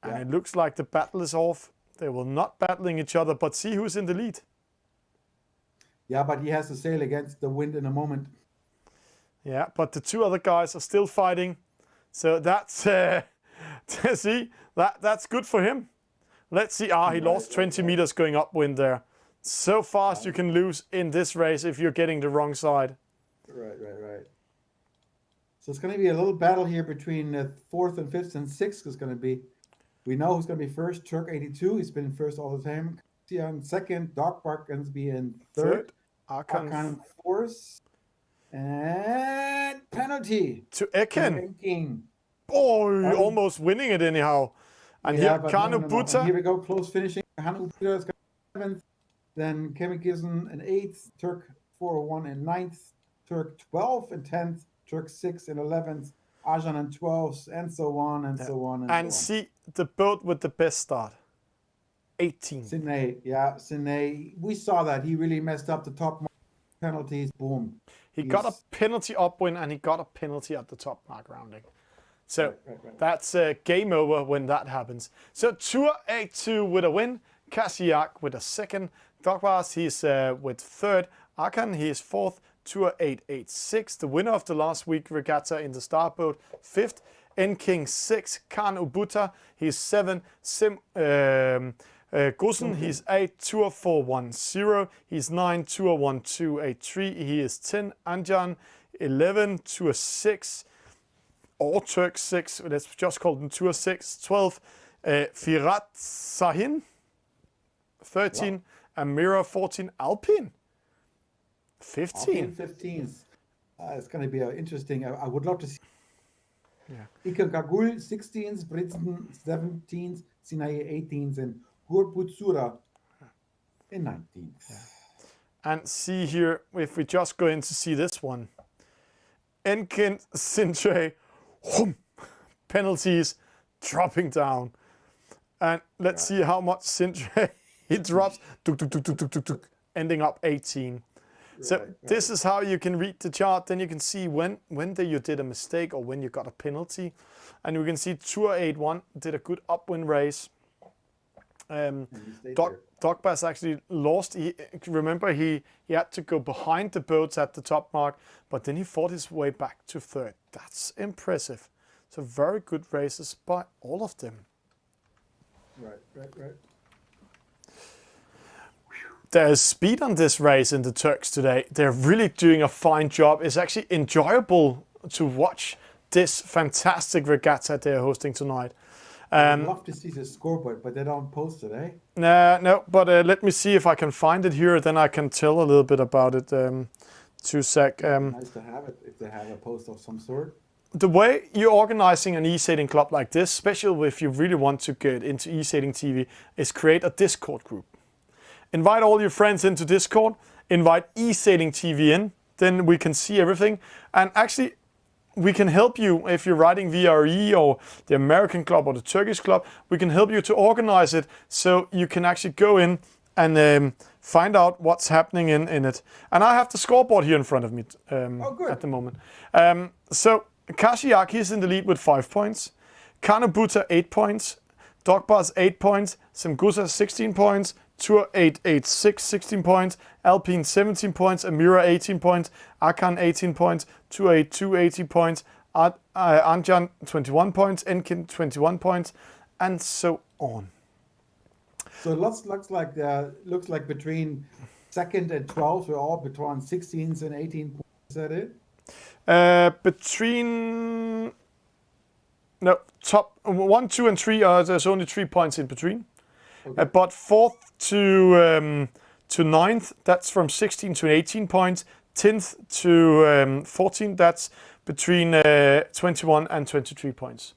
And it looks like the battle is off. They will not battling each other, but see who's in the lead. Yeah, but he has to sail against the wind in a moment. Yeah, but the two other guys are still fighting. So that's, see, that's good for him. Let's see. He lost 20 meters going upwind there. So fast you can lose in this race if you're getting the wrong side. Right. So it's going to be a little battle here between fourth and fifth and sixth. Is going to be, we know who's going to be first. Turk 82. He's been first all the time. In second. Dogpark going to be in third. Arkan fourth. And penalty to Ekan. Oh, almost winning it anyhow. And here Kanu Buta. Here we go. Close finishing. Kanu Buta is going to be seventh. Then Kevin Gibson in 8th, Turk 401 in 9th, Turk 12 in 10th, Turk 6 in 11th, Ajan in 12th, and so on and so on. And see the boat with the best start. 18. Sine. We saw that. He really messed up the top mark. Penalties, boom. He got a penalty upwind and he got a penalty at the top mark rounding. So that's a game over when that happens. So Tour 82 with a win. Kasyak with a second. Dogpass, he's with third. Arkan, he is fourth. Tour 886, the winner of the last week regatta in the starboat, fifth. Enking 6, Khan Ubuta, he's 7. Gusen, he's 8. Tour 410, he's 9. Tour 1283, he is 10. Anjan 11. Tour 6, or Turk 6, let's just call them Tour 6. 12. Firat Sahin 13. Amira 14. Alpine 15. 15. It's going to be interesting. I would love to see. Iker Gagul 16th, Britzen 17th, Sinai 18th, and Gurbutsura in 19th. And see here, if we just go in to see this one. Enkin Sintre, penalties dropping down. And let's see how much Sintre he drops, ending up 18. So this is how you can read the chart. Then you can see when you did a mistake or when you got a penalty. And you can see Tour 81 did a good upwind race. Dogbass actually lost. Remember, he had to go behind the boats at the top mark, but then he fought his way back to third. That's impressive. So very good races by all of them. Right. There's speed on this race in the Turks today. They're really doing a fine job. It's actually enjoyable to watch this fantastic regatta they're hosting tonight. I'd love to see the scoreboard, but they don't post it, eh? No, but let me see if I can find it here. Then I can tell a little bit about it. 2 sec. Nice to have it if they have a post of some sort. The way you're organizing an e-sailing club like this, especially if you really want to get into e-sailing TV, is create a Discord group. Invite all your friends into Discord. Invite e-sailing TV in. Then we can see everything. And actually, we can help you if you're riding VRE or the American club or the Turkish club. We can help you to organize it so you can actually go in and find out what's happening in it. And I have the scoreboard here in front of me at the moment. So Kashiaki is in the lead with 5 points. Kanabuta 8 points. Dogbars 8 points. Semgusa 16 points. Tour 886 16 points. Alpine 17 points. Amira 18 points. Akan 18 points. 282 80 points. Anjan 21 points. Enkin 21 points. And so on. So it looks like between second and 12th, we're all between 16s and 18 points. Is that it? Top 1, 2, and 3. There's only 3 points in between. Okay. But 4th to 9th, that's from 16 to 18 points. 10th to 14, that's between 21 and 23 points.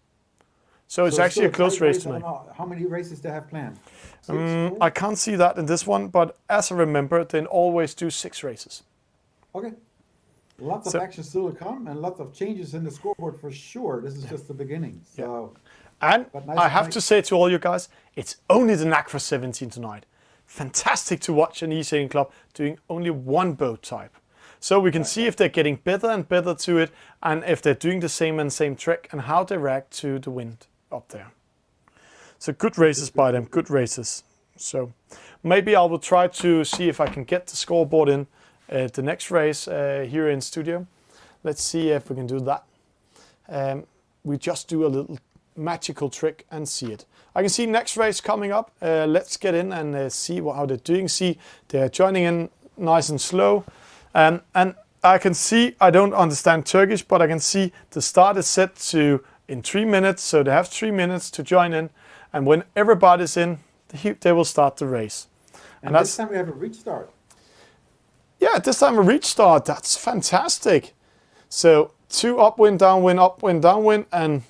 So it's actually a close race tonight. How many races they have planned? I can't see that in this one, but as I remember, they always do 6 races. Okay. Lots of action still to come and lots of changes in the scoreboard for sure. This is just the beginning. So, And nice I have to say to all you guys, it's only the NACRA 17 tonight. Fantastic to watch an e-sailing club doing only one boat type. So we can see if they're getting better and better to it, and if they're doing the same trick, and how they react to the wind up there. So good races by them, good races. So maybe I will try to see if I can get the scoreboard in the next race here in studio. Let's see if we can do that. We just do a little magical trick and see it. I can see next race coming up. Let's get in and see how they're doing. See, they're joining in nice and slow. And I can see, I don't understand Turkish, but I can see the start is set to in 3 minutes. So they have 3 minutes to join in. And when everybody's in, they will start the race. And this time we have a reach start. Yeah, this time a reach start. That's fantastic. So 2 upwind, downwind, and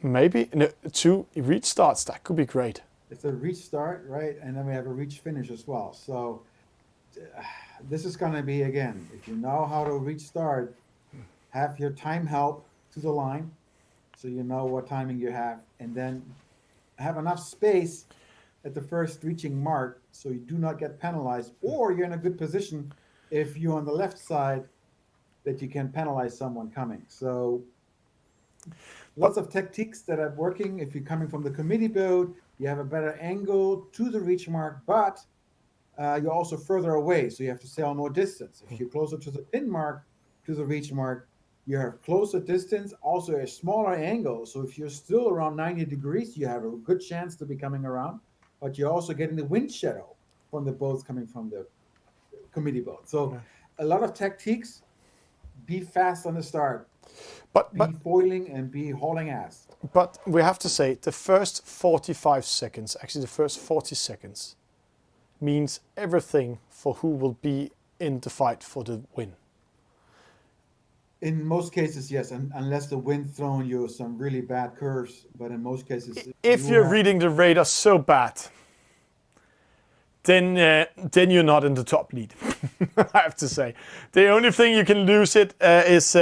maybe 2 reach starts. That could be great. It's a reach start, right? And then we have a reach finish as well. So this is going to be, again, if you know how to reach start, have your time help to the line so you know what timing you have, and then have enough space at the first reaching mark so you do not get penalized, or you're in a good position if you're on the left side that you can penalize someone coming. So lots of techniques that are working. If you're coming from the committee boat, you have a better angle to the reach mark, but you're also further away, so you have to sail more distance. If you're closer to the pin mark, to the reach mark, you have closer distance, also a smaller angle. So if you're still around 90 degrees, you have a good chance to be coming around, but you're also getting the wind shadow from the boats coming from the committee boat. So a lot of techniques. Be fast on the start. But be foiling and be hauling ass. But we have to say the first 45 seconds, actually the first 40 seconds, means everything for who will be in the fight for the win. In most cases, yes, unless the wind throwing you some really bad curves. But in most cases, if you're reading the radar so bad, then you're not in the top lead. I have to say, the only thing you can lose it is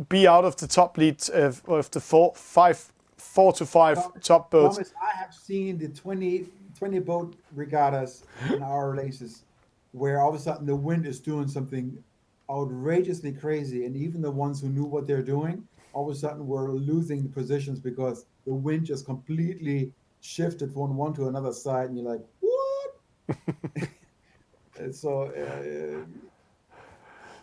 be out of the top lead of the 4 to 5 top boats. Thomas, I have seen the 20 boat regattas in our races where all of a sudden the wind is doing something outrageously crazy, and even the ones who knew what they're doing all of a sudden were losing the positions because the wind just completely shifted from one to another side, and you're like, what? So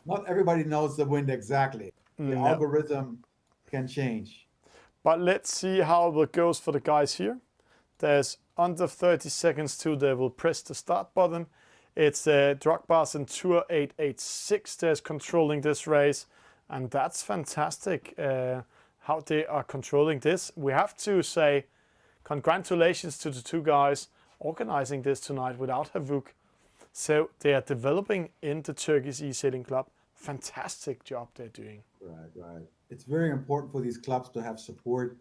not everybody knows the wind exactly. The algorithm can change. But let's see how it goes for the guys here. There's under 30 seconds till they will press the start button. It's Drogbars and Tour 886 that's controlling this race. And that's fantastic how they are controlling this. We have to say congratulations to the 2 guys organizing this tonight without Habour. So they are developing in the Turkish Esailing Club. Fantastic job they're doing. Right. It's very important for these clubs to have support,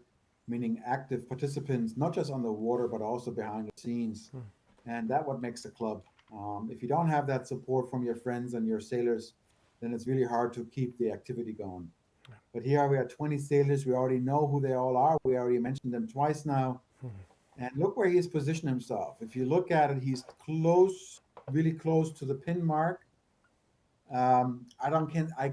meaning active participants, not just on the water, but also behind the scenes. And that's what makes the club. If you don't have that support from your friends and your sailors, then it's really hard to keep the activity going. But here we are 20 sailors. We already know who they all are. We already mentioned them twice now. And look where he has positioned himself. If you look at it, he's close, really close to the pin mark. I don't can I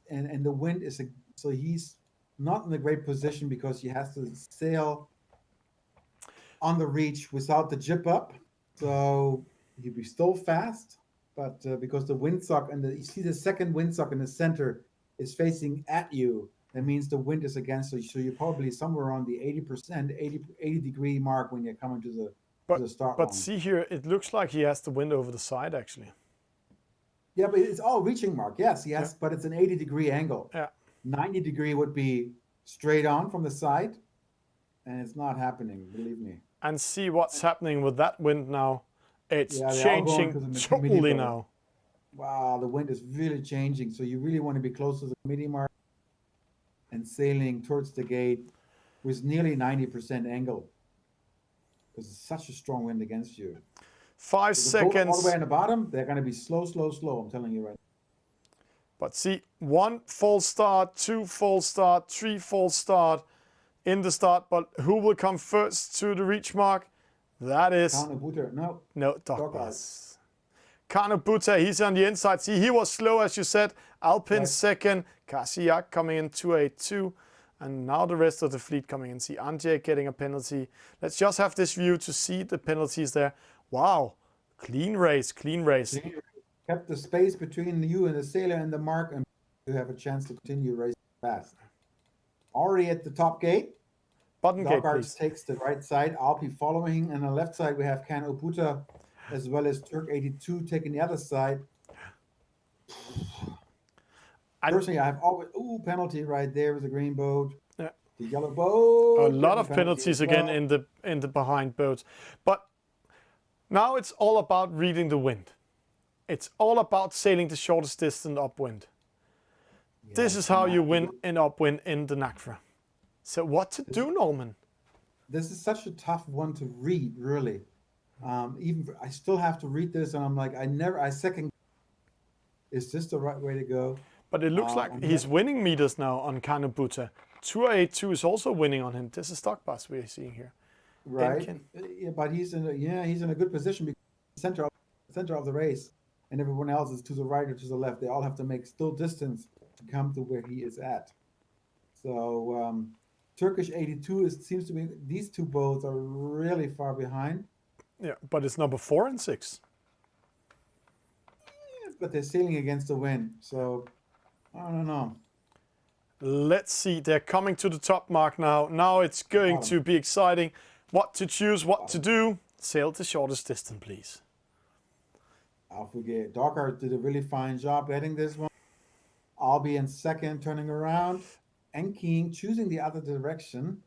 and the wind is so he's not in a great position because he has to sail on the reach without the jib up. So he'll be still fast, but because the windsock and you see the second windsock in the center is facing at you, that means the wind is against you. So you're probably somewhere around the 80%, 80 degree mark when you're coming to the start But line. see here, it looks like he has the wind over the side actually. Yeah, but it's all reaching mark. Yes, but it's an 80-degree angle. Yeah. 90 degree would be straight on from the side, and it's not happening, believe me. And see what's happening with that wind now. It's Yeah, they're all going changing to the totally committee now. Wow, the wind is really changing. So you really want to be close to the committee mark and sailing towards the gate with nearly 90% angle, because it's such a strong wind against you. 5 So the boat seconds. all the way in the bottom, they're going to be slow, slow, slow. I'm telling you right now. But see, 1 false start, 2 false start, 3 false start in the start. But who will come first to the reach mark? That is No, Dogbas. Buta, he's on the inside. See, he was slow, as you said. Alpin second. Kasiak coming in 282. And now the rest of the fleet coming in. See, Anje getting a penalty. Let's just have this view to see the penalties there. Wow. Clean race, clean race. Kept the space between you and the sailor and the mark, and you have a chance to continue racing fast. Already at the top gate. Button gate, please. Takes the right side. Alpi following, and on the left side we have Can Oputa as well as Turk 82 taking the other side. Personally, I have always penalty right there with the green boat. Yeah. The yellow boat. A lot of penalties again in the behind boats. But now it's all about reading the wind. It's all about sailing the shortest distance upwind. Yeah, this is how you win in upwind in the NACFRA. So what to do, Norman? This is such a tough one to read, really. I still have to read this, and I'm like, I second. Is this the right way to go? But it looks like he's winning meters now on Kanubuta. 282 is also winning on him. This is Dogbas we're seeing here. Right. Yeah, but he's in a good position because center of the race, and everyone else is to the right or to the left. They all have to make still distance to come to where he is at. So Turkish 82 seems to be, these two boats are really far behind. Yeah, but it's number 4 and 6. Yeah, but they're sailing against the wind, so I don't know. Let's see, they're coming to the top mark now. Now it's going to be exciting. What to choose, what to do. Sail the shortest distance, please. I'll forget. Docker did a really fine job heading this one. I'll be in second, turning around. Enking choosing the other direction.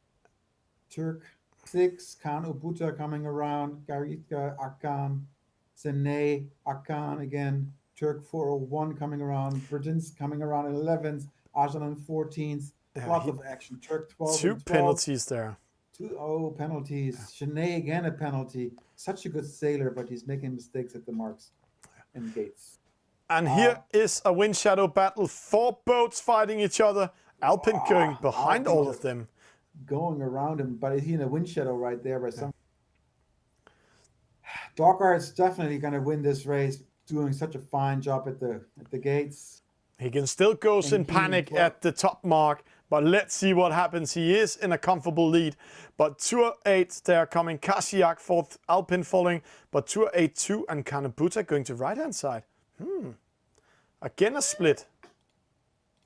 Turk 6, Kan Ubuta coming around. Garitka, Akan, Sene, Akan again. Turk 401 coming around. Britons coming around in 11s. Arjan in 14s. Lots of action. Turk 12. 2 penalties there. 2 penalties. Shanae again a penalty. Such a good sailor, but he's making mistakes at the marks and gates. And here is a wind shadow battle. 4 boats fighting each other. Alpin going behind all of them. Going around him, but he's in a wind shadow right there by some. Docker is definitely going to win this race, doing such a fine job at the gates. He can still go in panic at the top mark, but let's see what happens. He is in a comfortable lead, but 208 they're coming. Kasiak 4th, Alpin following, but 282 and Kanubuta going to right-hand side. Again a split.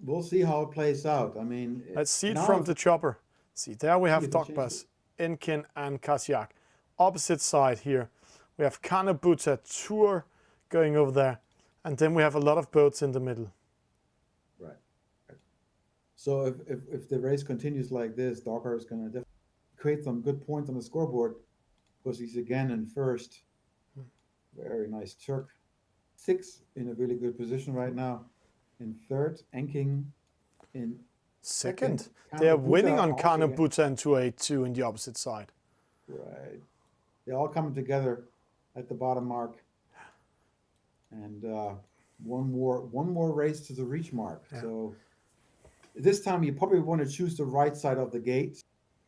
We'll see how it plays out. I mean, let's see it from the chopper. See, there we have Dogbas, Enkin and Kasiak. Opposite side here, we have Kanubuta, Tour going over there, and then we have a lot of boats in the middle. Right. So if the race continues like this, Docker is going to definitely create some good points on the scoreboard because he's again in first. Very nice. Turk 6 in a really good position right now. In third, Enking in second. They're winning on Kanubuta and 282 in the opposite side. Right. They're all coming together at the bottom mark. And one more race to the reach mark. Yeah. So This time you probably want to choose the right side of the gate.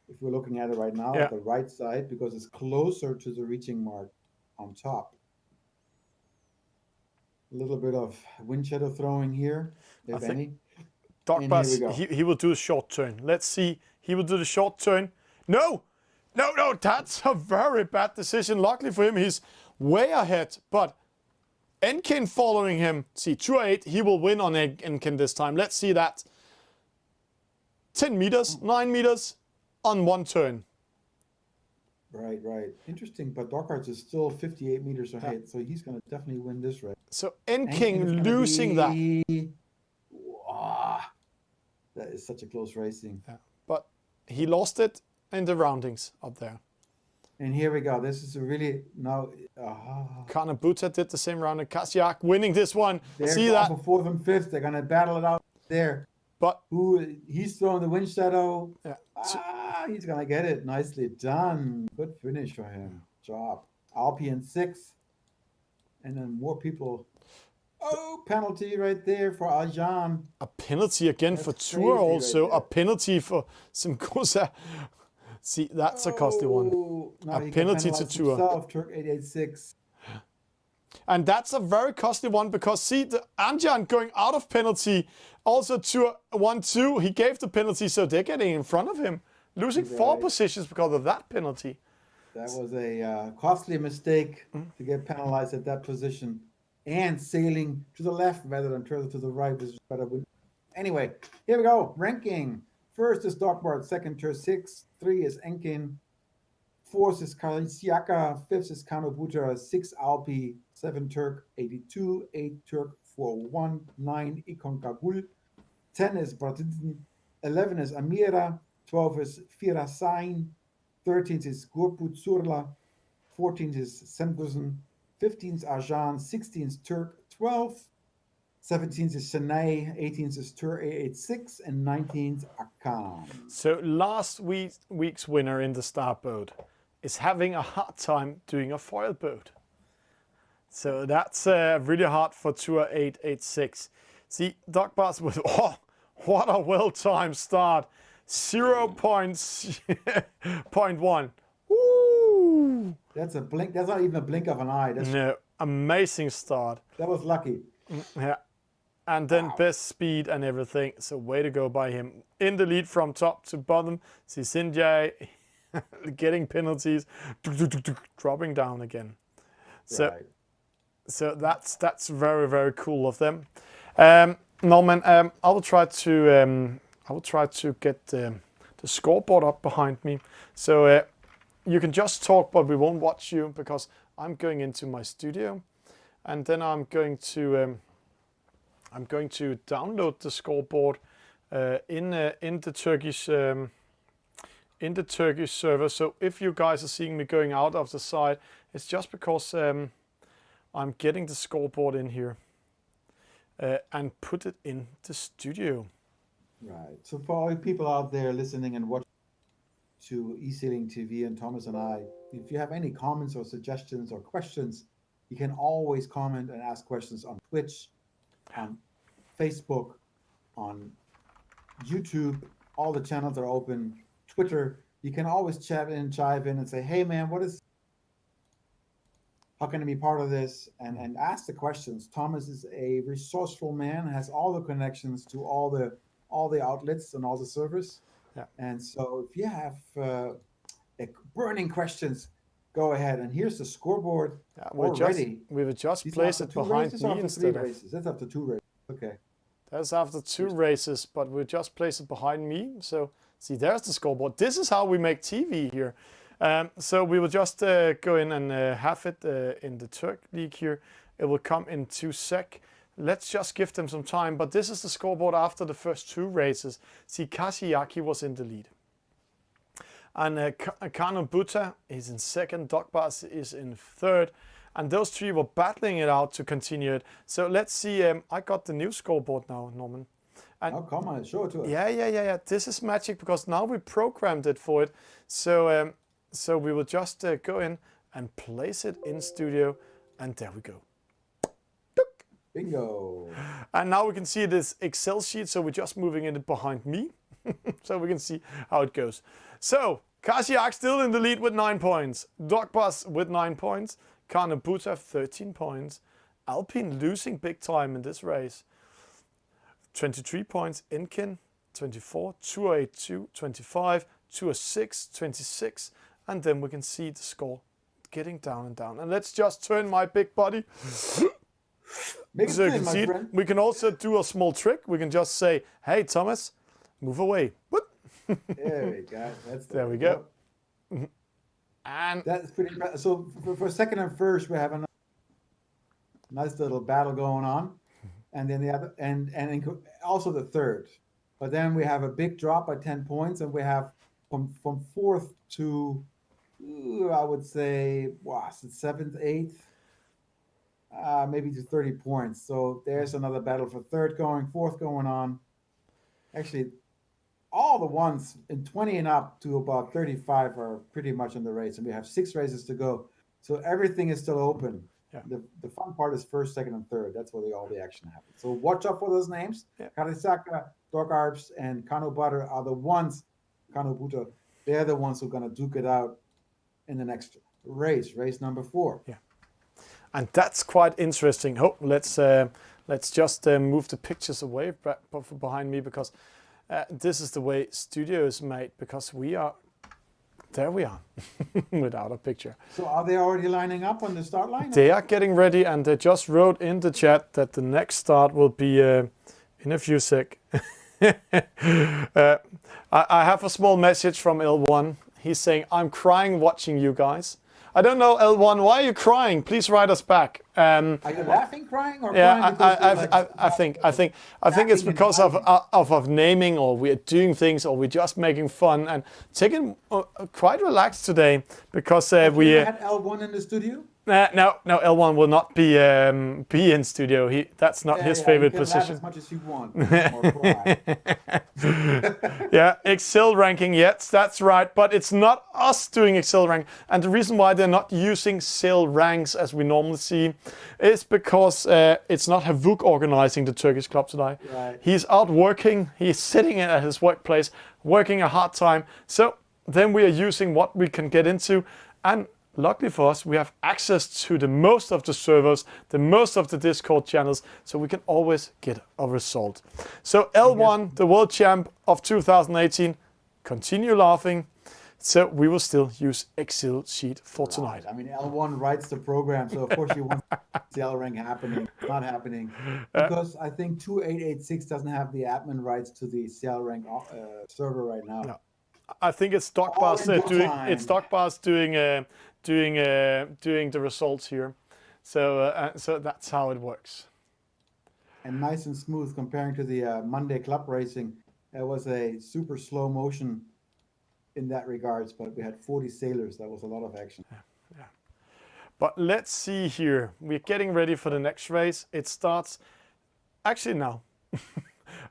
If we're looking at it right now, Yeah. the right side, because it's closer to the reaching mark on top. A little bit of wind shadow throwing here, if think any. Dark And here we Bass, go. he will do a short turn. Let's see. He will do the short turn. No! No, no, that's a very bad decision. Luckily for him, he's way ahead. But Enkin following him. See, 2-8, he will win on Enkin this time. Let's see that. 10 meters, 9 meters on one turn. Right, right. Interesting, but Darkhearts is still 58 meters ahead, so he's going to definitely win this race. So Enkin is Enkin gonna losing that. Wow, that is such a close racing. Yeah. But he lost it in the roundings up there. And here we go. This is a really now. Kanabuta did the same round, and Kasiak winning this one. They're See going that? for fourth and fifth. They're going to battle it out there. But He's throwing the wind shadow. yeah. He's going to get it. Nicely done. Good finish for him. Job. Alpian 6. And then more people. Oh, penalty right there for Aljan. A penalty again That's for crazy Tour right also. there. A penalty for Simkosa. See, that's a costly one. Now A he can penalty to penalize Tour. himself, Turk 886. And that's a very costly one because see, the Anjan going out of penalty. Also Tour 1-2, he gave the penalty, so they're getting in front of him. Losing 4 Right. positions because of that penalty. That was a costly mistake to get penalized at that position. And sailing to the left rather than to the right was better. Anyway, here we go. Ranking. First is Darkbart, second Tur 6, 3 is Enkin, 4th is Kalisiaka, 5th is Kanobuta, 6 Alpi, 7 Turk 82, 8 Turk 41, 9 Ikon Kagul, 10 is Bratinsen, 11 is Amira, 12 is Firasain, 13th is Gurput Surla, 14th is Semgusen, 15th Arjan, 16th Turk 12, 17th is Senai, 18th is Tur 886, and 19th Akan. So last week's winner in the star boat is having a hard time doing a foil boat. So that's really hard for Tour 886. See, Doc Bars with, oh, what a well-timed start. 0.1. Woo! That's a blink. That's not even a blink of an eye. That's, No, amazing start. that was lucky. Yeah. And then best speed and everything. So way to go by him. In the lead from top to bottom. See Sinjay getting penalties, dropping down again. So Right. so that's very, very cool of them. Norman, I will try to get the scoreboard up behind me. So you can just talk, but we won't watch you because I'm going into my studio, and then I'm going to download the scoreboard in the Turkish server. So if you guys are seeing me going out of the site, it's just because I'm getting the scoreboard in here and put it in the studio. Right. So for all you people out there listening and watching to E-Sailing TV and Thomas and I, if you have any comments or suggestions or questions, you can always comment and ask questions on Twitch, on Facebook, on YouTube. All the channels are open. Twitter. You can always chat in, chive in, and say, "Hey, man, how can I be part of this?" And ask the questions. Thomas is a resourceful man, has all the connections to all the outlets and all the servers. Yeah. And so if you have burning questions, go ahead. And here's the scoreboard already. We will just These place after it two behind races me or after instead three of. races? That's after 2 races. Okay. That's after 2 races, but we'll just place it behind me. So see, there's the scoreboard. This is how we make TV here. So we will just go in and have it in the Turk League here. It will come in 2 sec. Let's just give them some time. But this is the scoreboard after the first 2 races. See, Kashiaki was in the lead. And Kano Buta is in second. Dogbas is in third. And those 3 were battling it out to continue it. So let's see. I got the new scoreboard now, Norman. And Oh, come on, show it to us. yeah. This is magic because now we programmed it for it. So so we will just go in and place it in studio, and there we go. Bingo. And now we can see this Excel sheet, so we're just moving it behind me, so we can see how it goes. So, Kashiak still in the lead with 9 points. Dogbus with 9 points. Kanabuta 13 points. Alpine losing big time in this race. 23 points. Inkin 24. 282, 25. 206, 26. And then we can see the score getting down and down. And let's just turn my big body. Make So it you thin, can my see it. friend. We can also do a small trick. We can just say, hey, Thomas, move away. Whoop. There we go. There we go. And That's pretty impressive. So for second and first, we have a nice little battle going on, and then the other, and also the third. But then we have a big drop by 10 points, and we have from fourth to I would say seventh, eighth, maybe to 30 points. So there's another battle for third going, fourth going on. Actually, all the ones in 20 and up to about 35 are pretty much in the race, and we have 6 races to go. So everything is still open. Yeah. The fun part is first, second, and third. That's where all the action happens. So watch out for those names. Yeah. Karisaka, Dorgarps, and Kanobuta are the ones. Kanobuta, they're the ones who are going to duke it out in the next race number 4. Yeah. And that's quite interesting. Oh, let's just move the pictures away behind me, because this is the way studio is made, because we are without a picture. So are they already lining up on the start line? They are getting ready, and they just wrote in the chat that the next start will be in a few sec. I have a small message from L1. He's saying, I'm crying watching you guys. I don't know, L1, why are you crying? Please write us back. Are you laughing, crying, or Yeah, crying? I think it's because of naming, or we're doing things, or we're just making fun and quite relaxed today, because we had L1 in the studio. No, L1 will not be in studio. That's not his favorite you can laugh position. as much as you want. Or cry. Yeah, Excel ranking, yes, that's right. But it's not us doing Excel rank. And the reason why they're not using sale ranks as we normally see is because it's not Havuk organizing the Turkish club today. Right. He's out working. He's sitting at his workplace, working a hard time. So then we are using what we can get into. And luckily for us, we have access to the most of the servers, the most of the Discord channels, so we can always get a result. So L1, the world champ of 2018, continue laughing. So we will still use Excel sheet for tonight. I mean, L1 writes the program, so of course you want CL rank happening. It's not happening because I think 2886 doesn't have the admin rights to the CL rank server right now. No. I think it's Stockbars doing the results here, so that's how it works. And nice and smooth comparing to the Monday club racing. It was a super slow motion in that regards, but we had 40 sailors. That was a lot of action. Yeah. But let's see here. We're getting ready for the next race. It starts actually now.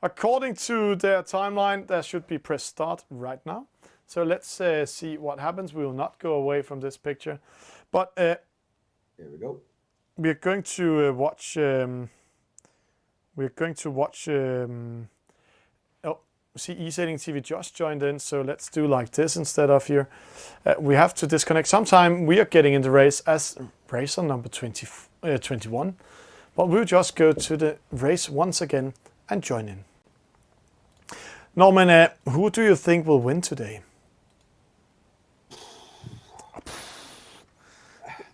According to their timeline, there should be press start right now. So let's see what happens. We will not go away from this picture, but here we go. We're going to watch. See, E-Sailing TV just joined in, so let's do like this instead of here. We have to disconnect. Sometime we are getting in the race as racer number 21, but we'll just go to the race once again and join in. Norman, who do you think will win today?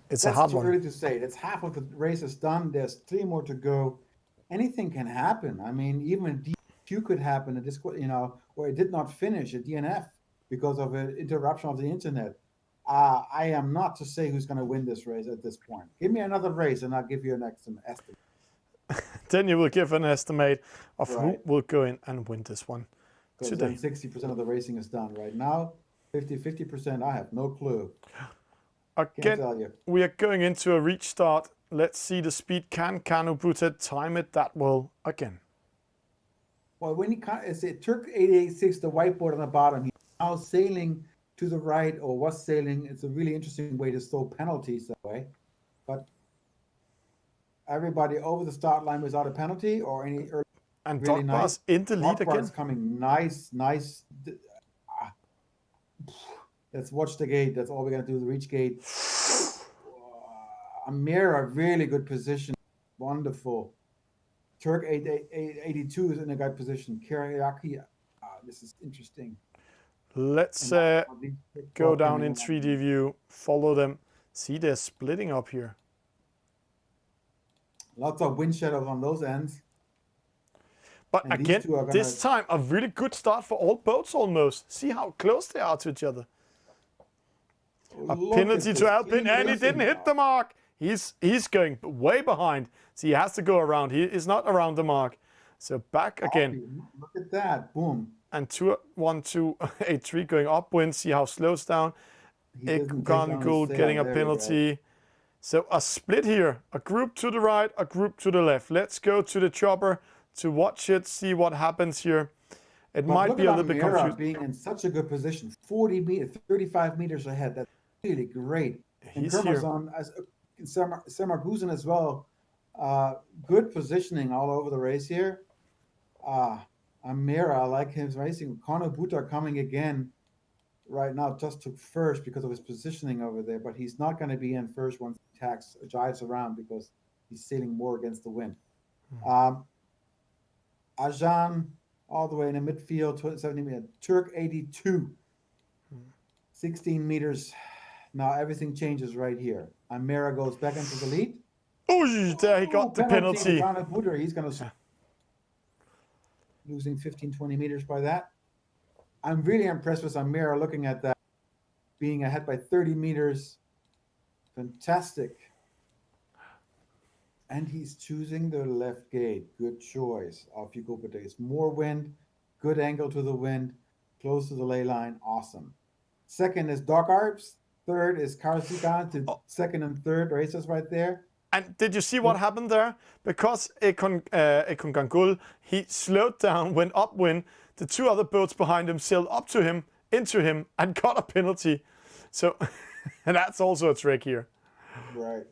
It's a hard one. That's too early to say. It's half of the race is done. There's 3 more to go. Anything can happen. I mean, even a DQ could happen. Or it did not finish a DNF because of an interruption of the internet. I am not to say who's going to win this race at this point. Give me another race, and I'll give you an estimate. Then you will give an estimate of who will go in and win this one today. 60% of the racing is done right now. 50%. I have no clue. Again, we are going into a reach start. Let's see the speed. Can Kanobuta time it that well again? Well, when it's a Turk 886, the whiteboard on the bottom, he's now sailing to the right, or was sailing. It's a really interesting way to throw penalties that way. But everybody over the start line without a penalty or any early. And Really Dogbar's nice. in the lead Dogbar's again. coming nice. Let's watch the gate. That's all we're gonna do. The reach gate. Amira, really good position. Wonderful. Turk 82 is in a good position. Kiriaki, this is interesting. Let's go down in 3D view, follow them. See, they're splitting up here. Lots of wind shadows on those ends. But And again, this time a really good start for all boats almost. See how close they are to each other. A penalty to Alpin, and he didn't hit the mark. He's going way behind. So he has to go around. He is not around the mark. So back again. Look at that. Boom. And 1, 2, 8, 3 going upwind. See how slows down. Ikgangul getting a penalty. So a split here. A group to the right, a group to the left. Let's go to the chopper to watch it, see what happens here. It might be a little bit confusing. Being in such a good position, 40 meters, 35 meters ahead. That's really great. And Kermazon, Semarguzen as well. Good positioning all over the race here. Amira, I like his racing. Conor Buta coming again right now, just took first because of his positioning over there, but he's not going to be in first once he drives around because he's sailing more against the wind. Ajan all the way in the midfield, 70 meters. Turk 82, 16 meters. Now everything changes right here. Amira goes back into the lead. Oh, there he got the penalty. He's going to losing 15, 20 meters by that. I'm really impressed with Amira looking at that, being ahead by 30 meters. Fantastic. And he's choosing the left gate. Good choice. Off you go, but there's more wind, good angle to the wind, close to the ley line. Awesome. Second is Doc Arps. Third is Karsikan. Second and third races right there. And did you see what happened there? Because Ikgangul, he slowed down, went upwind. The two other boats behind him sailed up to him, into him, and got a penalty. So, and that's also a trick here. Right.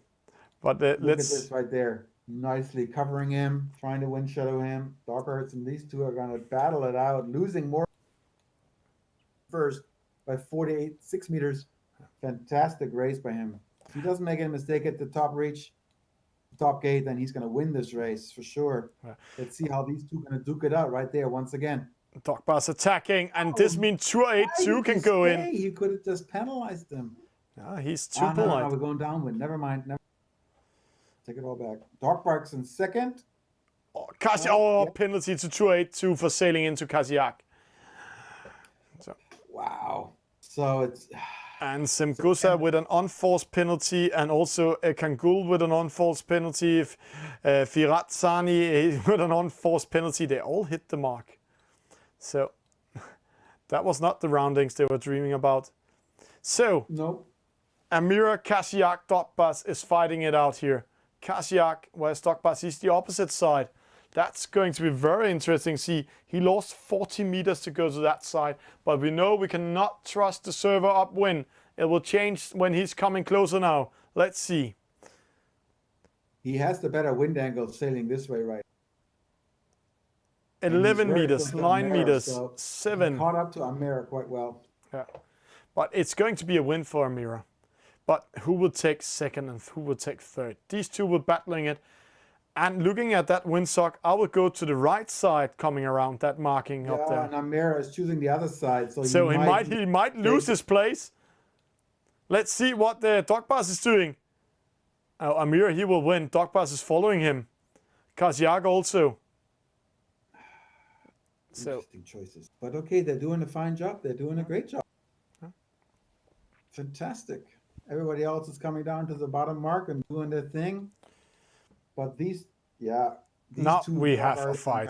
But Look at this right there. Nicely covering him, trying to wind shadow him. Dockhurst and these two are going to battle it out, losing more first by 6 meters. Fantastic race by him. If he doesn't make any mistake at the top reach, top gate, then he's going to win this race for sure. Yeah. Let's see how these two are going to duke it out right there once again. Dogbar's attacking, and this means 282 can go in. You could have just penalized him. Yeah, he's too polite. No, we're going downwind. Never mind. Take it all back. Dogbark's in second. Penalty to 282 for sailing into Kasiak. So. Wow. So it's... And Semgusa with an unforced penalty, and also Kangul with an unforced penalty. Firatsani with an unforced penalty. They all hit the mark. So that was not the roundings they were dreaming about. So no. Amira, Kasiak, Dogbas is fighting it out here. Kasiak, whereas Dogbas is the opposite side. That's going to be very interesting. See, he lost 40 meters to go to that side, but we know we cannot trust the server upwind. It will change when he's coming closer now. Let's see. He has the better wind angle sailing this way, right? 11 meters, 9 meters, so 7. He caught up to Amira quite well. Yeah, but it's going to be a win for Amira. But who will take second and who will take third? These two were battling it. And looking at that windsock, I will go to the right side coming around that marking up there. And Amira is choosing the other side. So he might lose his place. Let's see what the Dogbas is doing. Oh, Amira, he will win. Dogbas is following him. Kasiak also. Interesting choices. But okay, they're doing a fine job. They're doing a great job. Huh? Fantastic. Everybody else is coming down to the bottom mark and doing their thing. But these now two we have a fight.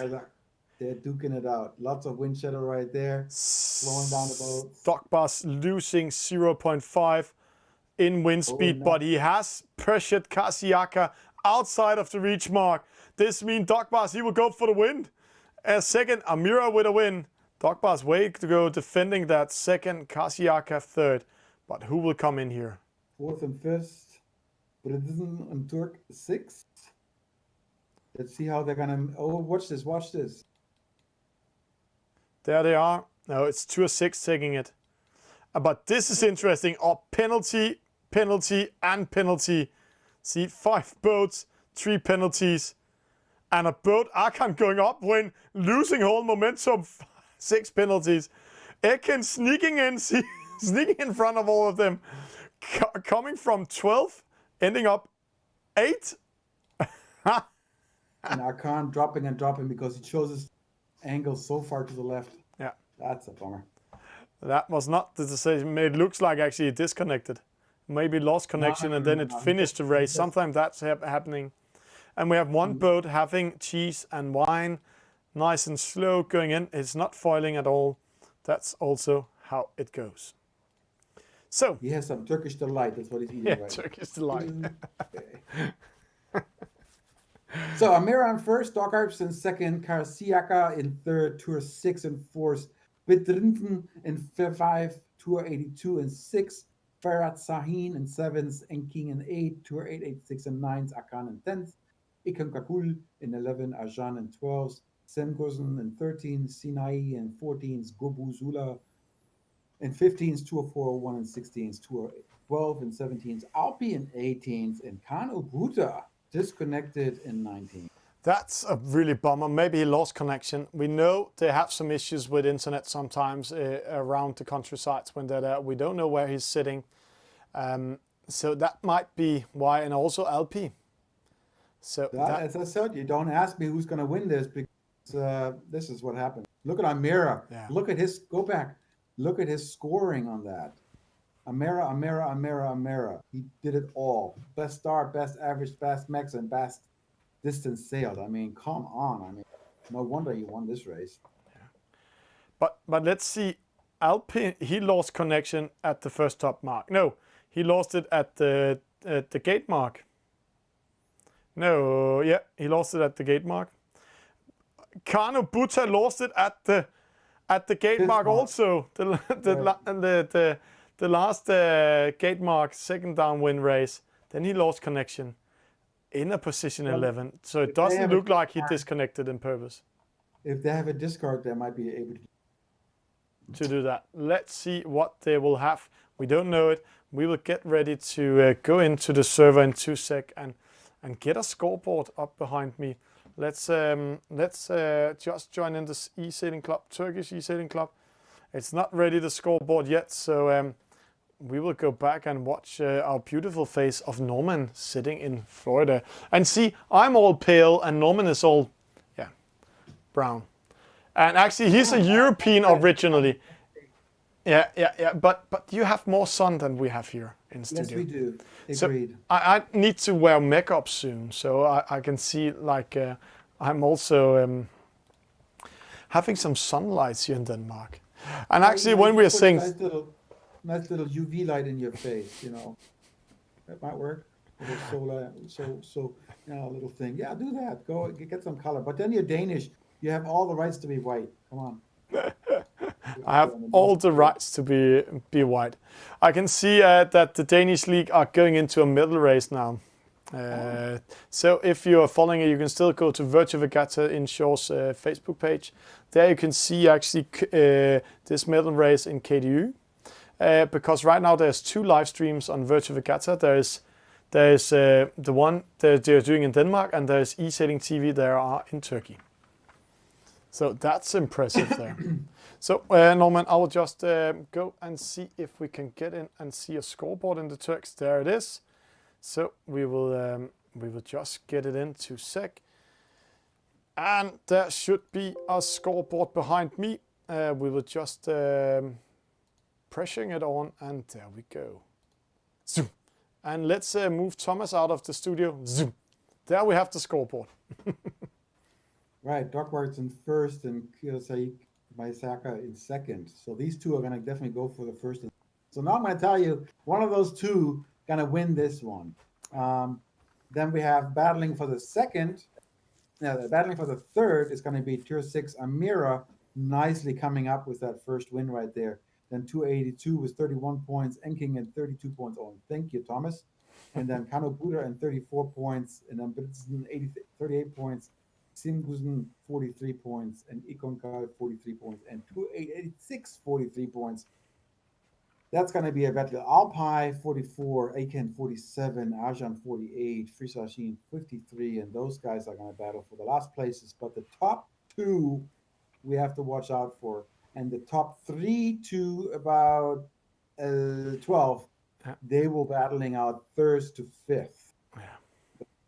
They're duking it out. Lots of wind shadow right there, slowing down the boat. Dogbas losing 0.5 in wind speed, but he has pressured Kasiaka outside of the reach mark. This means Dogbas, he will go for the win. Second, Amira with a win. Dogbas way to go defending that second, Kasiaka third. But who will come in here? Fourth and fifth, but it isn't on Turk 6. Let's see how they're gonna. Oh, watch this! Watch this! There they are. No, it's 2-6 taking it. But this is interesting. Oh, penalty, penalty, and penalty. See, 5 boats, 3 penalties, and a boat Akan going up when losing whole momentum. 6 penalties. Ekin sneaking in, see, sneaking in front of all of them. Coming from 12th, ending up 8. And Arkan dropping and dropping because he chose his angle so far to the left. Yeah. That's a bummer. That was not the decision. It looks like actually it disconnected. Maybe lost connection and then it finished the race. Sometimes that's happening. And we have one boat having cheese and wine, nice and slow going in. It's not foiling at all. That's also how it goes. So He has some Turkish delight. That's what he's eating yeah, right Turkish delight. Okay. So Amira in first, Dogharps in second, Karsiaka in third, Tour 6 and fourth, Bidrinten in 5, Tour 82 and 6, Ferhat Sahin in 7th, Enking in 8, Tour 886 and 9th, Akan in 10th, Ikan Kakul in 11, Arjan in 12th, Semgozen in 13th, Sinai in 14th, Gobu Zula in 15th, Tour 401 and 16th, Tour 12 and 17th, Alpi in 18th, and Kano Buta disconnected in 19th. That's a really bummer. Maybe he lost connection. We know they have some issues with internet sometimes around the countrysides when they're there. We don't know where he's sitting. So that might be why, and also LP. So As I said, you don't ask me who's going to win this because this is what happened. Look at Amira. Yeah. Look at his, go back. Look at his scoring on that. Amira. He did it all. Best start, best average, best max, and best distance sailed. I mean, come on. I mean, no wonder he won this race. But let's see. Alpine, he lost connection at the first top mark. No, he lost it at the gate mark. No, yeah, he lost it at the gate mark. Kano Buta lost it at the gate mark also. The last gate mark, second downwind race. Then he lost connection in a position 11. So it doesn't look like he disconnected on purpose. If they have a discard, they might be able to do that. Let's see what they will have. We don't know it. We will get ready to go into the server in 2 sec and get a scoreboard up behind me. Let's just join in this E-Sailing Club, Turkish Esailing Club. It's not ready, the scoreboard yet, so we will go back and watch our beautiful face of Norman sitting in Florida. And see, I'm all pale and Norman is all, yeah, brown. And actually, he's a European originally. Yeah. But you have more sun than we have here in studio. Yes, we do. Agreed. So I need to wear makeup soon, so I can see like I'm also having some sunlights here in Denmark. And actually, when we are saying nice little UV light in your face, you know, that might work. A little solar, so you know, a little thing. Yeah, do that. Go get some color. But then you're Danish. You have all the rights to be white. Come on. I have all the rights to be white. I can see that the Danish league are going into a medal race now. So if you are following it, you can still go to Virtual Regatta Inshore's Facebook page. There you can see actually this medal race in KDU. Because right now there's 2 live streams on Virtual Regatta. There's the one that they're doing in Denmark, and there's E-Sailing TV there are in Turkey. So that's impressive there. So Norman, I will just go and see if we can get in and see a scoreboard in the Turks. There it is. So we will just get it in 2 sec. And there should be a scoreboard behind me. We will just pressing it on, and there we go. Zoom. And let's move Thomas out of the studio. Zoom. There we have the scoreboard. Right, Dogwarts in first and Kiyosaki Maisaka in second. So these 2 are going to definitely go for the first. So now I'm going to tell you, one of those 2 going to win this one. Then we have battling for the second. Now, battling for the third is going to be Tier 6 Amira, nicely coming up with that first win right there. Then 282 with 31 points. Enking at 32 points. Oh, thank you, Thomas. And then Kano Buddha and 34 points. And then Britzen 38 points. Simgusen 43 points. And Ikonkal 43 points. And 2886 43 points. That's going to be a battle. Alpai 44, Aiken 47, Arjan 48, Frisashin 53, and those guys are going to battle for the last places. But the top two we have to watch out for, and the top 3 to about 12, they will battling out third to fifth. Yeah.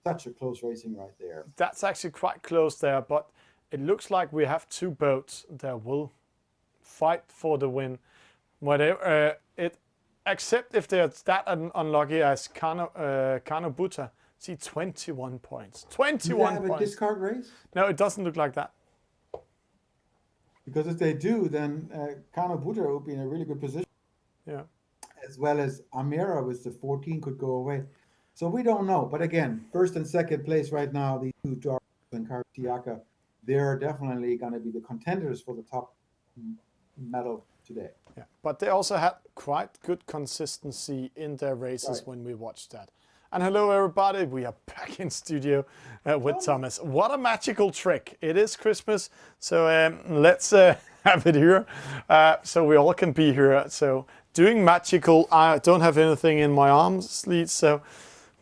Such a close racing right there. That's actually quite close there, but it looks like we have two boats that will fight for the win. Whatever except if they're that unlucky as Kano Buta. See, 21 points. 21 Do they have points. a discard race? No, it doesn't look like that. Because if they do, then Kano Buta will be in a really good position. Yeah. As well as Amira with the 14 could go away. So we don't know. But again, first and second place right now, these two Darks and Kartiaka, they're definitely going to be the contenders for the top medal today. Yeah, but they also had quite good consistency in their races Right. when we watched that. And hello everybody, we are back in studio with Thomas. What a magical trick. It is Christmas, so let's have it here. So we all can be here. So doing magical, I don't have anything in my arm sleeves, so,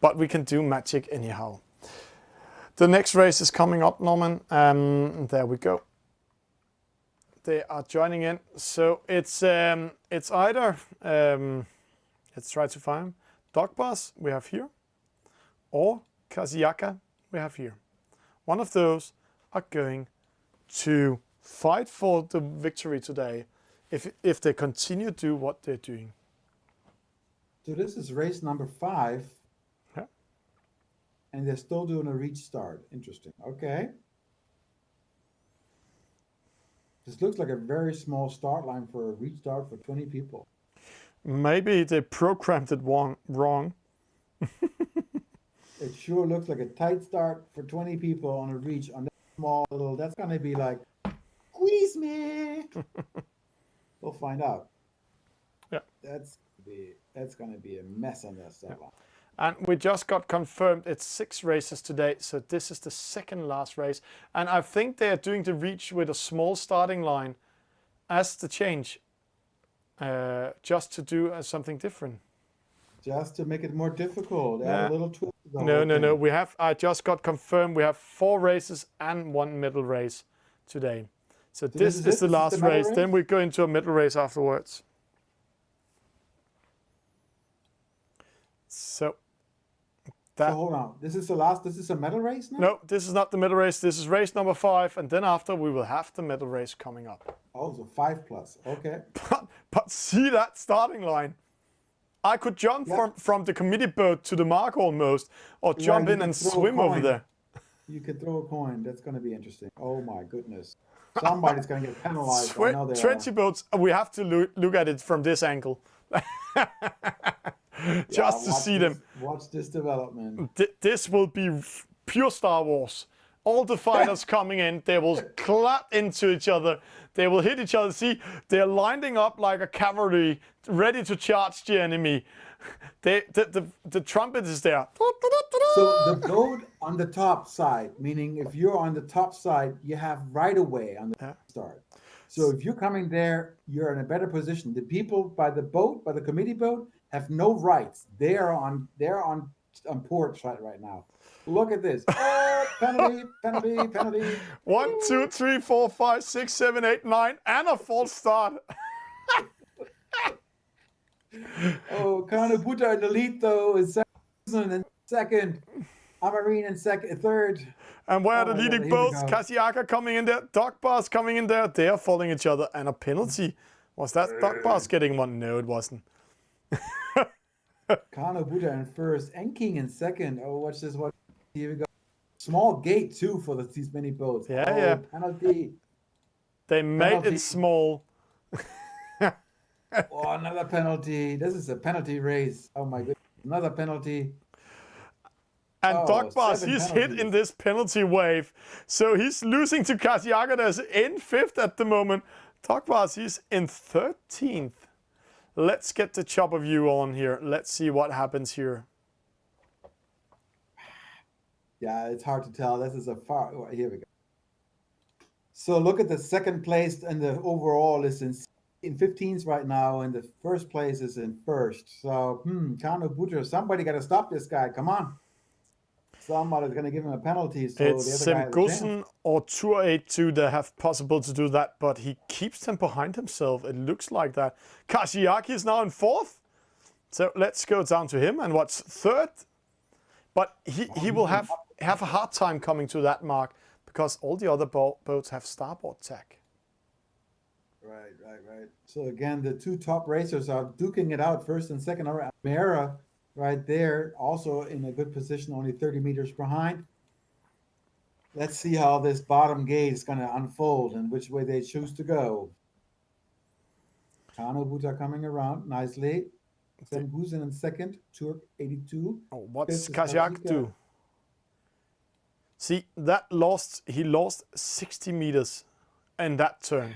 but we can do magic anyhow. The next race is coming up, Norman. There we go. They are joining in. So it's either, let's try to find Dog Boss we have here, or Kaziaka we have here. One of those are going to fight for the victory today if they continue to do what they're doing. So this is race number 5. Yeah. And they're still doing a reach start. Interesting. Okay. This looks like a very small start line for a reach start for 20 people. Maybe they programmed it wrong. It sure looks like a tight start for 20 people on a reach on that small little. That's going to be like, squeeze me. We'll find out. Yeah. That's going to be a mess on that start line. And we just got confirmed it's 6 races today, so this is the second last race. And I think they are doing the reach with a small starting line as the change, just to do something different. Just to make it more difficult. Add Yeah. a little twist to the No. whole thing. We have. I just got confirmed. We have 4 races and 1 middle race today. So this is the last medal race. Then race? we go into a middle race afterwards. So So hold on. This is the last. This is a medal race now? no, this is not the middle race. This is race number 5, and then after we will have the middle race coming up. Oh, so 5+. Okay. But see that starting line. I could jump Yeah. from the committee boat to the mark almost, or jump you in can and throw a swim over coin. there. You can throw a coin. That's going to be interesting. Oh my goodness. Somebody's going to get penalized. I know they 20 are. boats. We have to look at it from this angle. Just to watch see this- them. Watch this development. This will be pure Star Wars. All the fighters coming in, they will clap into each other. They will hit each other. See, they're lining up like a cavalry, ready to charge the enemy. The trumpet is there. So the boat on the top side, meaning if you're on the top side, you have right away on the Yeah. start. So if you're coming there, you're in a better position. The people by the boat, by the committee boat, have no rights. They're on port right now. Look at this. Oh, penalty, penalty, penalty. 1, 2, 3, 4, 5, 6, 7, 8, 9, and a false start. Oh, Kanabuta in the lead though is second. Amarine in third. And where are the Oh my God, leading here we boats? go. Kasiaka coming in there, Dog Boss coming in there. They are following each other, and a penalty. Was that Dog Boss getting one? No, it wasn't. Kanabuta in first. Enking in second. Oh, watch this one. Here we go. Small gate too for these many boats. Yeah, oh, yeah. Penalty. They made Penalty. it small. Oh, another penalty. This is a penalty race. Oh my goodness. Another penalty. And Oh, Dog Boss, 7 he's hit in penalties. this penalty wave. So he's losing to Kasiaka that's in 5th at the moment. Dog Boss, he's in 13th. Let's get the chopper view on here. Let's see what happens here. Yeah, it's hard to tell. This is a far. Oh, here we go. So look at the second place, and the overall is in 15s right now, and the first place is in first. So, Kano Butter, somebody got to stop this guy. Come on. Somebody's going to give him a penalty, so It's the other guy has a chance. Gussen or Tour 82 that have possible to do that, but he keeps them behind himself. It looks like that. Kashiaki is now in fourth. So let's go down to him. And what's third? But he will have a hard time coming to that mark because all the other boats have starboard tack. Right. So again, the two top racers are duking it out, first and second. Mera right there, also in a good position, only 30 meters behind. Let's see how this bottom gate is going to unfold and which way they choose to go. Kano Buta coming around nicely. Sam Gusen in second, Turk 82. Oh, what's Fifth is Kashiak Kajika. do? See, he lost 60 meters in that turn.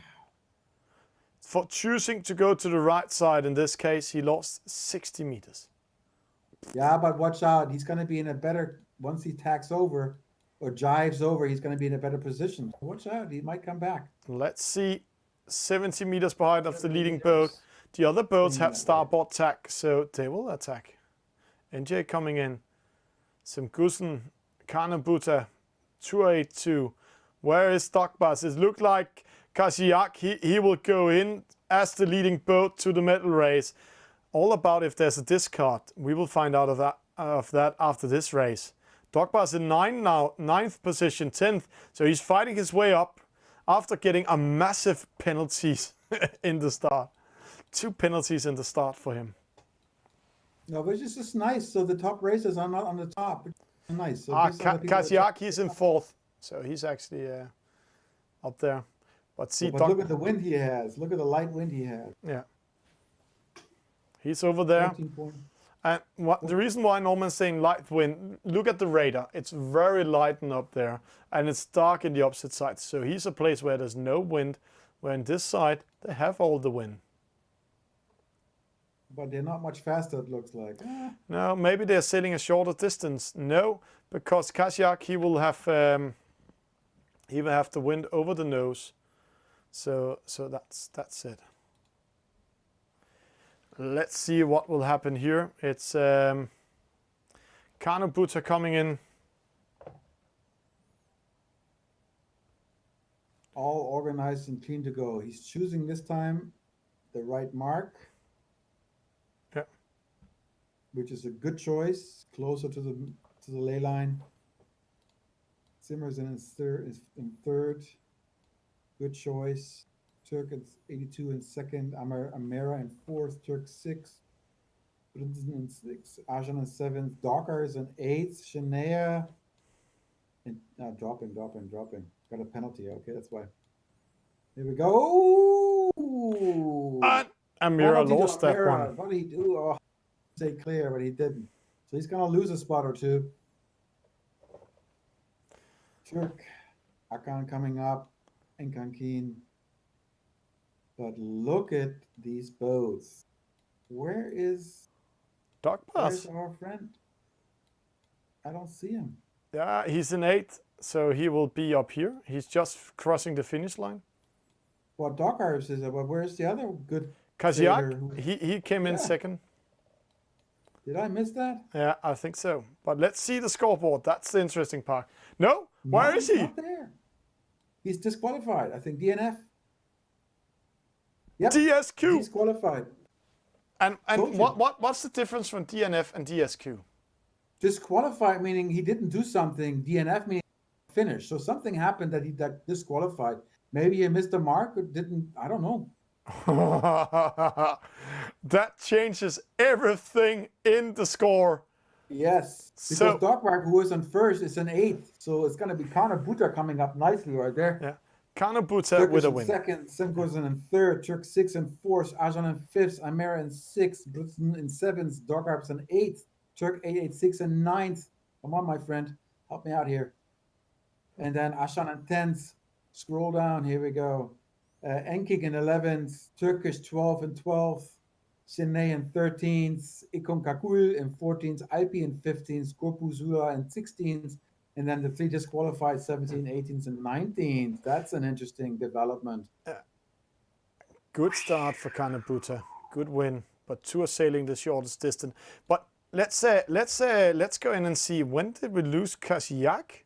For choosing to go to the right side, in this case, he lost 60 meters. Yeah, but watch out. He's going to be in a better, once he tacks over or jives over, he's going to be in a better position. Watch out. He might come back. Let's see, 70 meters behind of the leading boat. The other boats have starboard tack, so they will attack. NJ coming in. Simgusen, Kanabuta, 282. Where is Stockbus? It looked like Kashiak, he will go in as the leading boat to the medal race. All about if there's a discard. We will find out of that after this race. Dogbas in 9 now, 9th position, 10th. So he's fighting his way up after getting a massive penalties in the start. 2 penalties in the start for him. No, but it's just nice. So the top racers are not on the top. It's nice. So Kashiak, he's in 4th. So he's actually up there. But see, but look at the wind he has. Look at the light wind he has. Yeah. He's over there. And the reason why Norman's saying light wind, look at the radar. It's very light up there. And it's dark in the opposite side. So he's a place where there's no wind. Where in this side, they have all the wind. But they're not much faster, it looks like. No, maybe they're sailing a shorter distance. No, because Kashiak, he will have the wind over the nose. So that's it. Let's see what will happen here. It's Kanabuta coming in. All organized and clean to go. He's choosing this time the right mark. Yeah. Which is a good choice, closer to the ley line. Zimmer's in third. Good choice. Turk is 82 in second. Amera in fourth. Turk 6. Brinson in 6. Ajan in 7th. Docker is in 8th. Shania. Dropping. Got a penalty. Okay, that's why. Here we go. And Amira lost that one. What did he do? Oh, say clear, but he didn't. So he's going to lose a spot or two. Turk. Akan coming up. And Kankin. But look at these boats. Where's our friend? I don't see him. Yeah, he's in 8th, so he will be up here. He's just crossing the finish line. Well, Docker is it, but where's the other good Kashiak, he came in second. Did I miss that? Yeah, I think so. But let's see the scoreboard. That's the interesting part. No? Where is he? Not there. He's disqualified. I think DNF. Yep. DSQ. Disqualified. And what's the difference from DNF and DSQ? Disqualified meaning he didn't do something. DNF meaning finish. So something happened that he disqualified. Maybe he missed the mark or didn't. I don't know. That changes everything in the score. Yes. Because Dogmark, who is in first, is in 8th. So it's going to be Connor Buta coming up nicely right there. Yeah. Connor Buta with a win. Second, Simkosen in third, Turk 6 and 4th, Ajan in 5th, Amera in 6th, Britain in 7th, Dogharps in 8th, Turk 886 and 9th. Come on, my friend. Help me out here. And then Ashan in 10th. Scroll down. Here we go. Enkik in 11th. Turkish 12 and 12th. Chennai in 13th, Ikonkagul in 14th, Alpi in 15th, Korpusula in 16th, and then the 3 disqualified 17th, 18th, and 19th. That's an interesting development. Good start for Kanabuta. Good win, but 2 are sailing the shortest distance. But let's go in and see, when did we lose Kasiak?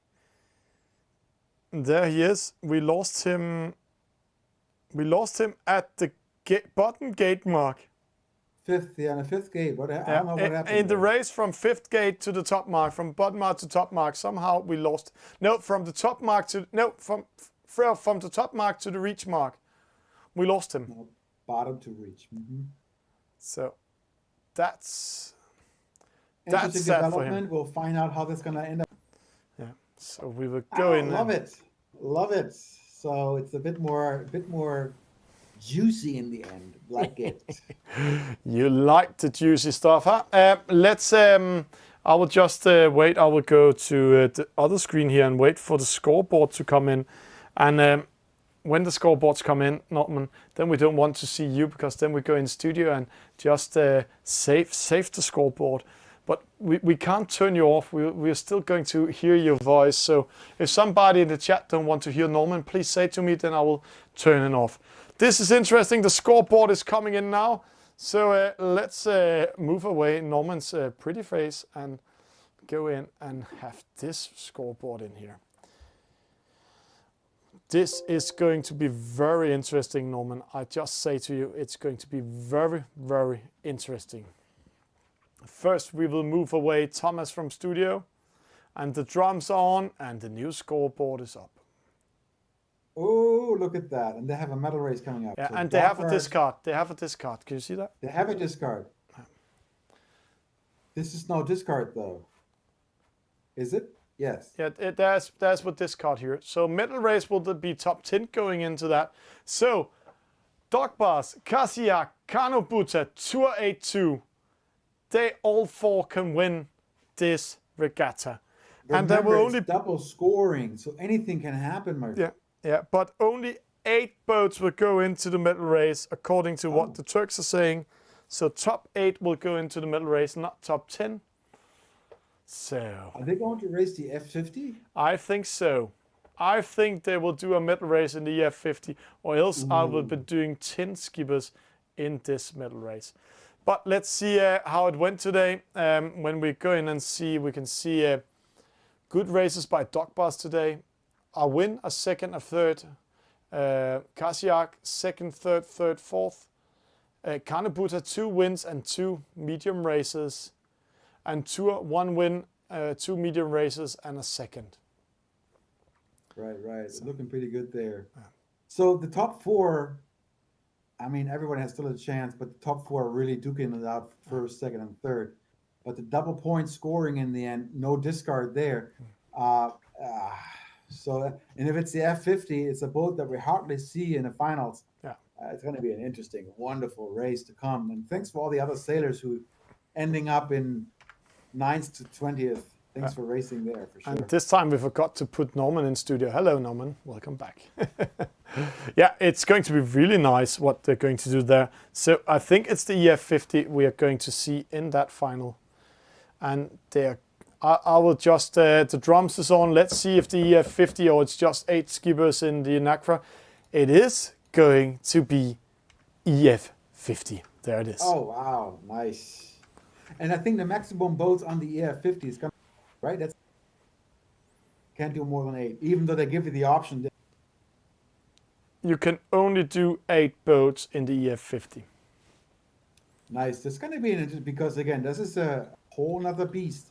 There he is. We lost him at the bottom gate mark. Fifth, yeah, the 5th gate. I don't know what happened. In the there. race from 5th gate to the top mark, from bottom mark to top mark, somehow we lost. No, from the top mark to from the top mark to the reach mark, we lost him. No, bottom to reach. Mm-hmm. So that's Interesting sad for development. him. We'll find out how that's going to end up. Yeah. So we will go in. Love it. So it's a bit more juicy in the end. Like it. You like the juicy stuff, huh? Let's. I will just wait. I will go to the other screen here and wait for the scoreboard to come in. And when the scoreboards come in, Norman, then we don't want to see you, because then we go in studio and just save the scoreboard. But we can't turn you off. We're still going to hear your voice. So if somebody in the chat don't want to hear Norman, please say to me, then I will turn it off. This is interesting. The scoreboard is coming in now. So let's move away Norman's pretty face and go in and have this scoreboard in here. This is going to be very interesting, Norman. I just say to you, it's going to be very, very interesting. First, we will move away Thomas from studio, and the drums are on, and the new scoreboard is up. Oh, look at that. And they have a medal race coming up. Yeah, So and they have a Dockers- discard. They have a discard. Can you see that? They have a discard. This is no discard, though. Is it? Yes. Yeah, there's what discard here. So medal race will be top 10 going into that. So, Dogbars, Kasiak, Kanobuta, Tour 8-2. They all 4 can win this regatta. And there will Remember, only it's double scoring, so anything can happen, my friend. yeah, but only 8 boats will go into the medal race according to what the Turks are saying. So top 8 will go into the medal race, not top 10. So Are they going to race the F50? I think so. I think they will do a medal race in the F50, or else I will be doing 10 skippers in this medal race. But let's see how it went today. When we go in and see, we can see good races by Dogbars today. A win, a second, a third. Kasiak, second, third, fourth. Kanabuta, 2 wins and 2 medium races. And Tour, 1 win, 2 medium races, and a second. Right. So, looking pretty good there. Yeah. So the top 4, I mean, everyone has still a chance, but the top 4 are really duking it out first, second, and third. But the double point scoring in the end, no discard there. So, and if it's the F50, it's a boat that we hardly see in the finals. Yeah, it's going to be an interesting, wonderful race to come. And thanks for all the other sailors who ending up in 9th to 20th. Thanks for racing there, for sure. And this time we forgot to put Norman in studio. Hello, Norman. Welcome back. Yeah, it's going to be really nice what they're going to do there. So I think it's the EF50 we are going to see in that final. And I will just, the drums is on. Let's see if the EF50 or it's just 8 skippers in the NACRA. It is going to be EF50. There it is. Oh, wow. Nice. And I think the maximum boats on the EF50 is coming, right? That's can't do more than 8, even though they give you the option. You can only do 8 boats in the EF50. Nice. It's going to be interesting because, again, this is a whole nother beast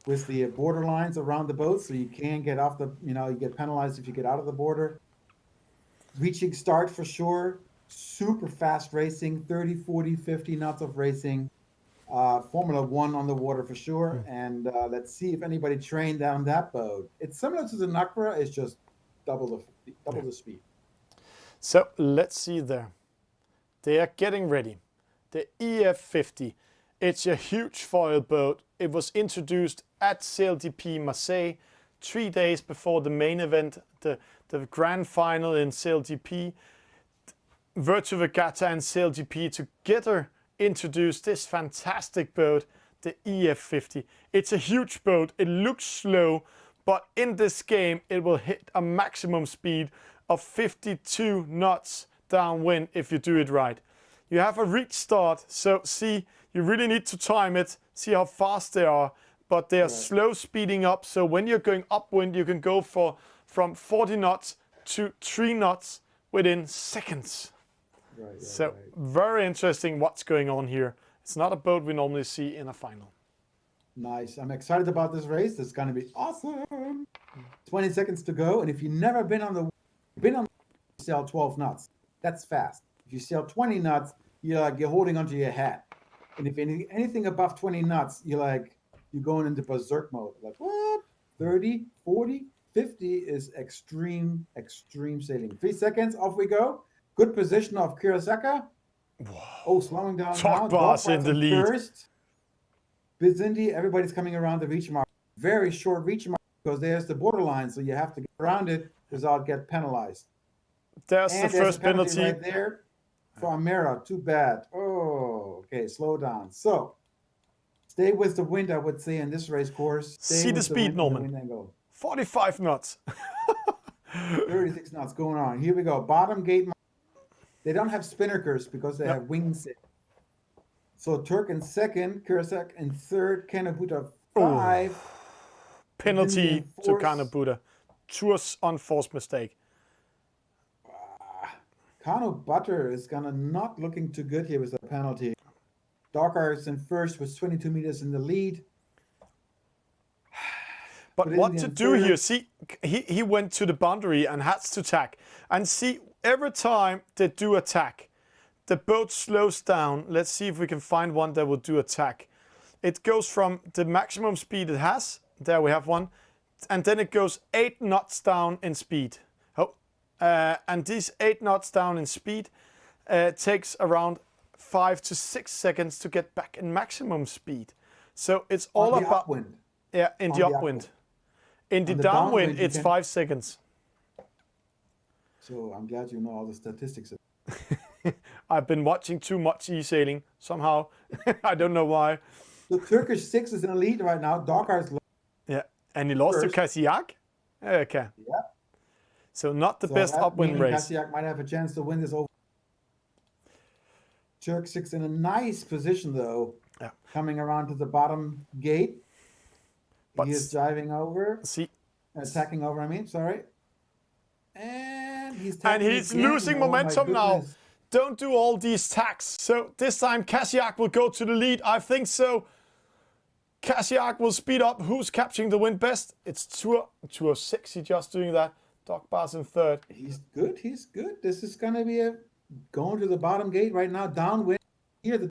with the border lines around the boat. So you can't get off the, you get penalized if you get out of the border. Reaching start for sure. Super fast racing, 30, 40, 50 knots of racing. Formula 1 on the water for sure. And let's see if anybody trained down that boat. It's similar to the NACRA. It's just double the speed. So let's see there. They are getting ready. The EF50. It's a huge foil boat. It was introduced at CLDP Marseille 3 days before the main event, the grand final in CLDP. Virtua Regatta and CLDP together introduce this fantastic boat, the EF50. It's a huge boat. It looks slow, but in this game, it will hit a maximum speed of 52 knots downwind if you do it right. You have a reach start, so see, you really need to time it, see how fast they are, but they are slow speeding up, so when you're going upwind, you can go from 40 knots to 3 knots within seconds. So very interesting what's going on here. It's not a boat we normally see in a final. Nice. I'm excited about this race. It's going to be awesome. 20 seconds to go, and if you've never been on the sail 12 knots, that's fast. If you sail 20 knots, you're holding onto your hat. And if anything above 20 knots, you're going into berserk mode. Like, what? 30, 40, 50 is extreme sailing. 3 seconds, off we go. Good position of Kurosaka. Oh, slowing down now. Dog Boss in the lead. First. Bizindi, everybody's coming around the reach mark. Very short reach mark because there's the borderline, so you have to get around it without get penalized. There's the first penalty right there for Amira. Too bad. Oh, okay, slow down. So stay with the wind, I would say, in this race course. See the speed, Norman. 45 knots. 36 knots going on. Here we go. Bottom gate. They don't have spinnakers because they have wings. So Turk in second, Kurosaka in third, Kanabuta 5. Penalty to Kanabuta. Tour's unforced mistake. Kano Butter is gonna not looking too good here with the penalty. Dockers in first with 22 meters in the lead. But what to do here? See, he went to the boundary and had to tack. And see, every time they do attack, the boat slows down. Let's see if we can find one that will do attack. It goes from the maximum speed it has. There we have one. And then it goes 8 knots down in speed. And these 8 knots down in speed takes around 5 to 6 seconds to get back in maximum speed. So it's all about upwind. Yeah, in the upwind. In the downwind, it's 5 seconds. So I'm glad you know all the statistics. I've been watching too much e-sailing somehow. I don't know why. The Turkish 6 is in the lead right now. Dockers. Yeah, and he lost to Kasiak. Okay. Yeah. So not the best upwind race. Kasiak might have a chance to win this over. Turk 6 in a nice position though. Yeah. Coming around to the bottom gate. But he is diving over. See. Attacking over, I mean, sorry. And he's losing momentum now. Don't do all these tacks. So this time Kasiak will go to the lead. I think so. Kasiak will speed up. Who's capturing the wind best? It's Tour 6. He's just doing that. Doc Bass in third. He's good. He's good. This is going to be going to the bottom gate right now. Downwind. Here,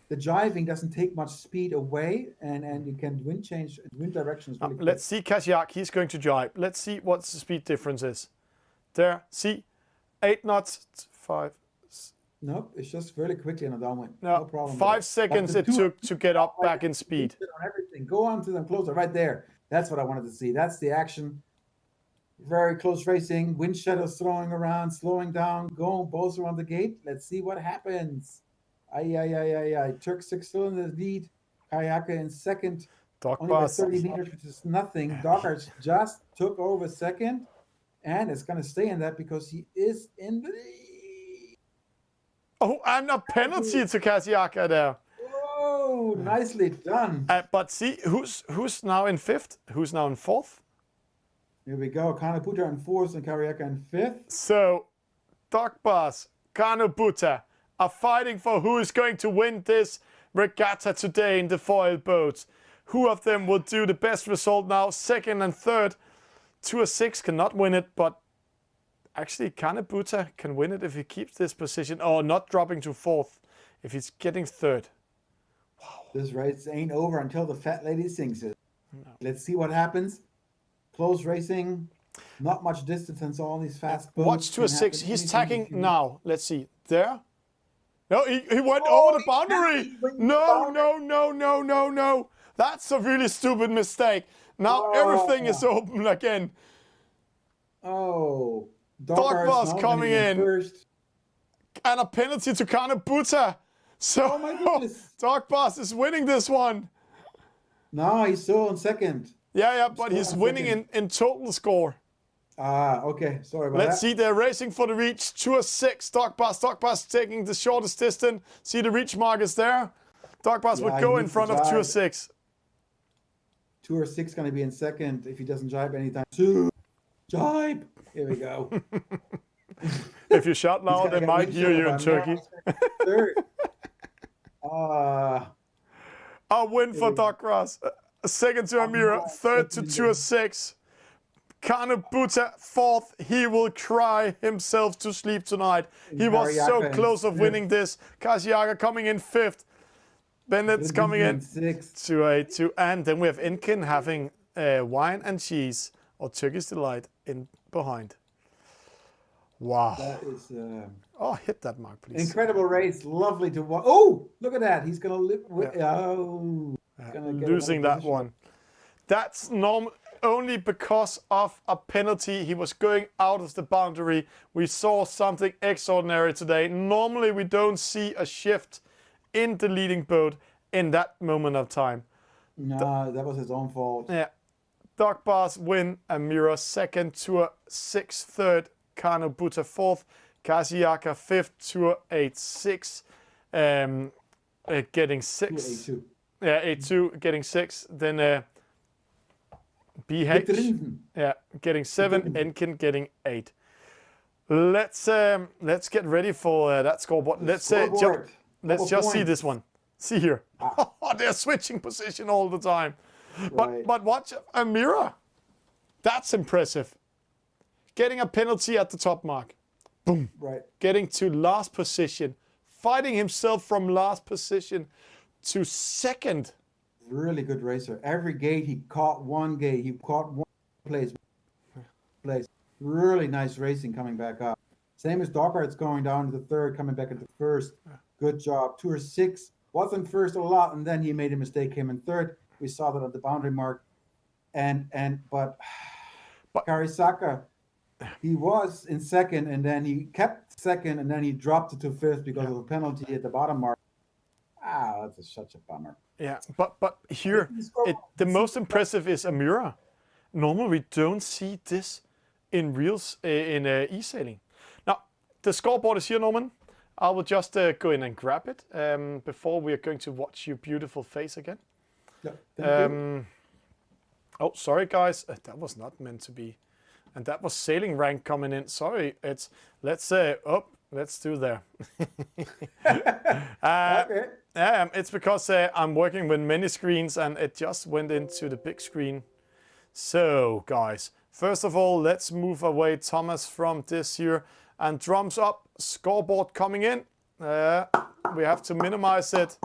the jiving doesn't take much speed away, and you can wind directions really quick. Let's see Kasiak. He's going to jive. Let's see what the speed difference is. There. See? 8 knots. 5. Nope. It's just really quickly in a downwind. No problem. 5 seconds it took to get up back in speed. On everything. Go on to them closer. Right there. That's what I wanted to see. That's the action. Very close racing. Wind shadows throwing around, slowing down, going both around the gate. Let's see what happens. Turk 6 still in the lead. Kayaka in second. Only by 30 meters, which is nothing. Dockers just took over second. And it's going to stay in that because he is in the lead. Oh, and a penalty to Kasiaka there. Oh, nicely done. But see, who's now in fifth? Who's now in fourth? Here we go. Kanabuta in fourth and Kariaka in fifth. So, Doc Bass, Kanabuta are fighting for who is going to win this regatta today in the foil boats. Who of them will do the best result now? Second and third. Tour 6 cannot win it, but actually Kanabuta can win it if he keeps this position. Or not dropping to fourth if he's getting third. Wow. This race ain't over until the fat lady sings it. No. Let's see what happens. Close racing. Not much distance on all these fast boats. Watch Tour 6. He's tacking now. Let's see. There. No, he went over the boundary. No. That's a really stupid mistake. Now everything is open again. Oh. Dog Boss coming in. First. And a penalty to Kanabuta. So Oh my goodness. Dark Boss is winning this one. No, he's still in second. Yeah, but Still he's on winning second. in total score. Ah, okay. Sorry about Let's that. see, they're racing for the reach. 2:06. Dark Boss taking the shortest distance. See the reach markers there. Dark Boss would Yeah, go he in needs to front of jibe. 2:06. 206 going to be in second if he doesn't jibe anytime soon. Jibe. Here we go. If you shout He's loud, gonna they get might hear windshielded you by in Turkey. Third. Ah, A win for we go. Dark Boss. Second to Amira. no, Third to second. 2:06. Kanubuta fourth. He will cry himself to sleep tonight. He was so Kariaka in close of fifth. winning this. Kashiaga coming in fifth. Bennett's coming in sixth. 282. And then we have Inkin having wine and cheese or Turkish delight in behind. Wow. That is Oh, hit that mark, please. incredible race. Lovely to watch. Oh, look at that. He's going to live. Oh, he's gonna get Losing another that position. one. That's only because of a penalty. He was going out of the boundary. We saw something extraordinary today. Normally, we don't see a shift in the leading boat in that moment of time. No, that was his own fault. Yeah. Dark Boss win. Amira second. Tour 6 third. Kano Buta fourth. Kashiaka fifth. Tour 8-6. Getting 6. A2. Yeah, 8-2. Getting 6. Then BH. Victorin. Yeah, getting 7. Enkin getting 8. Let's get ready for that scoreboard. Let's Scoreboard. let's Couple just see points. this one. See here. They're switching position all the time. Right. But watch Amira. That's impressive. Getting a penalty at the top mark. Boom. Right. Getting to last position. Fighting himself from last position to second. Really good racer. Every gate he caught one gate. He caught one place. Really nice racing coming back up. Same as Dockart's going down to the third, coming back into first. Good job. Tour 6 wasn't first a lot, and then he made a mistake, came in third. We saw that at the boundary mark. But Karisaka, he was in second, and then he kept second, and then he dropped it to fifth because of a penalty at the bottom mark. That's such a bummer. Yeah, but here the most impressive is Amira. Normally we don't see this in reels in e-sailing. Now the scoreboard is here, Norman. I will just go in and grab it before we are going to watch your beautiful face again. Yeah, thank you. Oh, sorry guys, that was not meant to be, and that was sailing rank coming in. Sorry, let's do there. Okay. It's because I'm working with many screens and it just went into the big screen. So guys, first of all, let's move away Thomas from this here and drums up, scoreboard coming in. We have to minimize it.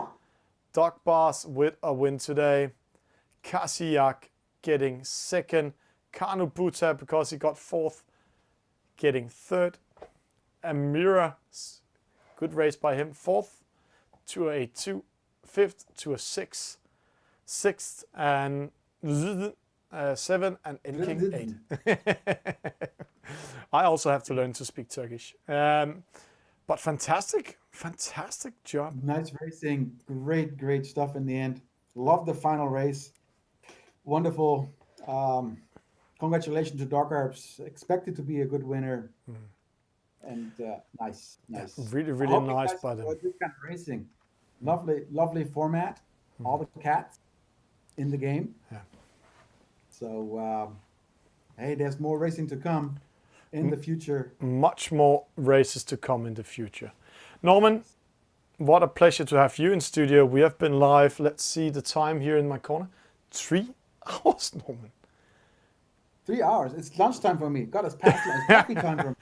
Dark Boss with a win today. Kasiak getting second. Kanubuta, because he got fourth, getting third. Amira, good race by him, fourth. 2-8-2, fifth to a 6, sixth and 7 and Enking 8. I also have to learn to speak Turkish. But fantastic job. Nice racing. Great stuff in the end. Love the final race. Wonderful. Congratulations to Darkarps. Expected to be a good winner. And nice. Really I hope you nice guys by them. enjoyed this kind of racing. Lovely format. All the cats in the game. Yeah. So, hey, there's more racing to come in the future. Much more races to come in the future. Norman, what a pleasure to have you in studio. We have been live. Let's see the time here in my corner. 3 hours, Norman. 3 hours. It's lunchtime for me. God, it's past lunch. It's coffee time for me.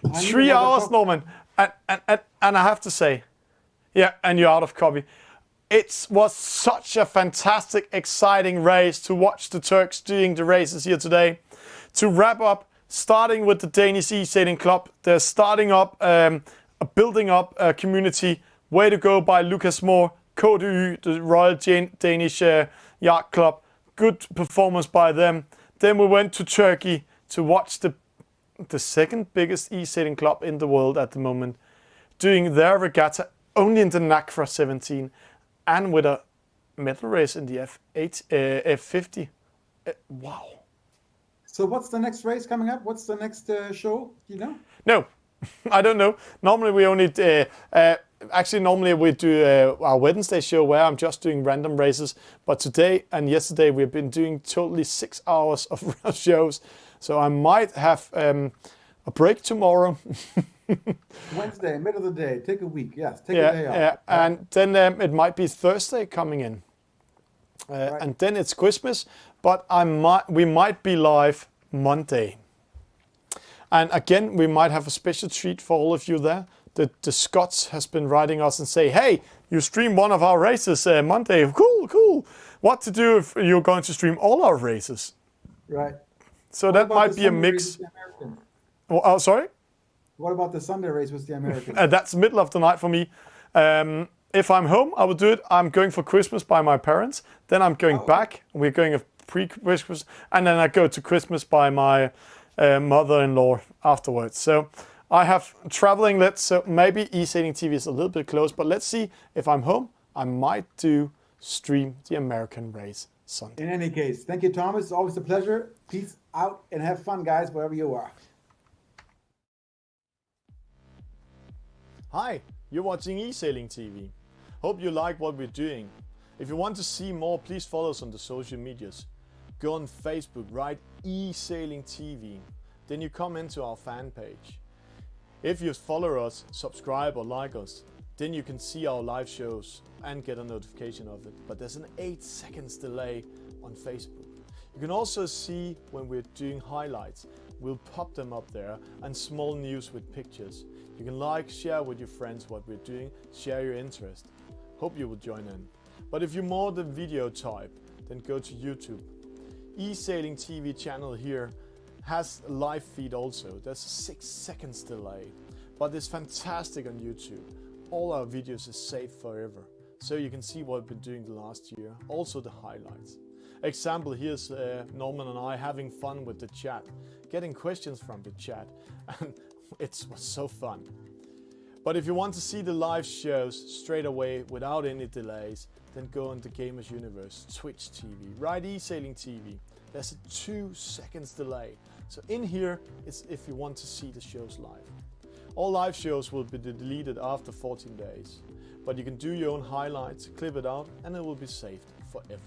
I need 3 another hours, coffee. Norman. And I have to say, yeah, and you're out of coffee. It was such a fantastic, exciting race to watch the Turks doing the races here today. To wrap up, starting with the Danish Esailing Club. They're starting up, building up a community. Way to go by Lucas Moore, KDU, the Royal Danish Yacht Club. Good performance by them. Then we went to Turkey to watch the second biggest e-sailing club in the world at the moment, doing their regatta only in the NACRA 17 and with a medal race in the F8, F50. Wow. So what's the next race coming up? What's the next show? Do you know? No, I don't know. Normally we only normally we do our Wednesday show where I'm just doing random races. But today and yesterday we've been doing totally 6 hours of shows. So I might have a break tomorrow. Wednesday, middle of the day. Take a week. Yes, take Yeah, a day off. yeah. And then it might be Thursday coming in. Right. And then it's Christmas, but we might be live Monday. And again, we might have a special treat for all of you there. The Scots has been writing us and say, hey, you stream one of our races Monday. Cool. What to do if you're going to stream all our races? Right. So What that about might the be a Sunday race mix. with the Americans? Oh, sorry? What about the Sunday race with the Americans? That's middle of the night for me. If I'm home, I will do it. I'm going for Christmas by my parents. Then I'm going back. We're going a pre-Christmas. And then I go to Christmas by my mother-in-law afterwards. So I have traveling. So maybe E-Sailing TV is a little bit close. But let's see. If I'm home, I might do stream the American race Sunday. In any case, thank you, Thomas. It's always a pleasure. Peace out and have fun, guys, wherever you are. Hi, you're watching E-Sailing TV. Hope you like what we're doing. If you want to see more, please follow us on the social medias. Go on Facebook, write E-Sailing TV. Then you come into our fan page. If you follow us, subscribe or like us, then you can see our live shows and get a notification of it. But there's an 8 seconds delay on Facebook. You can also see when we're doing highlights. We'll pop them up there, and small news with pictures. You can like, share with your friends what we're doing, share your interest. Hope you will join in. But if you're more the video type, then go to YouTube. E-Sailing TV channel here has a live feed also. There's a 6 seconds delay, but it's fantastic on YouTube. All our videos are saved forever, so you can see what we've been doing the last year, also the highlights. Example, here's Norman and I having fun with the chat, getting questions from the chat, and it was so fun. But if you want to see the live shows straight away without any delays, then go on the Gamers Universe, Twitch TV, write E-Sailing TV. There's a 2 seconds delay. So in here, it's if you want to see the shows live. All live shows will be deleted after 14 days. But you can do your own highlights, clip it out, and it will be saved forever.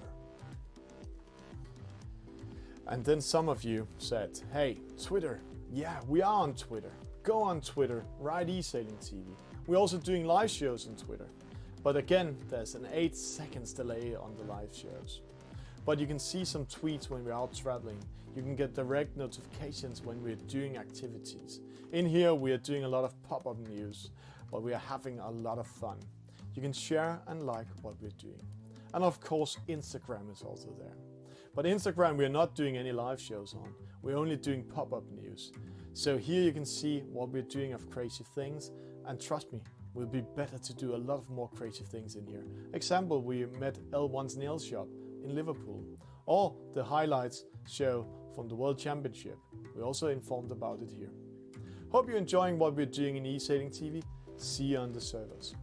And then some of you said, hey, Twitter. Yeah, we are on Twitter. Go on Twitter, write E-Sailing TV. We're also doing live shows on Twitter. But again, there's an 8 seconds delay on the live shows. But you can see some tweets when we're out traveling. You can get direct notifications when we're doing activities. In here, we are doing a lot of pop-up news, but we are having a lot of fun. You can share and like what we're doing. And of course, Instagram is also there. But Instagram, we're not doing any live shows on. We're only doing pop-up news. So here you can see what we're doing of crazy things. And trust me, we'll be better to do a lot of more crazy things in here. Example, we met L1's nail shop in Liverpool. Or the highlights show from the World Championship. We also informed about it here. Hope you're enjoying what we're doing in E-Sailing TV. See you on the servers.